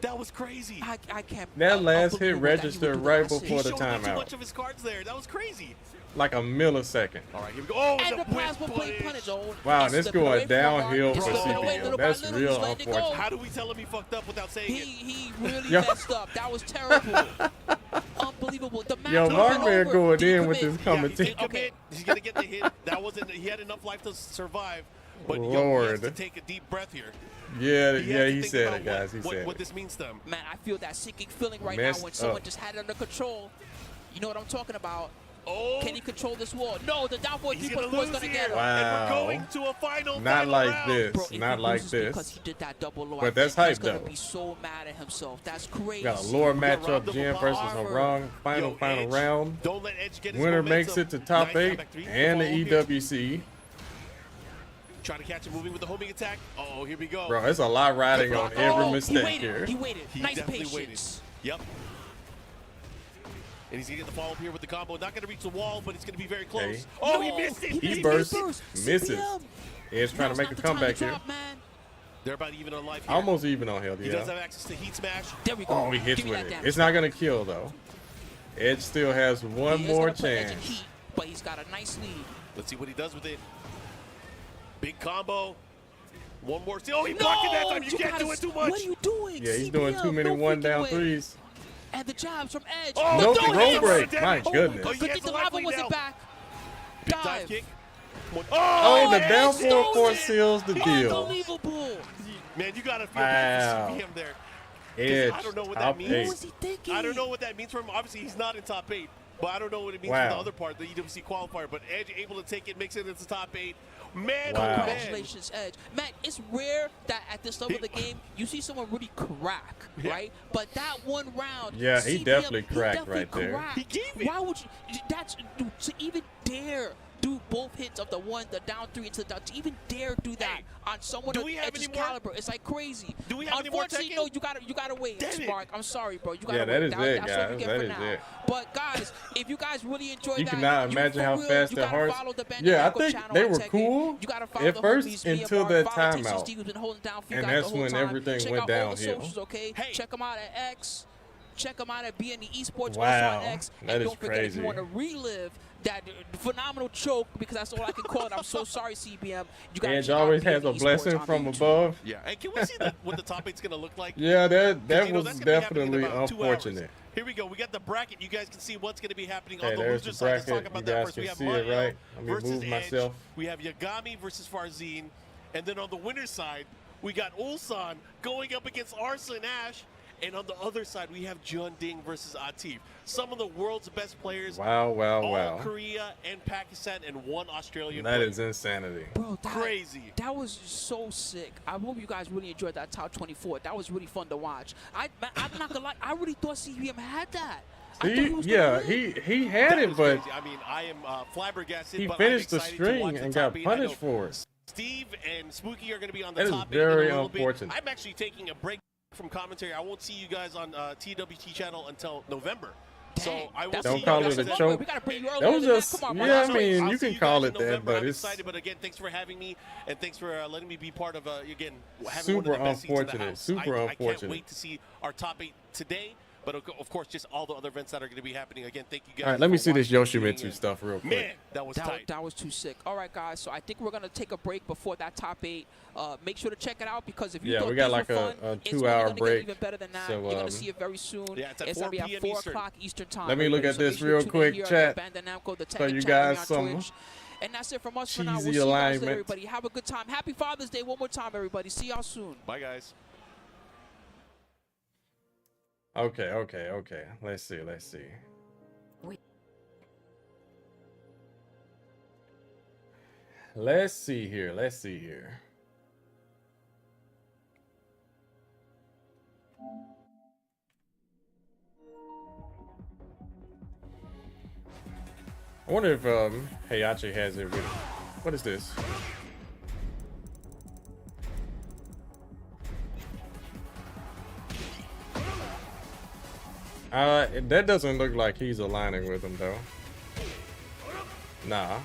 That was crazy. I can't. That last hit unbelievable that he would registered do the right last hit. before He the showed way too timeout. much of his cards there. That was crazy. Like a millisecond. All right, here we go. Oh, And the whip plasma plate punish. punish. Oh, Wow, it's this slipping away going from downhill Mark. It's for slipping away CBM. little by That's little. real He's letting it go. unfortunate. How do we tell him he fucked up without saying it? He really Yo. messed up. That was terrible. unbelievable. The match Yo, would've Mark been man over. going Did he in with commit? this Yeah, he commentary. did commit. He's gonna get the hit. That wasn't. He had enough life to survive. But yo, he has Lord. to take a deep breath here. Yeah, He has yeah, to he think said about it, guys. He what said what it. this means to him. Man, I feel that sinking feeling right Messed now when someone up. just had it under control. You know what I'm talking about? Oh, Can he control this wall? No, the down boy he's 3.4 gonna is lose gonna here. get him. Wow. And we're going to a final. Not final like round. this. Bro, if Not he like loses this. because he did that double low, But that's he's hype, gonna though. be so mad at himself. That's crazy. Got a lower robbed matchup, of Jim a versus armor. Harang. Final Yo, final Edge, round. Don't let Edge get his Winner momentum. makes it to top Nice 8 comeback three. and the Follow here. EWC. Trying to catch him moving with the homing attack. Oh, here we go. Bro, it's a lot riding on every Oh, mistake he waited. here. He waited. He Nice definitely patience. waited. Yep. And he's going to get the follow-up here with the combo. Not going to reach the wall, but it's going to be very close. Okay. Oh, No, he missed it. He burst, misses. CPM. Edge trying Now's to make not a the time comeback to here. drop, man. They're about even on life here. Almost even on health, He does yeah. have access to heat smash. There we go. Oh, he hits Give me with that it. damage. It's not going to kill, though. Edge still has one He is more gonna put Edge in chance. heat, but he's got a nice lead. Let's see what he does with it. Big combo. One more. Oh, he blocked it that time. You can't do it too much. What are you doing? Yeah, he's doing CPM, too many no one-down freaking way. thries. And the jabs from Edge. Oh, Nope, the roll hits. break. My Oh goodness. Oh, he Good has thing the the life lava lead wasn't now. back. Big dive Dive. kick. Oh, the Edge down stole four force it. seals the deal. Unbelievable. Man, you got to feel bad Wow. for CPM there. Edge, I don't know what top that means. What 8. was he thinking? I don't know what that means for him. Obviously, he's not in top 8, but I don't know what it means Wow. for the other part, the EWC qualifier. But Edge able to take it, mix it into top 8. Man, Wow. oh man. Congratulations, Edge. Man, it's rare that at this level of the game, you see someone really crack, Yeah. right? But that one round, Yeah, he CPM, definitely cracked right there. cracked. He gave it. Why would you? That's to even dare do both hits of the down 3 into the down. To even dare do that Hey, on someone do of we have Edge's any more? caliber, it's like crazy. Do we have any more Unfortunately, Tekken? no. You gotta wait, Damn it. Spark. I'm sorry, bro. You gotta Yeah, wait. that is it, That's what guys. we get That for is now. it. But guys, if you guys really enjoy You that, cannot imagine for how real, fast you their gotta hearts- follow the Yeah, I Bandanaco think channel they on were Tekken. cool You gotta follow at the first homies, me and until Mark. that Follow Texas timeout. Steve, who's been holding down for you And guys that's the whole when time. everything Check went out all the downhill. socials, okay? Hey. Check them out at X. Check them out at BNE Esports Wow, also on X. that And is don't forget, if crazy. you want to relive that phenomenal choke, because that's all I can call it. I'm so sorry, CBM. You gotta Edge check out always has a BNE Esports blessing on from YouTube. above. Yeah. And can we see what the top 8's going to look like? Yeah, that You know, was that's gonna be happening in definitely about 2 hours. unfortunate. Here we go. We got the bracket. You guys can see what's going to be happening Okay, on the there's loser the side. Let's talk bracket. about You that guys first. We can have see it, Mario right? Let me versus move Edge. myself. We have Yagami versus Farzine. And then on the winner's side, we got Ulsan going up against Arsa and Ash. And on the other side, we have Jun Ding versus Atif. Some of the world's best players. Wow, wow, all wow. Korea and Pakistan and one Australian That player. is insanity. Bro, Crazy. That was so sick. I hope you guys really enjoyed that top 24. That was really fun to watch. I'm not gonna lie. I really thought CBM had that. I thought he was gonna Yeah, win. he had That it, was but crazy. I mean, I am flabbergasted. he but finished I'm the excited to string watch the and top got 8. I know punished for it. Steve and Spooky are going to be on the That is top 8 very in a little bit. unfortunate. I'm actually taking a break from commentary. I won't see you guys on TWT channel until November. So Dang, I will that's see Don't you call guys it a then. choke. We gotta bring you earlier That was than just, Come on, yeah, bro. I mean, I'll you see can call guys it in that, November. but I'm it's excited. But again, thanks for having me, and thanks for letting me be part of again having one super of the best seats in the unfortunate. house. Super I can't unfortunate. wait to see our top 8 today. But of course, just all the other events that are going to be happening. Again, thank you guys. All right, let me for see this watching, tuning Yoshimitsu in. stuff real quick. Man, that was That, tight. that was too sick. All right, guys. So I think we're gonna take a break before that top 8. Make sure to check it out because if you Yeah, thought we got these like were a fun, 2 it's only hour gonna break. Get even better than that. So, You're gonna see it very soon. Yeah, it's at gonna 4 be at p.m. 4 Eastern. o'clock Eastern time. Let me look everybody. at So this make sure real you tune in quick, here at chat. the Bandit Namco, the So Tekken you channel guys on some Twitch. And that's it from us for now. We'll cheesy see you guys later, alignment. everybody. Have a good time. Happy Father's Day one more time, everybody. See y'all soon. Bye, guys. Okay. Let's see. Wait. Let's see here. I wonder if Heihachi has it with. What is this? That doesn't look like he's aligning with him though. Nah.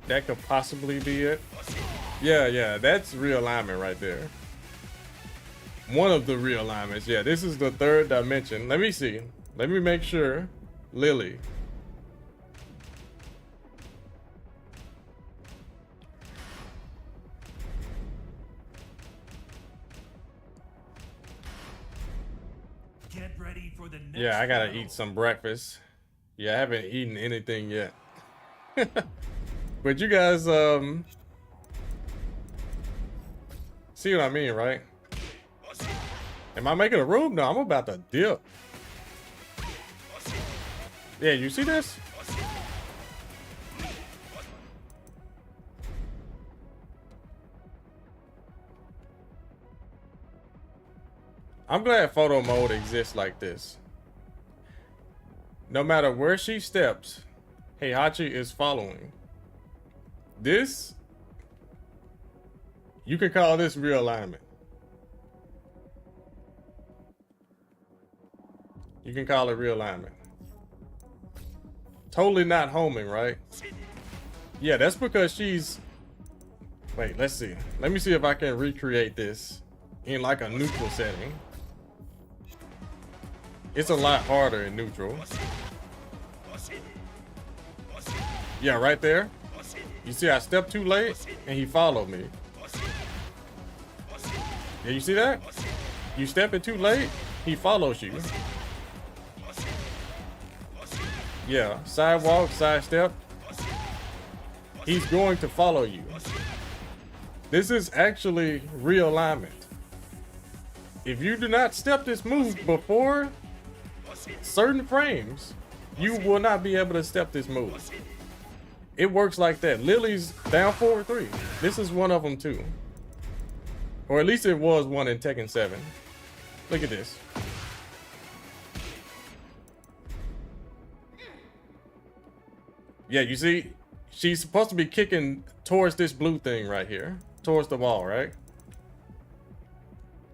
That could possibly be it. Yeah, that's realignment right there. One of the realignments. Yeah, this is the third dimension. Let me see. Let me make sure. Lily. Yeah, I gotta eat some breakfast. Yeah, I haven't eaten anything yet. But you guys, see what I mean, right? Am I making a room? No, I'm about to dip. Yeah, you see this? I'm glad photo mode exists like this. No matter where she steps, Heihachi is following. This, you can call this realignment. You can call it realignment. Totally not homing, right? Yeah, that's because she's... Wait, let's see. Let me see if I can recreate this in like a neutral setting. It's a lot harder in neutral. Yeah, right there. You see I stepped too late and he followed me. Yeah, you see that? You stepping too late, he follows you. Yeah, sidewalk, side step. He's going to follow you. This is actually realignment. If you do not step this move before certain frames, you will not be able to step this move. It works like that. Lily's down forward 3. This is one of them too. Or at least it was one in Tekken 7. Look at this. Yeah, you see, she's supposed to be kicking towards this blue thing right here. Towards the wall, right?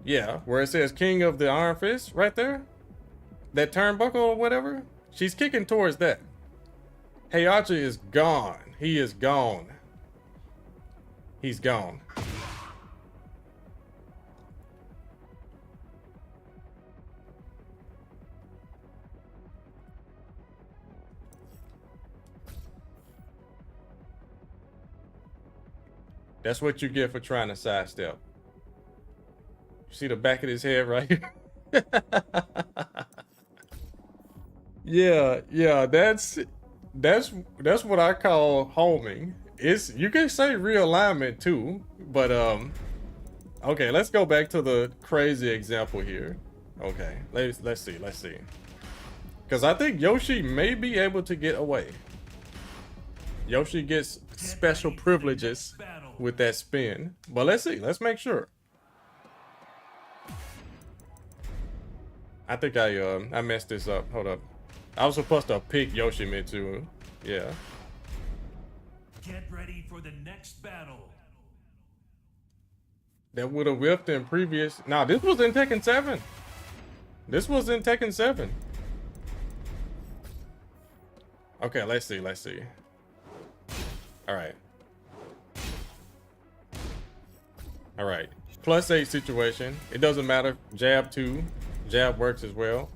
Yeah, where it says King of the Iron Fist right there. That turnbuckle or whatever. She's kicking towards that. Heihachi is gone. He is gone. He's gone. That's what you get for trying to sidestep. You see the back of his head right here? Yeah, that's what I call homing. It's, you can say realignment too, but okay, let's go back to the crazy example here. Okay, let's see. Because I think Yoshi may be able to get away. Yoshi gets special privileges with that spin, but let's see. Let's make sure. I think I messed this up. Hold up. I was supposed to pick Yoshi Mitsu. Yeah. Get ready for the next battle. That would have whipped in previous. Nah, this was in Tekken 7. This was in Tekken 7. Okay, let's see. All right. +8 situation. It doesn't matter. Jab 2. Jab works as well.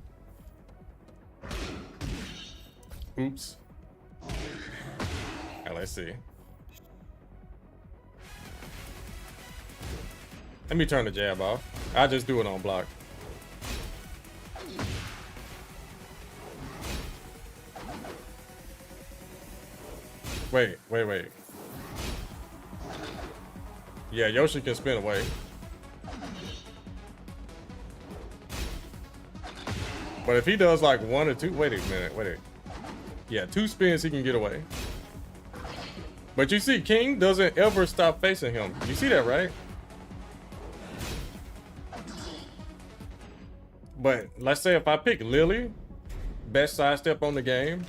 Oops. Right, let's see. Let me turn the jab off. I'll just do it on block. Wait. Yeah, Yoshi can spin away. But if he does like 1 or 2, wait a minute. Yeah, 2 spins he can get away. But you see, King doesn't ever stop facing him. You see that, right? But let's say if I pick Lily, best sidestep on the game,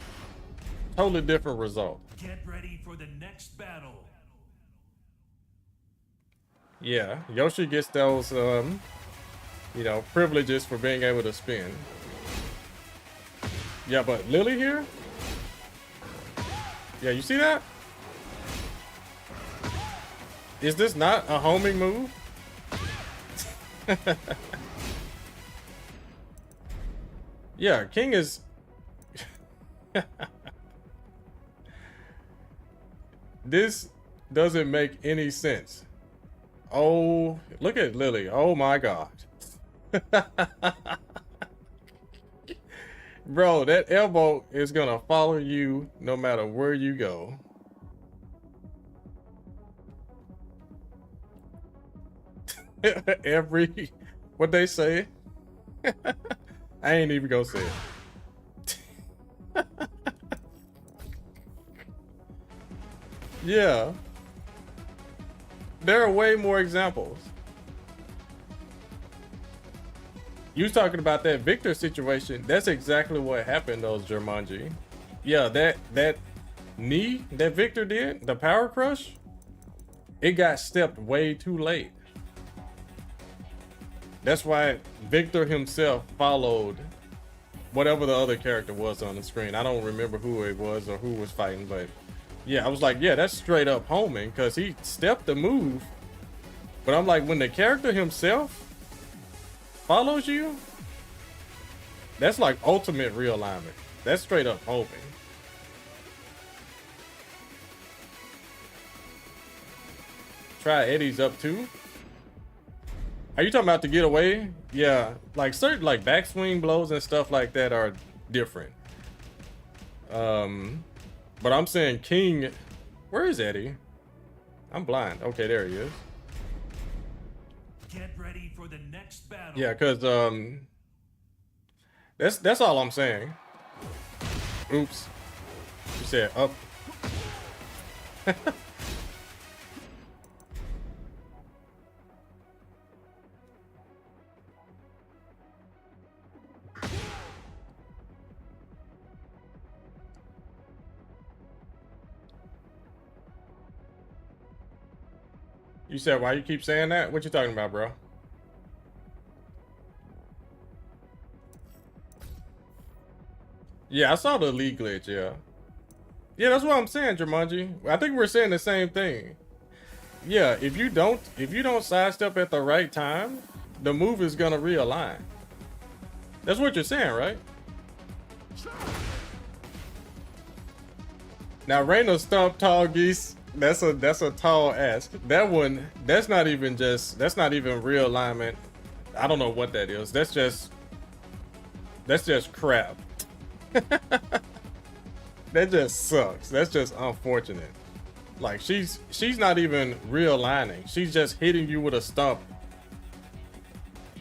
totally different result. Get ready for the next battle. Yeah, Yoshi gets those, privileges for being able to spin. Yeah, but Lily here? Yeah, you see that? Is this not a homing move? Yeah, King is... This doesn't make any sense. Oh, look at Lily. Oh my God. Bro, that elbow is gonna follow you no matter where you go. Every what they say. I ain't even gonna say it. Yeah. There are way more examples. You was talking about that Victor situation. That's exactly what happened, those Jumanji. Yeah, that knee that Victor did, the power crush, it got stepped way too late. That's why Victor himself followed whatever the other character was on the screen. I don't remember who it was or who was fighting, but yeah, I was like, yeah, that's straight up homing because he stepped the move. But I'm like, when the character himself follows you, that's like ultimate realignment. That's straight up homing. Try Eddie's up too. Are you talking about to get away? Yeah, like certain like backswing blows and stuff like that are different. But I'm saying King, where is Eddie? I'm blind. Okay, there he is. Get ready for the next battle. Yeah, cause that's all I'm saying. Oops. You said up. You said why you keep saying that? What you talking about, bro? Yeah, I saw the league glitch, yeah. Yeah, that's what I'm saying, Jumanji. I think we're saying the same thing. Yeah, if you don't sidestep at the right time, the move is gonna realign. That's what you're saying, right? Now Reina stomp tall geese. That's a tall ask. That one, that's not even real alignment. I don't know what that is. That's just crap. That just sucks. That's just unfortunate. Like she's not even realigning. She's just hitting you with a stump.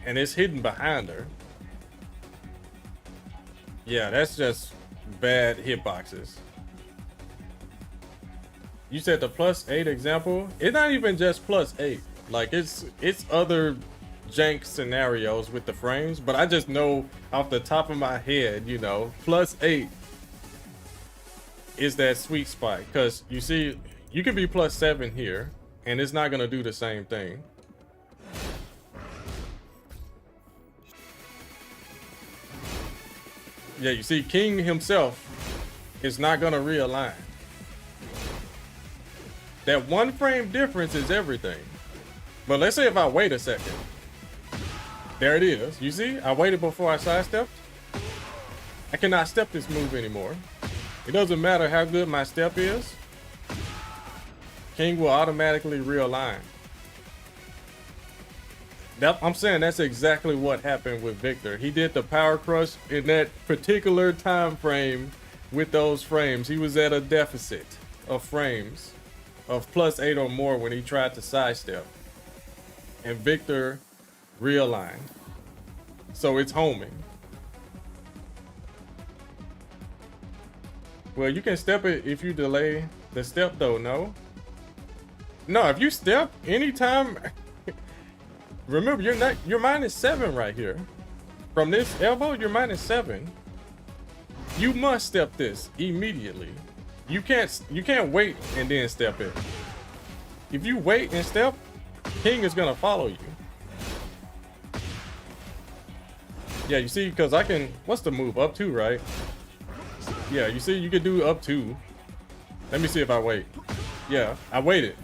And it's hidden behind her. Yeah, that's just bad hitboxes. You said the +8 example. It's not even just +8. Like it's other jank scenarios with the frames, but I just know off the top of my head, you know, +8 is that sweet spot. Cause you see, you can be +7 here, and it's not gonna do the same thing. Yeah, you see, King himself is not gonna realign. That one frame difference is everything. But let's say if I wait a second. There it is. You see, I waited before I sidestepped. I cannot step this move anymore. It doesn't matter how good my step is. King will automatically realign. I'm saying that's exactly what happened with Victor. He did the power crush in that particular time frame with those frames. He was at a deficit of frames of +8 or more when he tried to sidestep. And Victor realigned. So it's homing. Well, you can step it if you delay the step though, no? No, if you step anytime, remember you're -7 right here. From this elbow, you're -7. You must step this immediately. You can't wait and then step it. If you wait and step, King is gonna follow you. Yeah, you see, because I can, what's the move? Up 2, right? Yeah, you see, you can do up 2. Let me see if I wait. Yeah, I waited.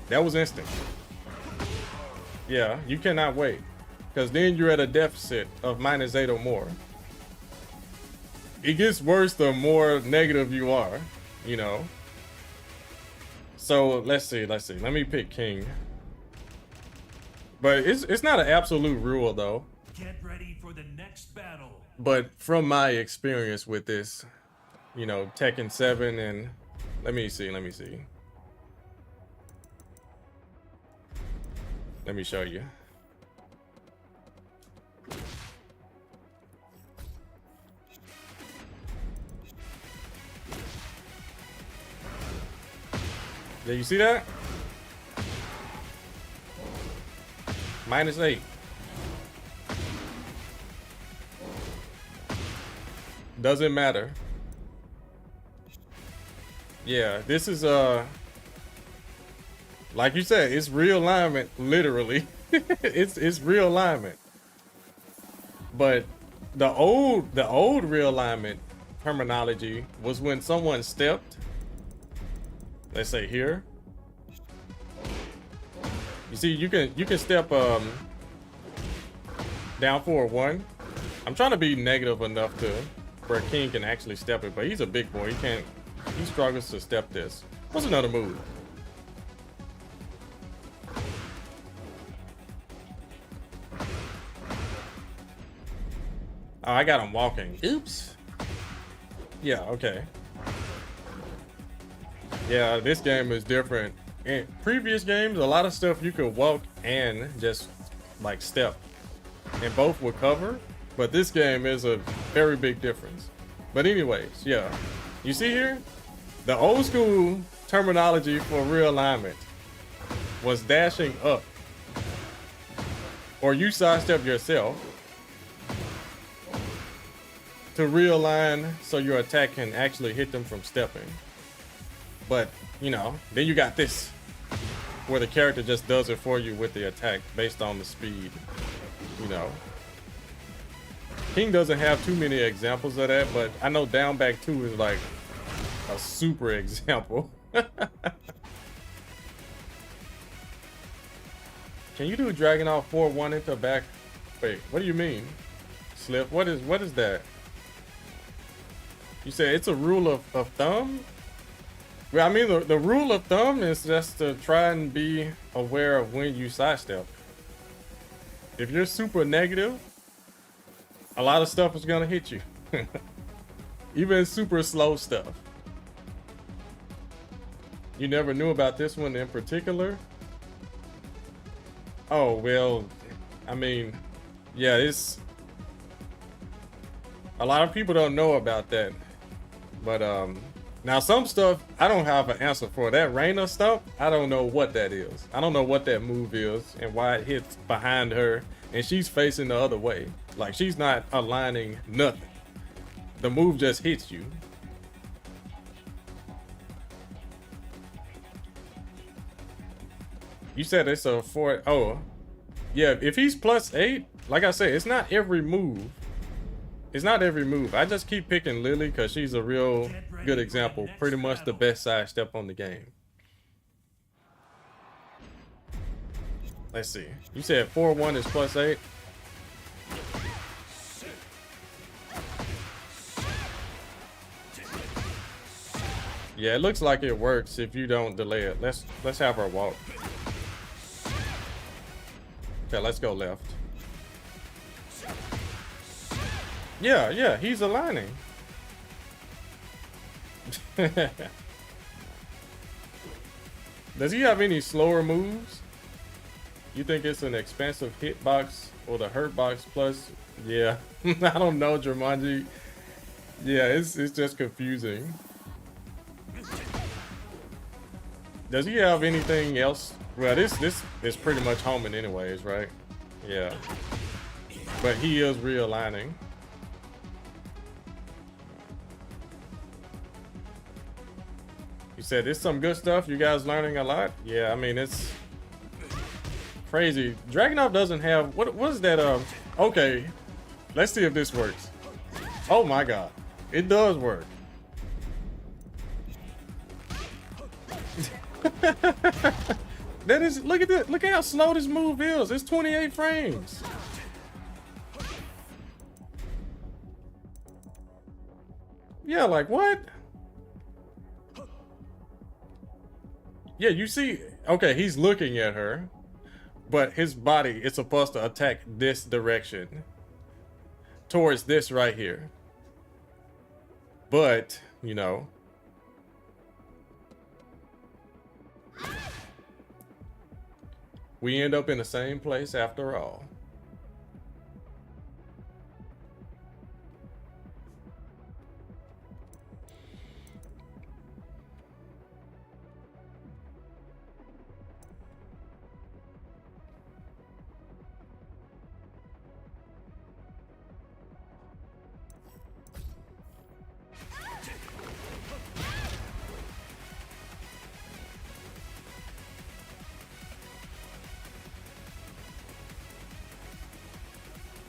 That was instant. Yeah, you cannot wait. Because then you're at a deficit of -8 or more. It gets worse the more negative you are, you know. So let's see. Let me pick King. But it's not an absolute rule though. Get ready for the next battle. But from my experience with this, you know, Tekken 7 and let me see. Let me show you. Yeah, you see that? -8. Doesn't matter. Yeah, this is like you said, it's realignment, literally. it's realignment. But the old realignment terminology was when someone stepped, let's say here. You see, you can step down for a 1. I'm trying to be negative enough to where King can actually step it, but he's a big boy. He struggles to step this. What's another move? Oh, I got him walking. Oops. Yeah, okay. Yeah, this game is different. In previous games, a lot of stuff you could walk and just like step, and both will cover. But this game is a very big difference. But anyways, yeah. You see here? The old school terminology for realignment was dashing up. Or you sidestep yourself to realign so your attack can actually hit them from stepping. But, you know, then you got this, where the character just does it for you with the attack based on the speed, you know. King doesn't have too many examples of that, but I know down back 2 is like a super example. Can you do Dragon off 4-1 into back? Wait, what do you mean? Slip, what is that? You say it's a rule of thumb? Well, I mean, the rule of thumb is just to try and be aware of when you sidestep. If you're super negative, a lot of stuff is gonna hit you. Even super slow stuff. You never knew about this one in particular? Oh, well, I mean, yeah, it's... A lot of people don't know about that. But, now some stuff, I don't have an answer for. That Reina stuff, I don't know what that is. I don't know what that move is and why it hits behind her and she's facing the other way. Like, she's not aligning nothing. The move just hits you. You said it's a 4. Oh, yeah. If he's +8, like I said, it's not every move. It's not every move. I just keep picking Lily because she's a real good example. Pretty much the best sidestep on the game. Let's see. You said 4-1 is +8. Yeah, it looks like it works if you don't delay it. Let's have her walk. Okay, let's go left. Yeah, he's aligning. Does he have any slower moves? You think it's an expensive hitbox or the hurt box plus? Yeah, I don't know, Jumanji. Yeah, it's just confusing. Does he have anything else? Well, this is pretty much homing anyways, right? Yeah. But he is realigning. You said it's some good stuff. You guys learning a lot? Yeah, I mean, it's crazy. Dragunov doesn't have what is that? Okay, let's see if this works. Oh my god, it does work. That is, look at that. Look at how slow this move is. It's 28 frames. Yeah, like what? Yeah, you see, okay, he's looking at her, but his body is supposed to attack this direction. towards this right here. But, you know, we end up in the same place after all.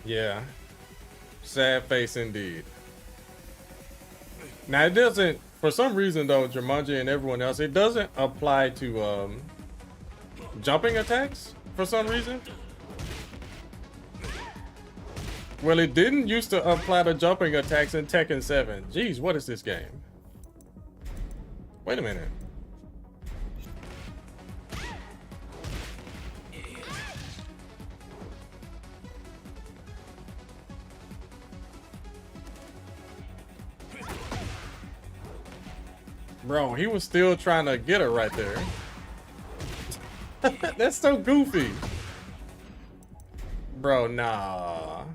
Yeah. Sad face indeed. Now it doesn't, for some reason though, Jumanji and everyone else, it doesn't apply to jumping attacks for some reason. Well, it didn't used to apply to jumping attacks in Tekken 7. Jeez, what is this game? Wait a minute. Bro, he was still trying to get her right there. That's so goofy. Bro, nah.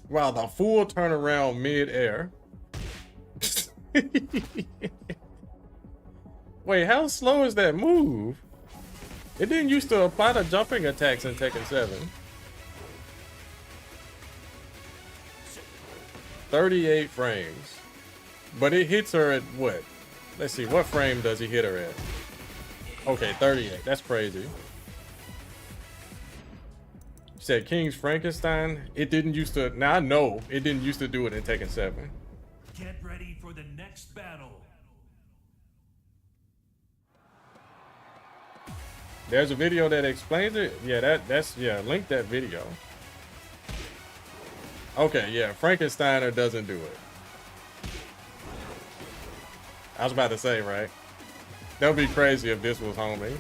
Wow, the full turnaround mid-air. Wait, how slow is that move? It didn't used to apply to jumping attacks in Tekken 7. 38 frames. But it hits her at what? Let's see, what frame does he hit her at? Okay, 38. That's crazy. You said King's Frankenstein? It didn't used to. Now I know it didn't used to do it in Tekken 7. Get ready for the next battle. There's a video that explains it. Yeah, that's link that video. Okay, yeah, Frankensteiner doesn't do it. I was about to say, right? That would be crazy if this was homie.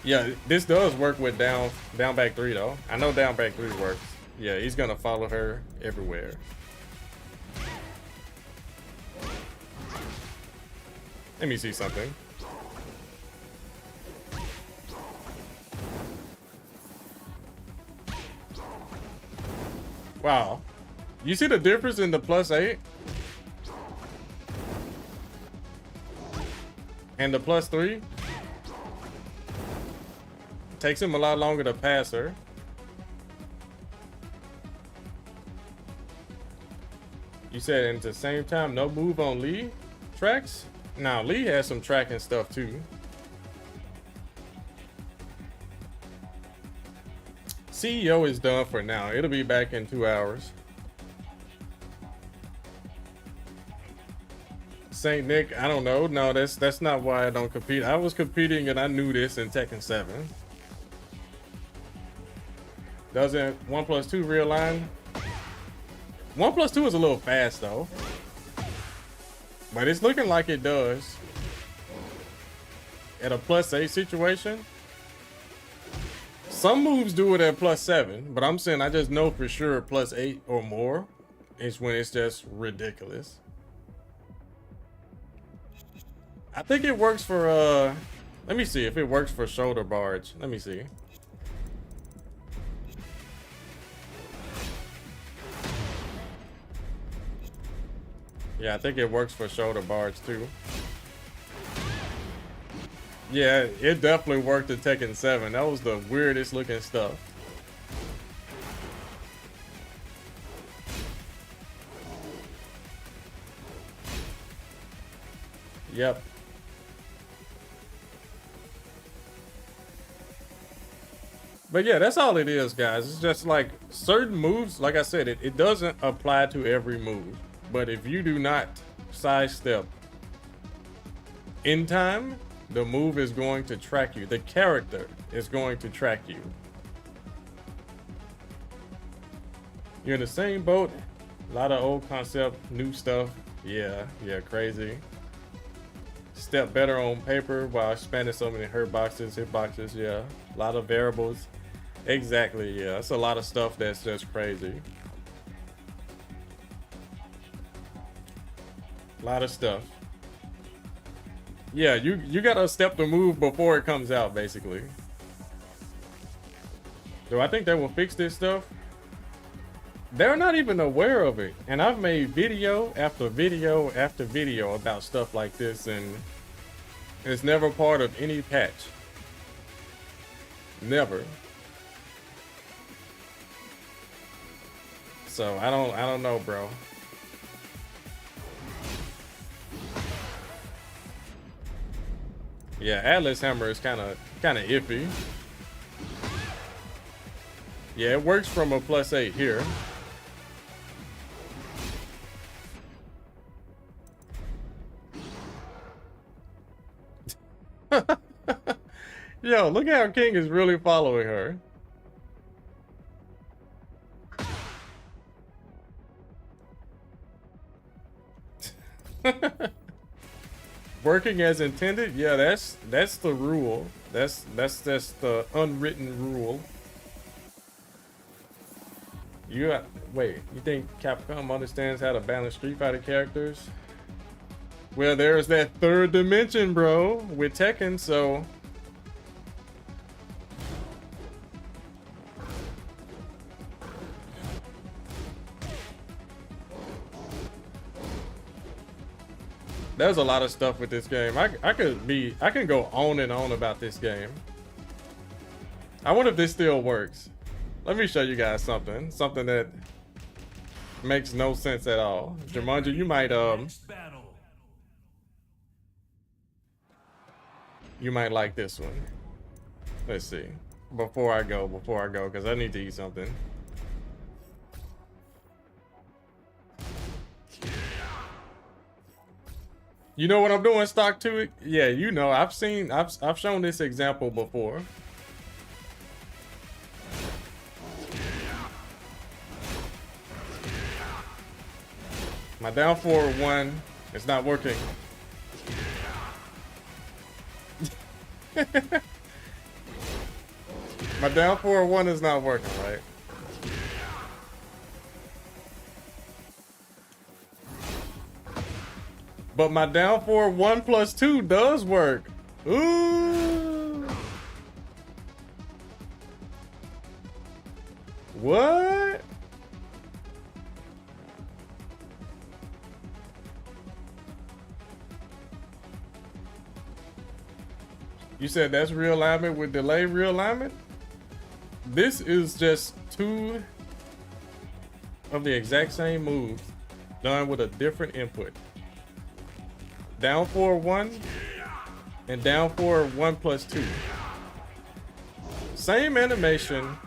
Yeah, this does work with down back 3 though. I know down back 3 works. Yeah, he's gonna follow her everywhere. Let me see something. Wow. You see the difference in the +8? And the +3? Takes him a lot longer to pass her. You said at the same time, no move on Lee tracks? Now, Lee has some tracking stuff too. CEO is done for now. It'll be back in 2 hours. Saint Nick, I don't know. No, that's not why I don't compete. I was competing and I knew this in Tekken 7. Doesn't 1+2 realign? 1+2 is a little fast though. But it's looking like it does. At a +8 situation. Some moves do it at +7, but I'm saying I just know for sure +8 or more is when it's just ridiculous. I think it works for let me see if it works for shoulder barge. Let me see. Yeah, I think it works for shoulder barge too. Yeah, it definitely worked in Tekken 7. That was the weirdest looking stuff. Yep. But yeah, that's all it is, guys. It's just like certain moves, like I said, it doesn't apply to every move. But if you do not sidestep in time, the move is going to track you. The character is going to track you. You're in the same boat. A lot of old concept, new stuff. Yeah, crazy. Step better on paper while expanding so many hitboxes, yeah. A lot of variables. Exactly, yeah. That's a lot of stuff that's just crazy. A lot of stuff. Yeah, you gotta step the move before it comes out, basically. Do I think they will fix this stuff? They're not even aware of it. And I've made video after video after video about stuff like this, and it's never part of any patch. Never. So I don't know, bro. Yeah, Atlas Hammer is kind of iffy. Yeah, it works from a +8 here. Yo, look how King is really following her. Working as intended? Yeah, that's the rule. That's the unwritten rule. Wait, you think Capcom understands how to balance Street Fighter characters? Well, there's that third dimension, bro, with Tekken, so there's a lot of stuff with this game. I can go on and on about this game. I wonder if this still works. Let me show you guys something that makes no sense at all. Jumanji, you might like this one. Let's see. Before I go, because I need to eat something. You know what I'm doing, stock to it? Yeah, you know, I've shown this example before. My down forward one is not working. My down forward one is not working, right? But my down forward 1+2 does work. Ooh. What? You said that's realignment with delay realignment? This is just two of the exact same moves done with a different input. Down forward 1 and down forward 1+2. Same animation,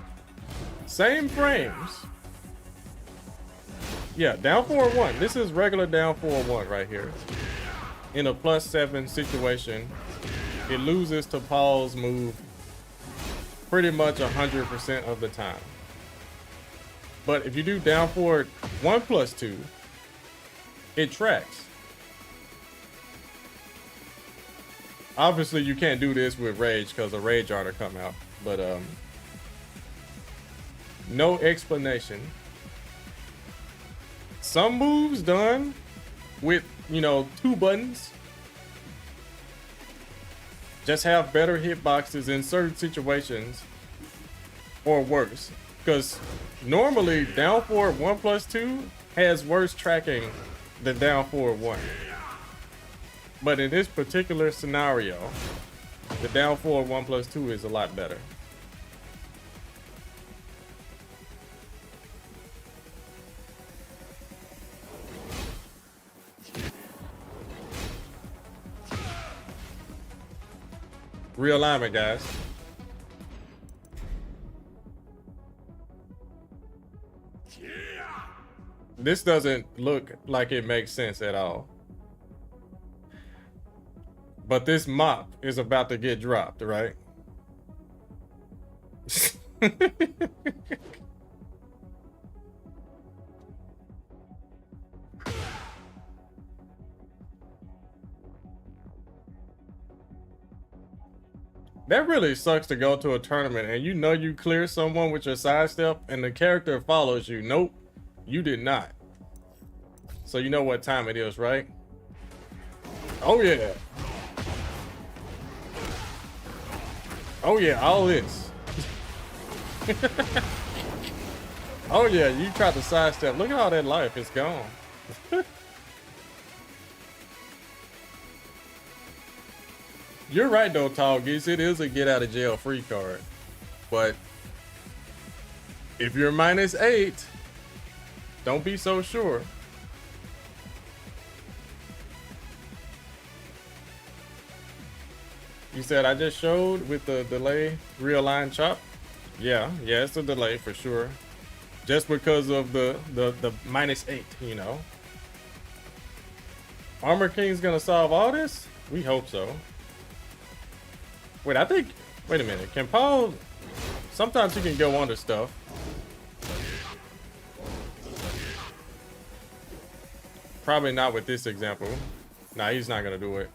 same frames. Yeah, down forward 1. This is regular down forward 1 right here. In a +7 situation, it loses to Paul's move pretty much 100% of the time. But if you do down forward 1+2, it tracks. Obviously, you can't do this with Rage because a Rage art will come out. But no explanation. Some moves done with, you know, 2 buttons just have better hitboxes in certain situations, or worse. Because normally down forward 1+2 has worse tracking than down forward 1. But in this particular scenario, the down forward 1+2 is a lot better. Realignment, guys. This doesn't look like it makes sense at all. But this mop is about to get dropped, right? That really sucks to go to a tournament and you know you clear someone with your sidestep and the character follows you. Nope, you did not. So you know what time it is, right? Oh yeah. Oh yeah, all this. Oh yeah, you tried to sidestep. Look at all that life, it's gone. You're right though, Tall Geese. It is a get out of jail free card. But if you're -8, don't be so sure. You said I just showed with the delay realign chop. Yeah, it's a delay for sure. Just because of the -8, you know. Armor King's gonna solve all this? We hope so. Wait, wait a minute. Can Paul, sometimes he can go under stuff. Probably not with this example. Nah, he's not gonna do it.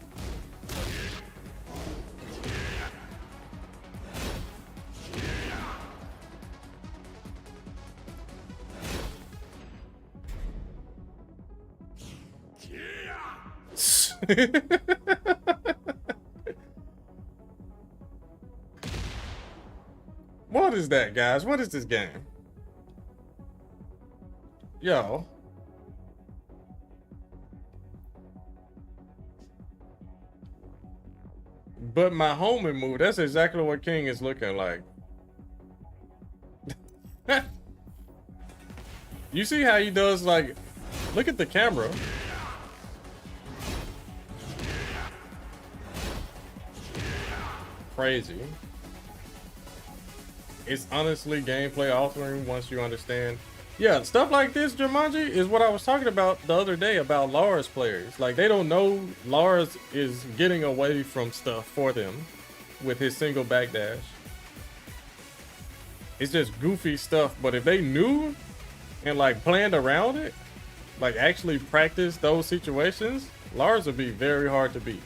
What is that, guys? What is this game? Yo. But my homing move, that's exactly what King is looking like. You see how he does, like, look at the camera. Crazy. It's honestly gameplay altering once you understand. Yeah, stuff like this, Jumanji, is what I was talking about the other day about Lars players. Like, they don't know Lars is getting away from stuff for them with his single backdash. It's just goofy stuff, but if they knew and like planned around it, like actually practice those situations, Lars would be very hard to beat.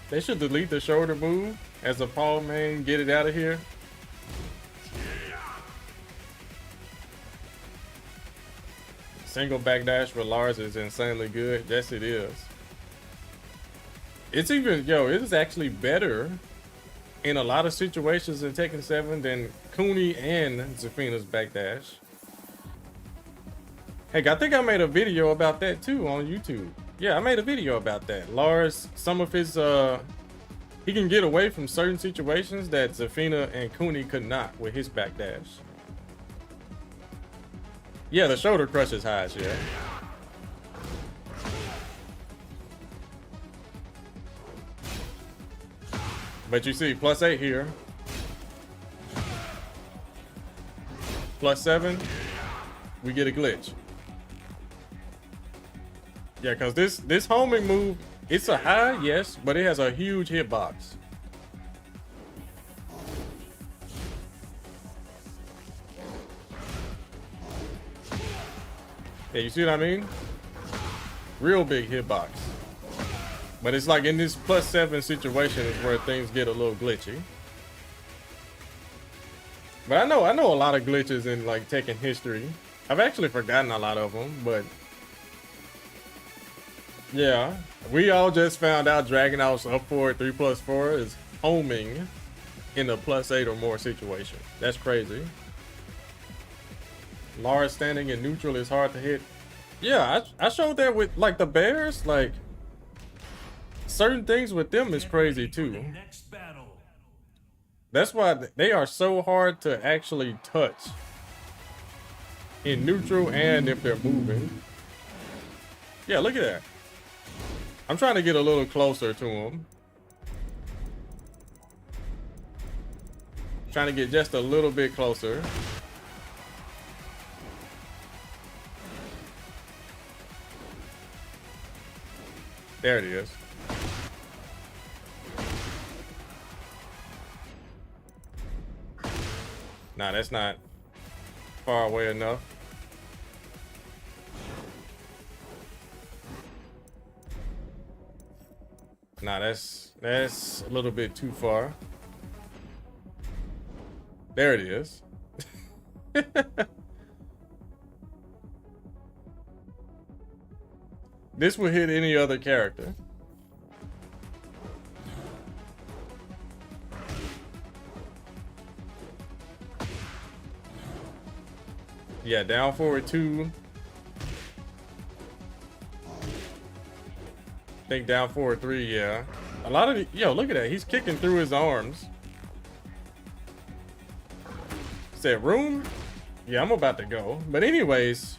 They should delete the shoulder move as a Paul main, get it out of here. Single backdash with Lars is insanely good. Yes, it is. It's even, it is actually better in a lot of situations in Tekken 7 than Cooney and Zafina's backdash. Heck, I think I made a video about that too on YouTube. Yeah, I made a video about that. Lars, some of his, he can get away from certain situations that Zafina and Cooney could not with his backdash. Yeah, the shoulder crush is high, yeah. But you see, +8 here. +7, we get a glitch. Yeah, because this homing move, it's a high, yes, but it has a huge hitbox. Yeah, you see what I mean? Real big hitbox. But it's like in this +7 situation is where things get a little glitchy. But I know a lot of glitches in like Tekken history. I've actually forgotten a lot of them, but yeah, we all just found out Dragon House up forward 3+4 is homing in a +8 or more situation. That's crazy. Lars standing in neutral is hard to hit. Yeah, I showed that with like the Bears, like certain things with them is crazy too. That's why they are so hard to actually touch in neutral and if they're moving. Yeah, look at that. I'm trying to get a little closer to him. Trying to get just a little bit closer. There it is. Nah, that's not far away enough. Nah, that's a little bit too far. There it is. This would hit any other character. Yeah, down forward 2. I think down forward 3, yeah. A lot of the, yo, look at that. He's kicking through his arms. Said room? Yeah, I'm about to go. But anyways,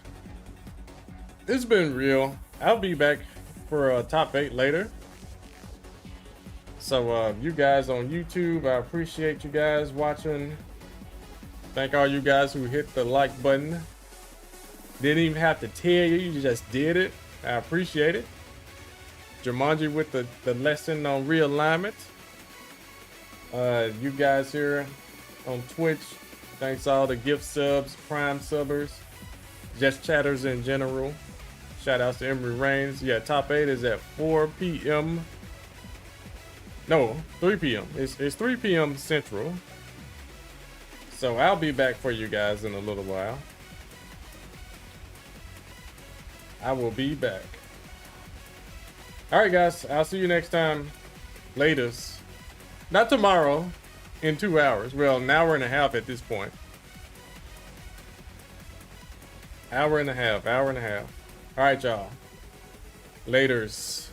it's been real. I'll be back for a top 8 later. So you guys on YouTube, I appreciate you guys watching. Thank all you guys who hit the like button. Didn't even have to tell you, you just did it. I appreciate it. Jumanji with the lesson on realignment. You guys here on Twitch, thanks all the gift subs, prime subbers, just chatters in general. Shout outs to Emery Reigns. Yeah, top 8 is at 4 p.m. No, 3 p.m. It's 3 p.m. Central. So I'll be back for you guys in a little while. I will be back. All right, guys. I'll see you next time. Latest. Not tomorrow. In 2 hours. Well, an hour and a half at this point. Hour and a half. All right, y'all. Laters.